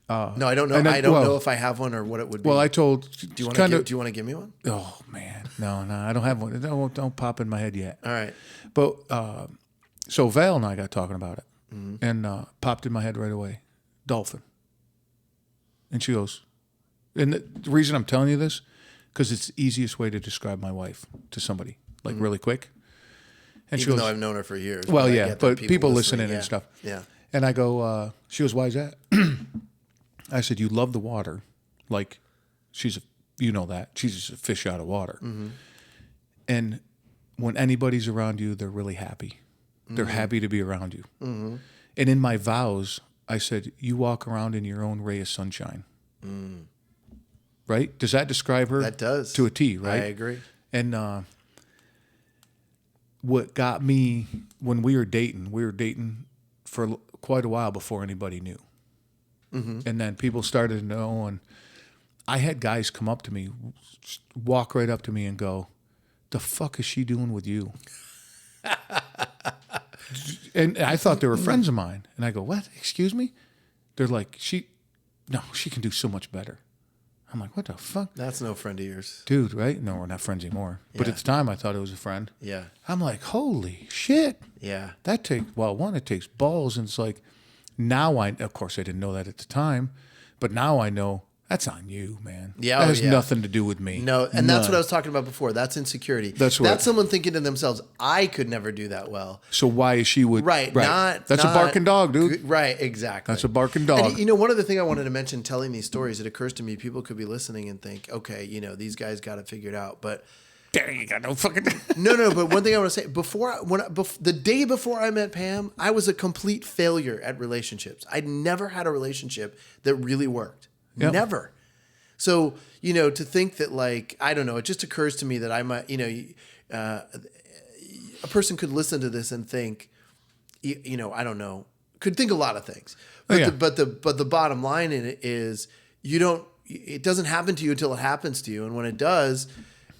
I don't know. I don't know if I have one or what it would be. Well, I told. Do you want to give me one? Oh man, no, I don't have one. Don't pop in my head yet. All right. But so Val and I got talking about it, and popped in my head right away. Dolphin. And she goes, and the reason I'm telling you this, because it's the easiest way to describe my wife to somebody, like really quick. And Even though I've known her for years. Well, yeah, but people listening and stuff. Yeah. And I go, she goes, "Why is that?" I said, "You love the water. Like, she's that. She's just a fish out of water. Mm-hmm. And when anybody's around you, they're really happy. They're happy to be around you. Mm-hmm. And in my vows, I said, you walk around in your own ray of sunshine." Mm. Right? Does that describe her? That does. To a T, right? I agree. And what got me, when we were dating for quite a while before anybody knew. Mm-hmm. And then people started to know, and I had guys come up to me, walk right up to me and go, "The fuck is she doing with you?" And I thought they were friends of mine. And I go, "What? Excuse me?" They're like, she can do so much better. I'm like, what the fuck? That's no friend of yours. Dude, right? No, we're not friends anymore. Yeah. But at the time, I thought it was a friend. Yeah. I'm like, holy shit. Yeah. It takes balls. And it's like, of course, I didn't know that at the time, but now I know That's on you, man. Yeah, that has nothing to do with me. No, and that's what I was talking about before. That's insecurity. That's someone thinking to themselves, I could never do that well. So why is she would... Right. That's a barking dog, dude. Right, exactly. That's a barking dog. And, one other thing I wanted to mention, telling these stories, it occurs to me, people could be listening and think, okay, these guys got it figured out. But... You got no fucking... No, but one thing I want to say, the day before I met Pam, I was a complete failure at relationships. I'd never had a relationship that really worked. Yep. Never. So, to think that, like, I don't know, it just occurs to me that I might, a person could listen to this and think, I don't know, could think a lot of things. But but the bottom line in it is it doesn't happen to you until it happens to you. And when it does,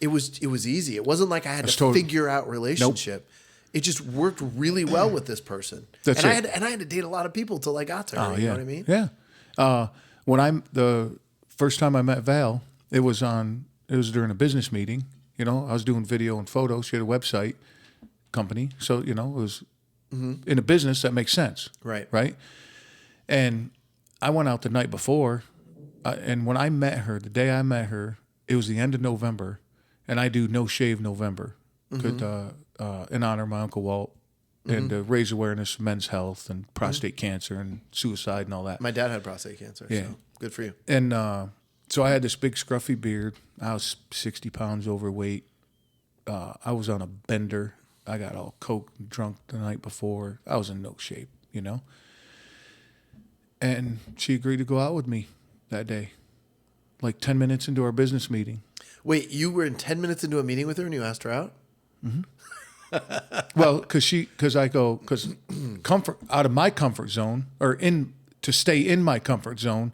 it was easy. It wasn't like I had to figure out relationship. Nope. It just worked really well with this person. That's it. I had to date a lot of people till I got to her. You know what I mean? Yeah. The first time I met Val, it was during a business meeting. I was doing video and photos. She had a website company. So, it was in a business that makes sense. Right. Right. And I went out the night before. And when I met her, the day I met her, it was the end of November. And I do No Shave November in honor of my Uncle Walt and to raise awareness of men's health and prostate cancer and suicide and all that. My dad had prostate cancer. Yeah. So good for you. And so I had this big scruffy beard. I was 60 pounds overweight. I was on a bender. I got all coked and drunk the night before. I was in no shape, And she agreed to go out with me that day, like 10 minutes into our business meeting. Wait, you were in 10 minutes into a meeting with her and you asked her out? Mm-hmm. Well, because comfort out of my comfort zone to stay in my comfort zone,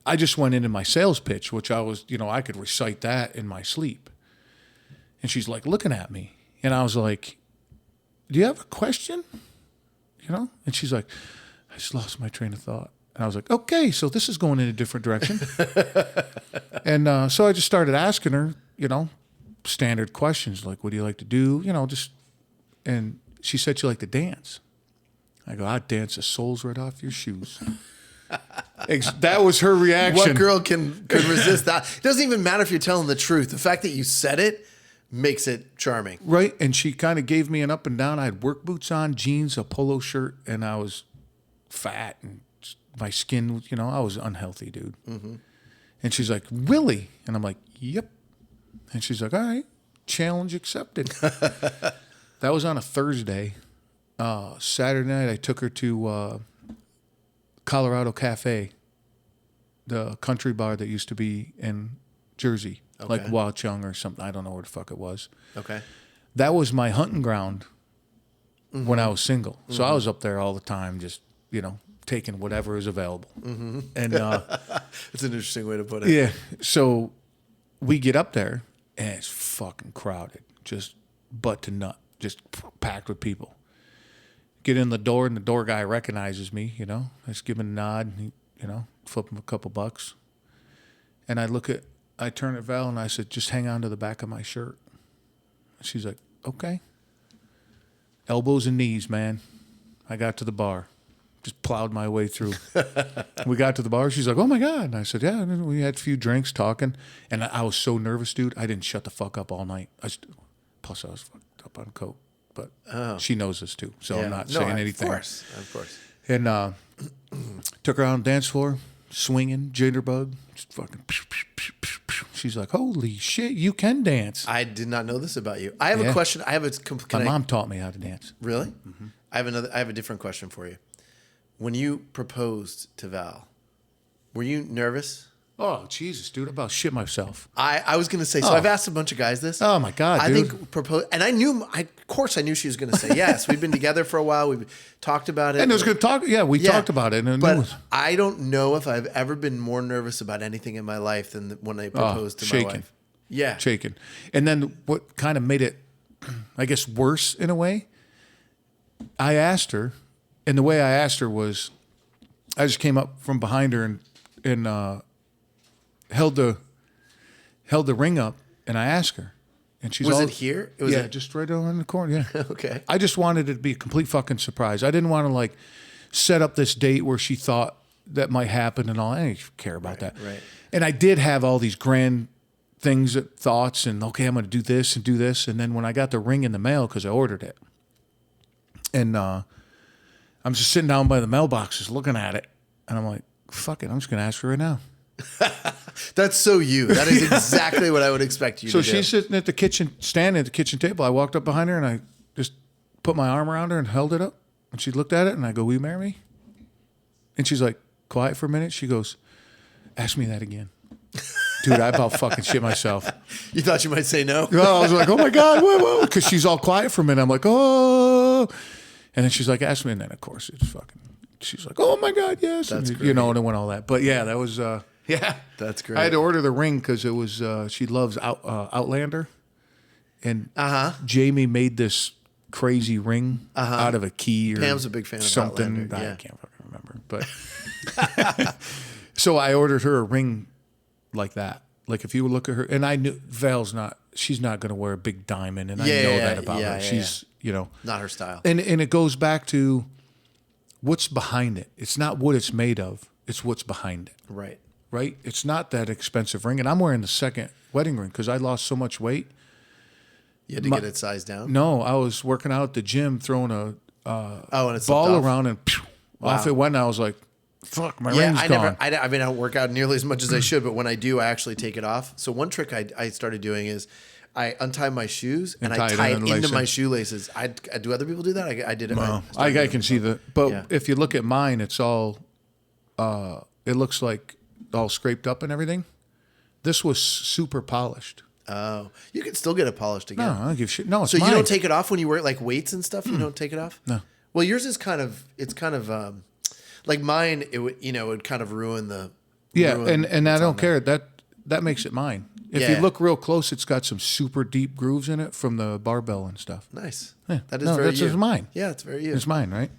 I just went into my sales pitch, which I was, I could recite that in my sleep. And she's like looking at me. And I was like, do you have a question? And she's like, I just lost my train of thought. And I was like, okay, so this is going in a different direction. And so I just started asking her, standard questions like, what do you like to do? And she said she liked to dance. I go, I'd dance the soles right off your shoes. That was her reaction. What girl could resist that? It doesn't even matter if you're telling the truth. The fact that you said it makes it charming. Right. And she kind of gave me an up and down. I had work boots on, jeans, a polo shirt, and I was fat and my skin was, I was unhealthy, dude. Mm-hmm. And she's like, really? And I'm like, yep. And she's like, all right, challenge accepted. That was on a Thursday. Saturday night, I took her to Colorado Cafe, the country bar that used to be in Jersey, like Wauchung or something. I don't know where the fuck it was. Okay. That That was my hunting ground when I was single. So I was up there all the time, just, taking whatever is available. Mm-hmm. And it's an interesting way to put it. yeah. So we get up there and it's fucking crowded, just butt to nut, just packed with people. Get in the door and the door guy recognizes me, I just give him a nod and he, flip him a couple bucks. And I turn at Val and I said, just hang on to the back of my shirt. She's like, okay. Elbows and knees, man. I got to the bar. Just plowed my way through. We got to the bar. She's like, oh, my God. And I said, yeah. And we had a few drinks talking. And I was so nervous, dude. I didn't shut the fuck up all night. Plus, I was fucked up on coke. But she knows this, too. So I'm not saying anything. Of course. And took her on the dance floor, swinging, jitterbug. Just fucking. She's like, holy shit, you can dance. I did not know this about you. I have a question. My mom taught me how to dance. Really? Mm-hmm. I have a different question for you. When you proposed to Val, were you nervous? Oh, Jesus, dude, I about shit myself. I was going to say, so I've asked a bunch of guys this. Oh, my God, I dude. think and I knew, of course I knew she was going to say yes. We've been together for a while. We've talked about it. And it was good talk. Yeah, we talked about it. But I don't know if I've ever been more nervous about anything in my life than when I proposed to my wife. Yeah. Shaking. And then what kind of made it, I guess, worse in a way, I asked her, and the way I asked her was, I just came up from behind her and held the ring up, and I asked her, and she's was it here? It was just right over in the corner. Yeah. Okay. I just wanted it to be a complete fucking surprise. I didn't want to set up this date where she thought that might happen and all. I didn't care about that. Right. And I did have all these grand things, thoughts, and okay, I'm going to do this and do this. And then when I got the ring in the mail, because I ordered it, and I'm just sitting down by the mailbox, just looking at it, and I'm like, fuck it, I'm just going to ask her right now. That's so you. That is exactly what I would expect you to do. So she's sitting at the kitchen, standing at the kitchen table. I walked up behind her and I just put my arm around her and held it up. And she looked at it and I go, will you marry me? And she's like, quiet for a minute. She goes, ask me that again. Dude, I about fucking shit myself. You thought you might say no? I was like, oh my God, whoa. Because she's all quiet for a minute. I'm like, oh. And then she's like, ask me. And then, of course, it's fucking, she's like, oh my God, yes. That's and, great. you know, and it went all that. But yeah, that was, yeah. That's great. I had to order the ring because it was, she loves Outlander. And Jamie made this crazy ring out of a key or Pam's a big fan of something. Outlander, yeah. I can't fucking remember. But so I ordered her a ring like that. Like if you look at her, and I knew she's not going to wear a big diamond. And I know that about her. She's, you know. Not her style. And it goes back to what's behind it. It's not what it's made of. It's what's behind it. Right. Right? It's not that expensive ring. And I'm wearing the second wedding ring because I lost so much weight. You had to get it sized down? No, I was working out at the gym throwing a and it ball slipped off? around and off it went. And I was like, fuck, my ring's gone. I mean, I don't work out nearly as much as I should, but when I do, I actually take it off. So one trick I started doing is I untie my shoes and I tie it into my shoelaces. Do other people do that? I did it. No, I can see that. But if you look at mine, it's all, it looks like all scraped up and everything. This was super polished. Oh, you can still get it polished again. No, I don't give a shit. No, it's so mine. You don't take it off when you wear like weights and stuff. You don't take it off. No. Well, yours is kind of like mine. It would kind of ruin the. And I don't care. That makes it mine. If you look real close, it's got some super deep grooves in it from the barbell and stuff. Nice. Yeah. That is very you. It's mine. Yeah, it's very you. It's mine, right?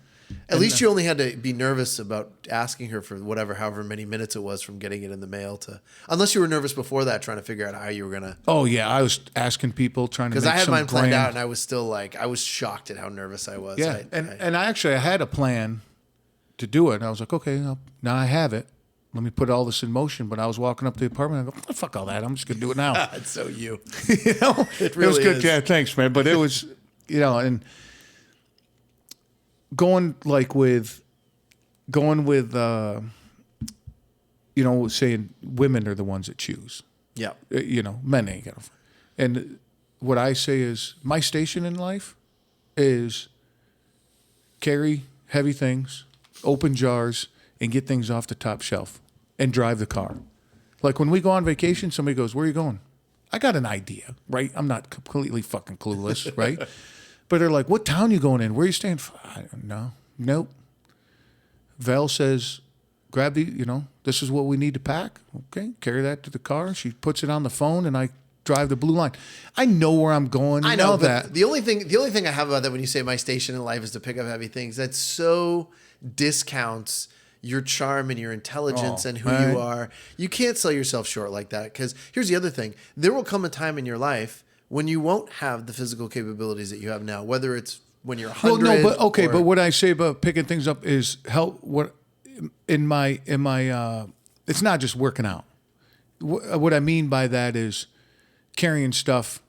At least you only had to be nervous about asking her for however many minutes it was from getting it in the mail to, unless you were nervous before that, trying to figure out how you were gonna. Oh yeah, I was asking people trying to. Because I had mine planned out, and I was still like, I was shocked at how nervous I was. Yeah, and I had a plan to do it. And I was like, okay, now I have it. Let me put all this in motion. But I was walking up to the apartment. I go, oh, fuck all that. I'm just gonna do it now. It's so you. You know, it really was good. is. Yeah, thanks, man. But it was, you know, and. Going with, you know, saying women are the ones that choose. Yeah. You know, men ain't gonna. And what I say is my station in life is carry heavy things, open jars, and get things off the top shelf and drive the car. Like when we go on vacation, somebody goes, "Where are you going?" I got an idea, right? I'm not completely fucking clueless, right? But they're like, what town you going in? Where you staying? I don't know. Nope. Val says, grab this is what we need to pack. Okay, carry that to the car. She puts it on the phone, and I drive the blue line. I know where I'm going. I know that. The only thing I have about that when you say my station in life is to pick up heavy things, that so discounts your charm and your intelligence and who you are. You can't sell yourself short like that, because here's the other thing. There will come a time in your life when you won't have the physical capabilities that you have now, whether it's when you're 100. Well, no, but what I say about picking things up is help. What in my it's not just working out. What I mean by that is carrying stuff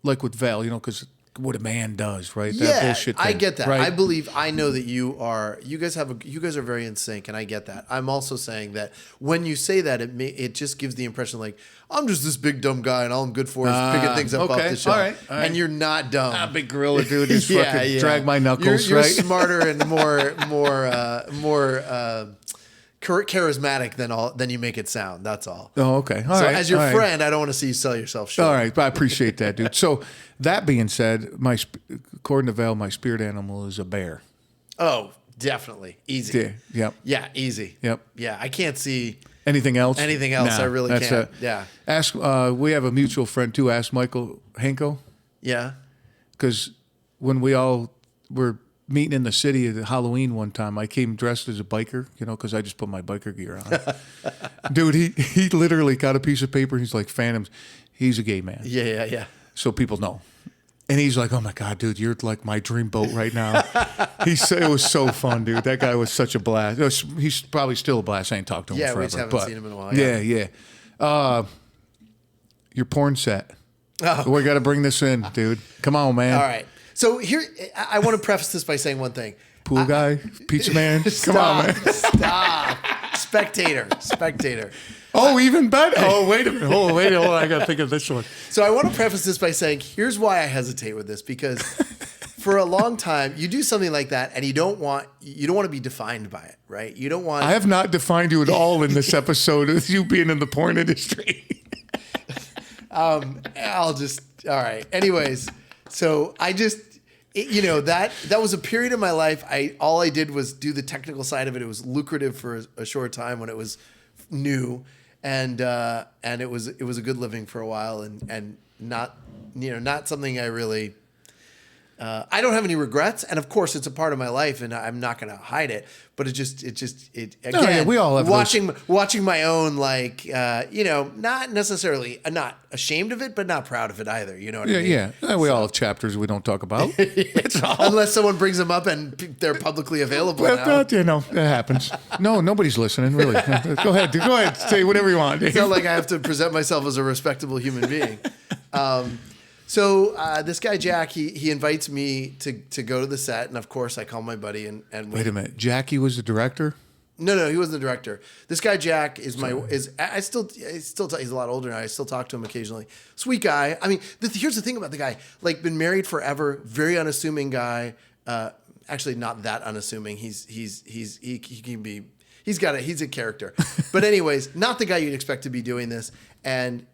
like with Val, because what a man does, right? That bullshit thing, I get that. Right? I know that you guys are very in sync, and I get that. I'm also saying that when you say that, it just gives the impression like, I'm just this big dumb guy, and all I'm good for is picking things up off the shelf. All right. And you're not dumb. Big gorilla dude, just fucking drag my knuckles, you're right? Smarter and more charismatic than you make it sound. That's all. Oh, okay. All right. As your friend, I don't want to see you sell yourself short. All right, I appreciate that, dude. So that being said, according to Val, my spirit animal is a bear. Oh, definitely easy. Yep. Yeah, easy. Yep. Yeah, I can't see anything else. Nah, I really can't. Yeah. Ask. We have a mutual friend too. Ask Michael Hanko. Yeah. Because when we all were meeting in the city at Halloween one time, I came dressed as a biker, because I just put my biker gear on. Dude, he literally got a piece of paper. He's like, Phantoms. He's a gay man. Yeah. So people know. And he's like, "Oh my God, dude, you're like my dream boat right now." He said it was so fun, dude. That guy was such a blast. He's probably still a blast. I ain't talked to him Yeah, forever. we just haven't seen him in a while. Yeah. Your porn set. Oh. We got to bring this in, dude. Come on, man. All right. So here, I want to preface this by saying one thing. Pool guy, pizza man. Come on, man. Stop. Spectator. Oh, even better. Oh, wait a minute. Hold on. I got to think of this one. So I want to preface this by saying, here's why I hesitate with this, because for a long time, you do something like that and you don't want to be defined by it, right? You don't want. I have not defined you at all in this episode of you being in the porn industry. All right. Anyways, so that was a period of my life. All I did was do the technical side of it. It was lucrative for a short time when it was new, and it was a good living for a while, and not something I really. I don't have any regrets, and of course, it's a part of my life, and I'm not going to hide it. But again, we all have watching my own, not necessarily not ashamed of it, but not proud of it either. You know what I mean? Yeah. We all have chapters we don't talk about. That's all. Unless someone brings them up and they're publicly available now. That happens. No, nobody's listening, really. Go ahead. Say whatever you want. It's not like I have to present myself as a respectable human being. So this guy Jack, he invites me to go to the set, and of course I call my buddy and wait a minute, Jackie was the director? No, he wasn't the director. This guy Jack he's a lot older now. I still talk to him occasionally. Sweet guy. I mean, here's the thing about the guy: like, been married forever, very unassuming guy. Actually, not that unassuming. He can be. He's a character. But anyways, not the guy you'd expect to be doing this. And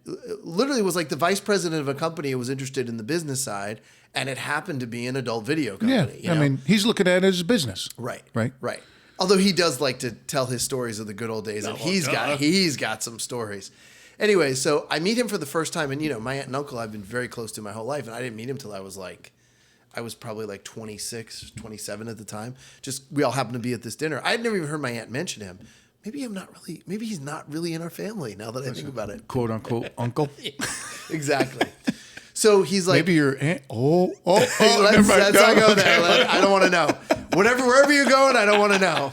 literally was like the vice president of a company who was interested in the business side, and it happened to be an adult video company. Yeah, I mean, he's looking at it as a business. Right. Right. Although he does like to tell his stories of the good old days, and he's got some stories. Anyway, so I meet him for the first time, and my aunt and uncle I've been very close to my whole life, and I didn't meet him till I was probably like 26, 27 at the time. Just, we all happened to be at this dinner. I had never even heard my aunt mention him. Maybe he's not really in our family now that I think about it. Quote unquote uncle. Exactly. So he's like, maybe your aunt. Let's not go there. I don't want to know. Wherever you're going, I don't want to know.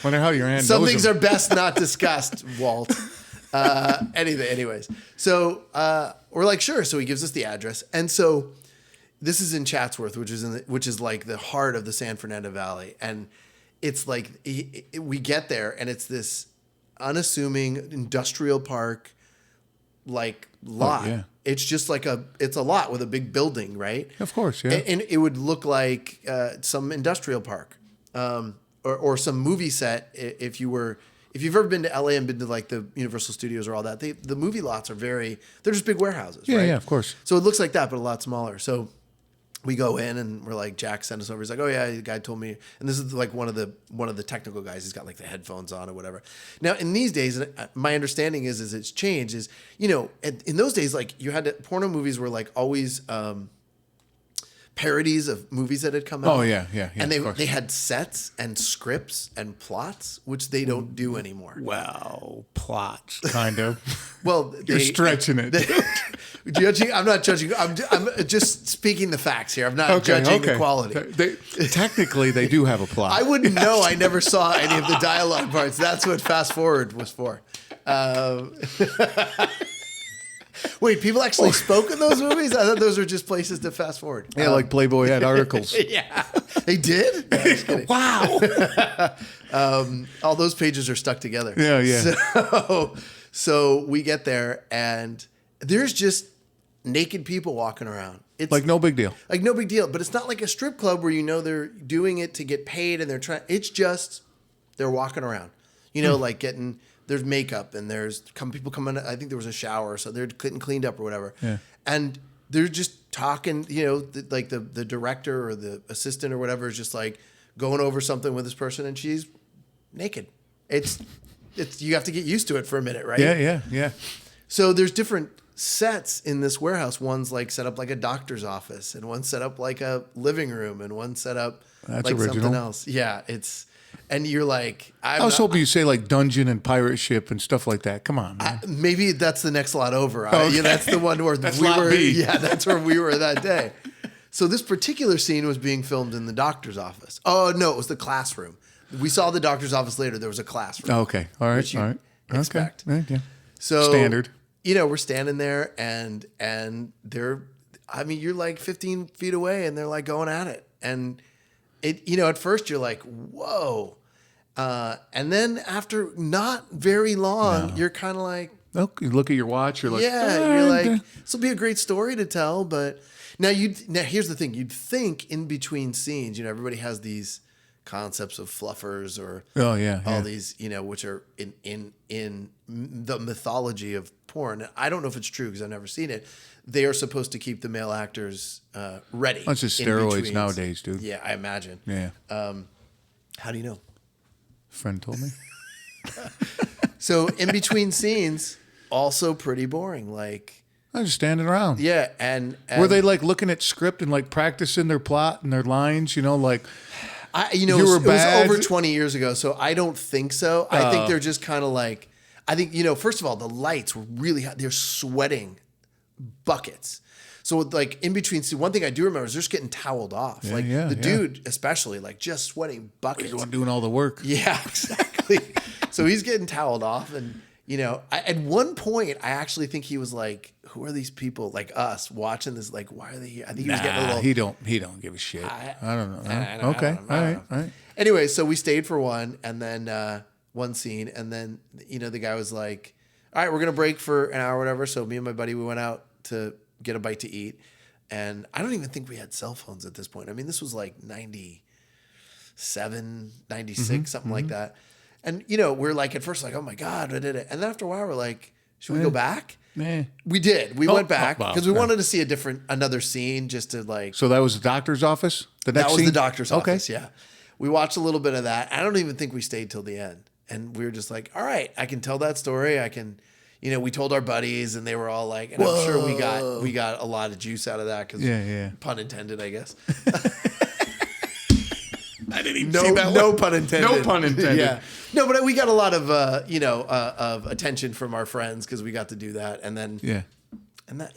Wonder how your aunt. Some things are best not discussed, Walt. Anyways, so we're like, sure. So he gives us the address, and so this is in Chatsworth, which is like the heart of the San Fernando Valley, and it's like we get there, and it's this unassuming industrial park, like lot. Oh, yeah. It's just like it's a lot with a big building, right? Of course, yeah. And it would look like some industrial park, or some movie set. If you've ever been to LA and been to like the Universal Studios or all that, the movie lots they're just big warehouses, right? Yeah, of course. So it looks like that, but a lot smaller. So we go in and we're like, Jack sent us over. He's like, oh yeah, the guy told me, and this is like one of the technical guys. He's got like the headphones on or whatever. Now in these days, my understanding is it's changed. Is in those days, like porno movies were like always parodies of movies that had come out. Oh yeah. And they had sets and scripts and plots, which they don't do anymore. Well, plots, kind of. Well, you're stretching it. I'm not judging. I'm just speaking the facts here. I'm not judging the quality. Technically, they do have a plot. I wouldn't know. I never saw any of the dialogue parts. That's what fast forward was for. Wait, people actually spoke in those movies? I thought those were just places to fast forward. Yeah, like Playboy had articles. Yeah, they did? No, just kidding. Wow. All those pages are stuck together. Yeah. So we get there, and there's just naked people walking around. It's like no big deal. Like no big deal. But it's not like a strip club where they're doing it to get paid and they're trying. It's just they're walking around. Like getting... There's makeup and there's people coming. I think there was a shower, so they're getting cleaned up or whatever. Yeah. And they're just talking. Like the director or the assistant or whatever is just like going over something with this person, and she's naked. It's you have to get used to it for a minute, right? Yeah. So there's different sets in this warehouse. One's like set up like a doctor's office, and one's set up like a living room, and one's set up That's like original. something else. Yeah, it's. And you're like, I was hoping you'd say like dungeon and pirate ship and stuff like that. Come on, man. Maybe that's the next lot over. Okay. That's the one where That's we lot were. B. Yeah, that's where we were that day. So this particular scene was being filmed in the doctor's office. Oh no, it was the classroom. We saw the doctor's office later. There was a classroom. Okay, all right, all right. Expect. Okay. So standard. We're standing there, and they're. I mean, you're like 15 feet away, and they're like going at it, and it. At first you're like, whoa. And then after not very long, you're kind of like, you look at your watch. You're like, you're like, this will be a great story to tell. But now here's the thing: you'd think in between scenes, everybody has these concepts of fluffers or all these, which are in the mythology of porn. I don't know if it's true because I've never seen it. They are supposed to keep the male actors ready. That's just steroids nowadays, dude. Yeah, I imagine. Yeah. How do you know? Friend told me. So in between scenes, also pretty boring. Like I'm just standing around. Yeah, and were they like looking at script and like practicing their plot and their lines? Like it was over 20 years ago, so I don't think so. I think they're just kind of like, I think first of all, the lights were really hot. They're sweating buckets. So like in between, one thing I do remember is they're just getting toweled off. Dude, especially like just sweating buckets. He's the one doing all the work. Yeah, exactly. So he's getting toweled off, and at one point I actually think he was like, "Who are these people like us watching this? Like, why are they here?" I think he was getting a little. He don't give a shit. I don't know. Okay, all right. Anyway, so we stayed for one, and then one scene, and then the guy was like, "All right, we're gonna break for an hour or whatever." So me and my buddy, we went out to get a bite to eat. And I don't even think we had cell phones at this point. I mean, this was like 97, 96, something like that. And, we're like, at first like, oh my God, I did it. And then after a while, we're like, should we go back? We did. We went back because we wanted to see another scene just to like. So that was the doctor's office? That was the doctor's office, yeah. We watched a little bit of that. I don't even think we stayed till the end. And we were just like, all right, I can tell that story. I can... we told our buddies, and they were all like, and I'm sure we got a lot of juice out of that because, pun intended, I guess. I didn't even see that. No pun intended. No pun intended. Yeah. No, but we got a lot of of attention from our friends because we got to do that, and then and that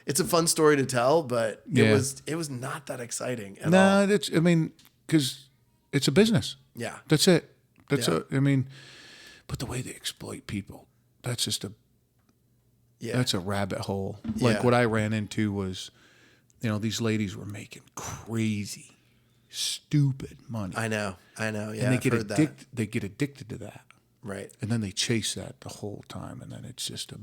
it's a fun story to tell, but it was not that exciting at all. No, because it's a business. Yeah, that's it. But the way they exploit people. That's just that's a rabbit hole. Like what I ran into was, these ladies were making crazy, stupid money. I know. Yeah, and they get addicted to that. Right. And then they chase that the whole time, and then it's just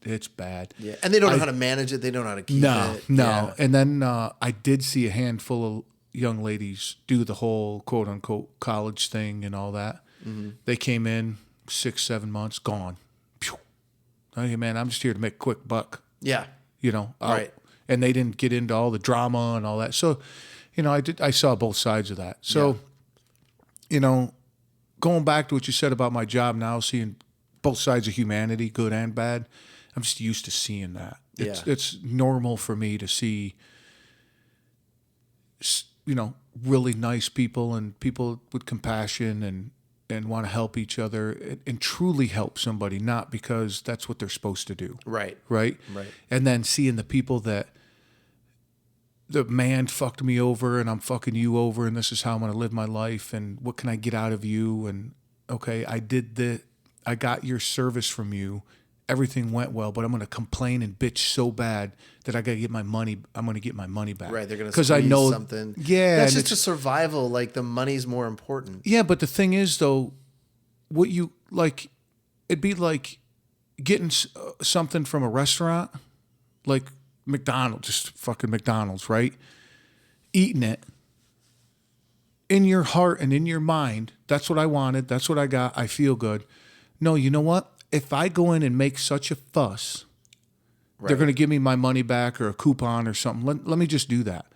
it's bad. Yeah. And they don't know how to manage it. They don't know how to keep it. No. Yeah. And then I did see a handful of young ladies do the whole quote unquote college thing and all that. Mm-hmm. They came in 6-7 months, gone. Hey man, I'm just here to make a quick buck. Yeah. Right. And they didn't get into all the drama and all that. So, I saw both sides of that. So, going back to what you said about my job now, seeing both sides of humanity, good and bad, I'm just used to seeing that. It's normal for me to see, really nice people and people with compassion and want to help each other and truly help somebody, not because that's what they're supposed to do. Right. And then seeing the people that the man fucked me over and I'm fucking you over and this is how I'm going to live my life and what can I get out of you? And okay, I got your service from you. Everything went well, but I'm going to complain and bitch so bad that I got to get my money. I'm going to get my money back. Right. They're going to squeeze I know something. Yeah. That's just a survival. Like the money's more important. Yeah. But the thing is though, what you like, it'd be like getting something from a restaurant, like McDonald's, just fucking McDonald's, right? Eating it in your heart and in your mind. That's what I wanted. That's what I got. I feel good. No, you know what? If I go in and make such a fuss, they're going to give me my money back or a coupon or something. Let me just do that.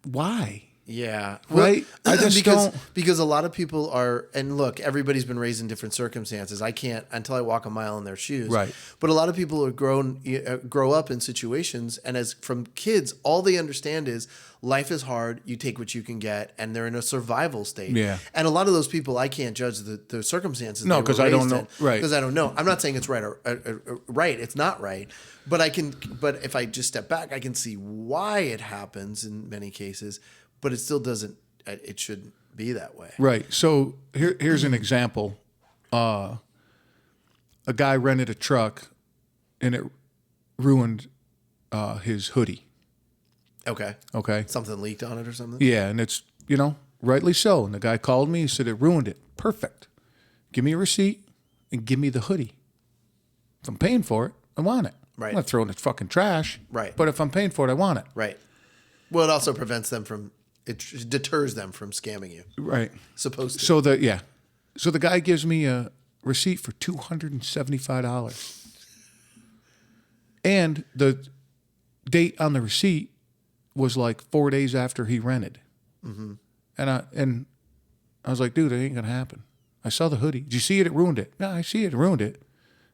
Why? Yeah. Right? I just don't. Because a lot of people are, and look, everybody's been raised in different circumstances. I can't until I walk a mile in their shoes. Right. But a lot of people are grow up in situations, and as from kids, all they understand is life is hard. You take what you can get, and they're in a survival state. Yeah. And a lot of those people, I can't judge the circumstances. No, because I don't know. Right. Because I don't know. I'm not saying it's right or right. It's not right. But I can. But if I just step back, I can see why it happens in many cases. But it still doesn't. It shouldn't be that way. Right. So here's an example. A guy rented a truck, and it ruined his hoodie. Okay. Okay. Something leaked on it or something? Yeah, and it's, rightly so. And the guy called me. He said, it ruined it. Perfect. Give me a receipt and give me the hoodie. If I'm paying for it, I want it. Right. I'm not throwing it in fucking trash. Right. But if I'm paying for it, I want it. Right. Well, it also prevents them from, it deters them from scamming you. Right. Supposed to. So the guy gives me a receipt for $275. And the date on the receipt was like 4 days after he rented. Mm-hmm. And I was like, dude, it ain't going to happen. I saw the hoodie. Did you see it? It ruined it. No, I see it. It ruined it.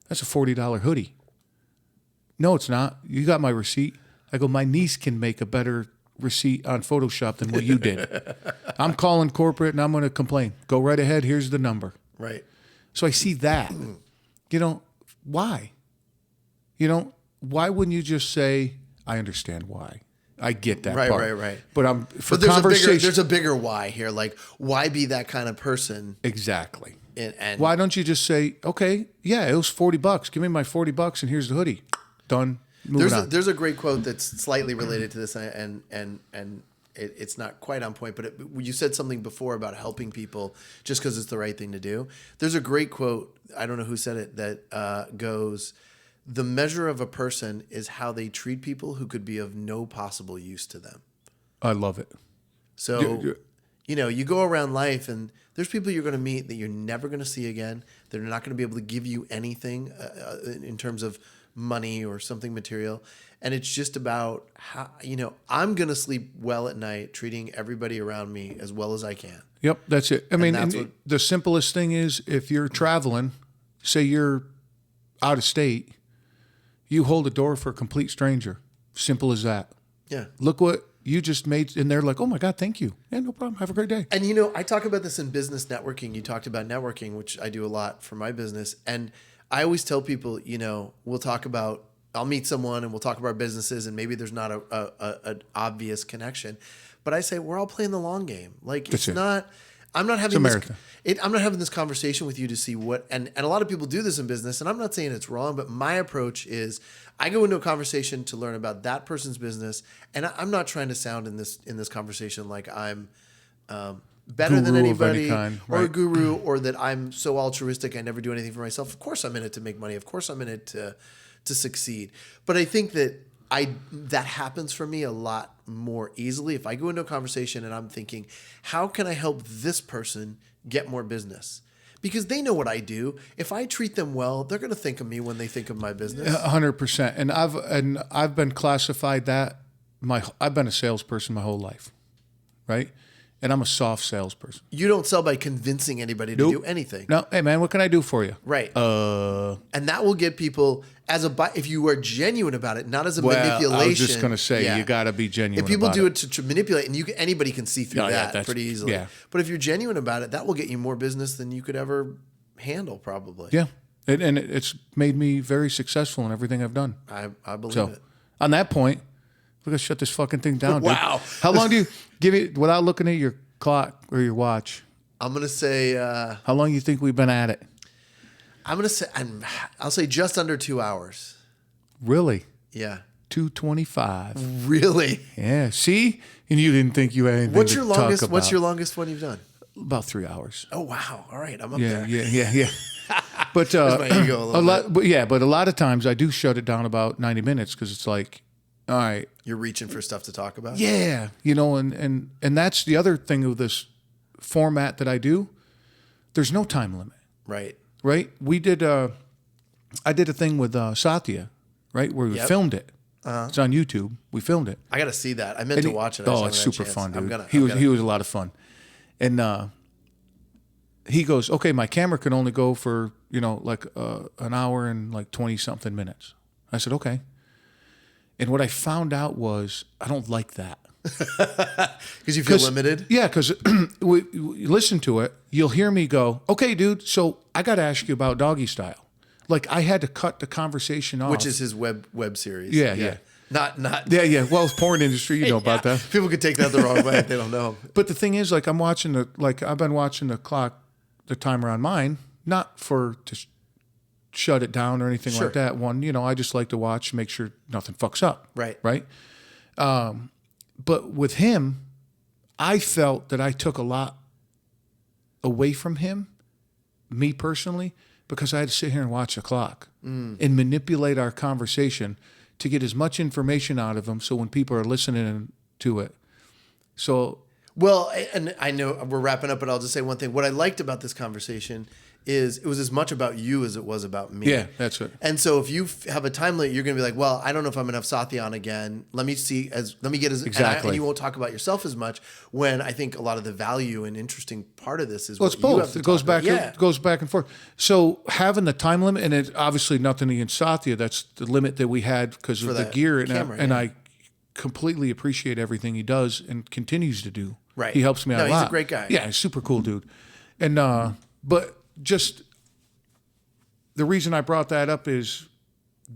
That's a $40 hoodie. No, it's not. You got my receipt. I go, my niece can make a better receipt on Photoshop than what you did. I'm calling corporate and I'm going to complain. Go right ahead. Here's the number. Right. So I see that. Why? Why wouldn't you just say, I understand why. I get that part. Right. But there's a bigger why here. Like, why be that kind of person? Exactly. And why don't you just say, okay, yeah, it was $40. Give me my $40 and here's the hoodie. Done. There's a great quote that's slightly related to this, and it's not quite on point, but you said something before about helping people just because it's the right thing to do. There's a great quote, I don't know who said it, that goes, the measure of a person is how they treat people who could be of no possible use to them. I love it. So, you go around life and there's people you're going to meet that you're never going to see again. They're not going to be able to give you anything in terms of money or something material. And it's just about how, I'm going to sleep well at night, treating everybody around me as well as I can. Yep, that's it. I mean, the simplest thing is if you're traveling, say you're out of state, you hold a door for a complete stranger. Simple as that. Yeah. Look what you just made, and they're like, oh my God, thank you. Yeah, no problem. Have a great day. And I talk about this in business networking. You talked about networking, which I do a lot for my business. And I always tell people, I'll meet someone and we'll talk about businesses and maybe there's not an obvious connection. But I say, we're all playing the long game. Like, I'm not having this conversation with you to see what, and a lot of people do this in business, and I'm not saying it's wrong, but my approach is I go into a conversation to learn about that person's business, and I'm not trying to sound in this conversation like I'm better than anybody or a guru, or that I'm so altruistic I never do anything for myself. Of course I'm in it to make money. Of course I'm in it to succeed. But I think that that happens for me a lot more easily if I go into a conversation and I'm thinking, how can I help this person get more business? Because they know what I do. If I treat them well, they're going to think of me when they think of my business. 100%. And I've been classified that I've been a salesperson my whole life, right? And I'm a soft salesperson. You don't sell by convincing anybody to do anything. No, hey man, what can I do for you? Right. And that will get people if you are genuine about it, not as a manipulation. I was just going to say, you got to be genuine. If people do it to manipulate, and anybody can see through that pretty easily. Yeah. But if you're genuine about it, that will get you more business than you could ever handle, probably. Yeah. And it's made me very successful in everything I've done. I believe it. On that point, we're going to shut this fucking thing down, dude. Wow. How long do you give it without looking at your clock or your watch? I'm going to say... how long do you think we've been at it? I'll say just under 2 hours. Really? Yeah. 2:25. Really? Yeah. See? And you didn't think you had anything What's to your talk longest? about. What's your longest one you've done? About 3 hours. Oh wow! All right, I'm up there. Yeah. But my ego a little bit. But a lot of times I do shut it down about 90 minutes because it's like, all right, you're reaching for stuff to talk about. Yeah, and that's the other thing of this format that I do. There's no time limit. Right. We did. I did a thing with Satya, right, where we filmed it. It's on YouTube. We filmed it. I got to see that. I meant to watch it. Oh, it's super fun, dude. He was a lot of fun. And he goes, okay, my camera can only go for, like an hour and like 20 something minutes. I said, okay. And what I found out was I don't like that. Because you feel limited? Yeah, because we listen to it, you'll hear me go, okay, dude, so I got to ask you about doggy style. Like I had to cut the conversation off. Which is his web series. Yeah. Not. Yeah. Well, it's porn industry, you know about that. People could take that the wrong way. They don't know. But the thing is, like, I've been watching the timer on mine, not to shut it down or anything like that. I just like to watch, make sure nothing fucks up. Right. But with him, I felt that I took a lot away from him, me personally, because I had to sit here and watch the clock and manipulate our conversation to get as much information out of him. So when people are listening to it, well, and I know we're wrapping up, but I'll just say one thing. What I liked about this conversation is it was as much about you as it was about me. Yeah, that's it. And so if you have a time limit, you're going to be like, well, I don't know if I'm going to have Satya on again. Let me get as exactly. And you won't talk about yourself as much. When I think a lot of the value and interesting part of this is it's both. It goes back. It goes back and forth. So having the time limit, and it's obviously nothing against Satya. That's the limit that we had because of the gear, and I completely appreciate everything he does and continues to do. Right. He helps me out a lot. He's a great guy. Yeah, he's a super cool dude. And but just the reason I brought that up is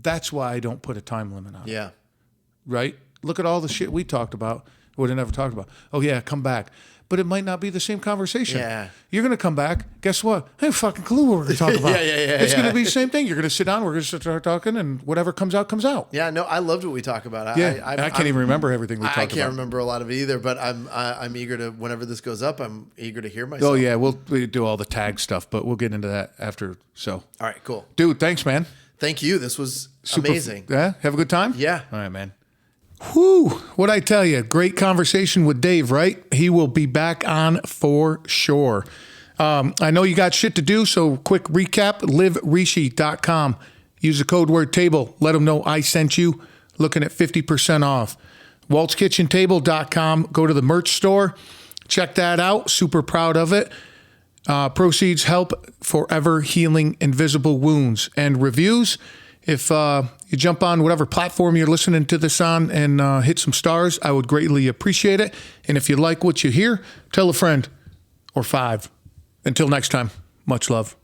that's why I don't put a time limit on it. Yeah. Right? Look at all the shit we talked about, would have never talked about. Oh, yeah, come back. But it might not be the same conversation. Yeah. You're going to come back. Guess what? I have fucking clue what we're going to talk about. It's going to be the same thing. You're going to sit down. We're going to start talking, and whatever comes out, comes out. Yeah, no, I loved what we talk about. I can't even remember everything we talked about. I can't remember a lot of it either, but I'm eager to, whenever this goes up, I'm eager to hear myself. Oh, yeah, we do all the tag stuff, but we'll get into that after. So, all right, cool. Dude, thanks, man. Thank you. This was amazing. Yeah? Have a good time? Yeah. All right, man. Whew, what'd I tell you? Great conversation with Dave, right? He will be back on for sure. I know you got shit to do, so quick recap, liverishi.com. Use the code word table. Let them know I sent you. Looking at 50% off. Walt'sKitchenTable.com. Go to the merch store. Check that out. Super proud of it. Proceeds help forever healing invisible wounds. And reviews, if you jump on whatever platform you're listening to this on and hit some stars, I would greatly appreciate it. And if you like what you hear, tell a friend or 5. Until next time, much love.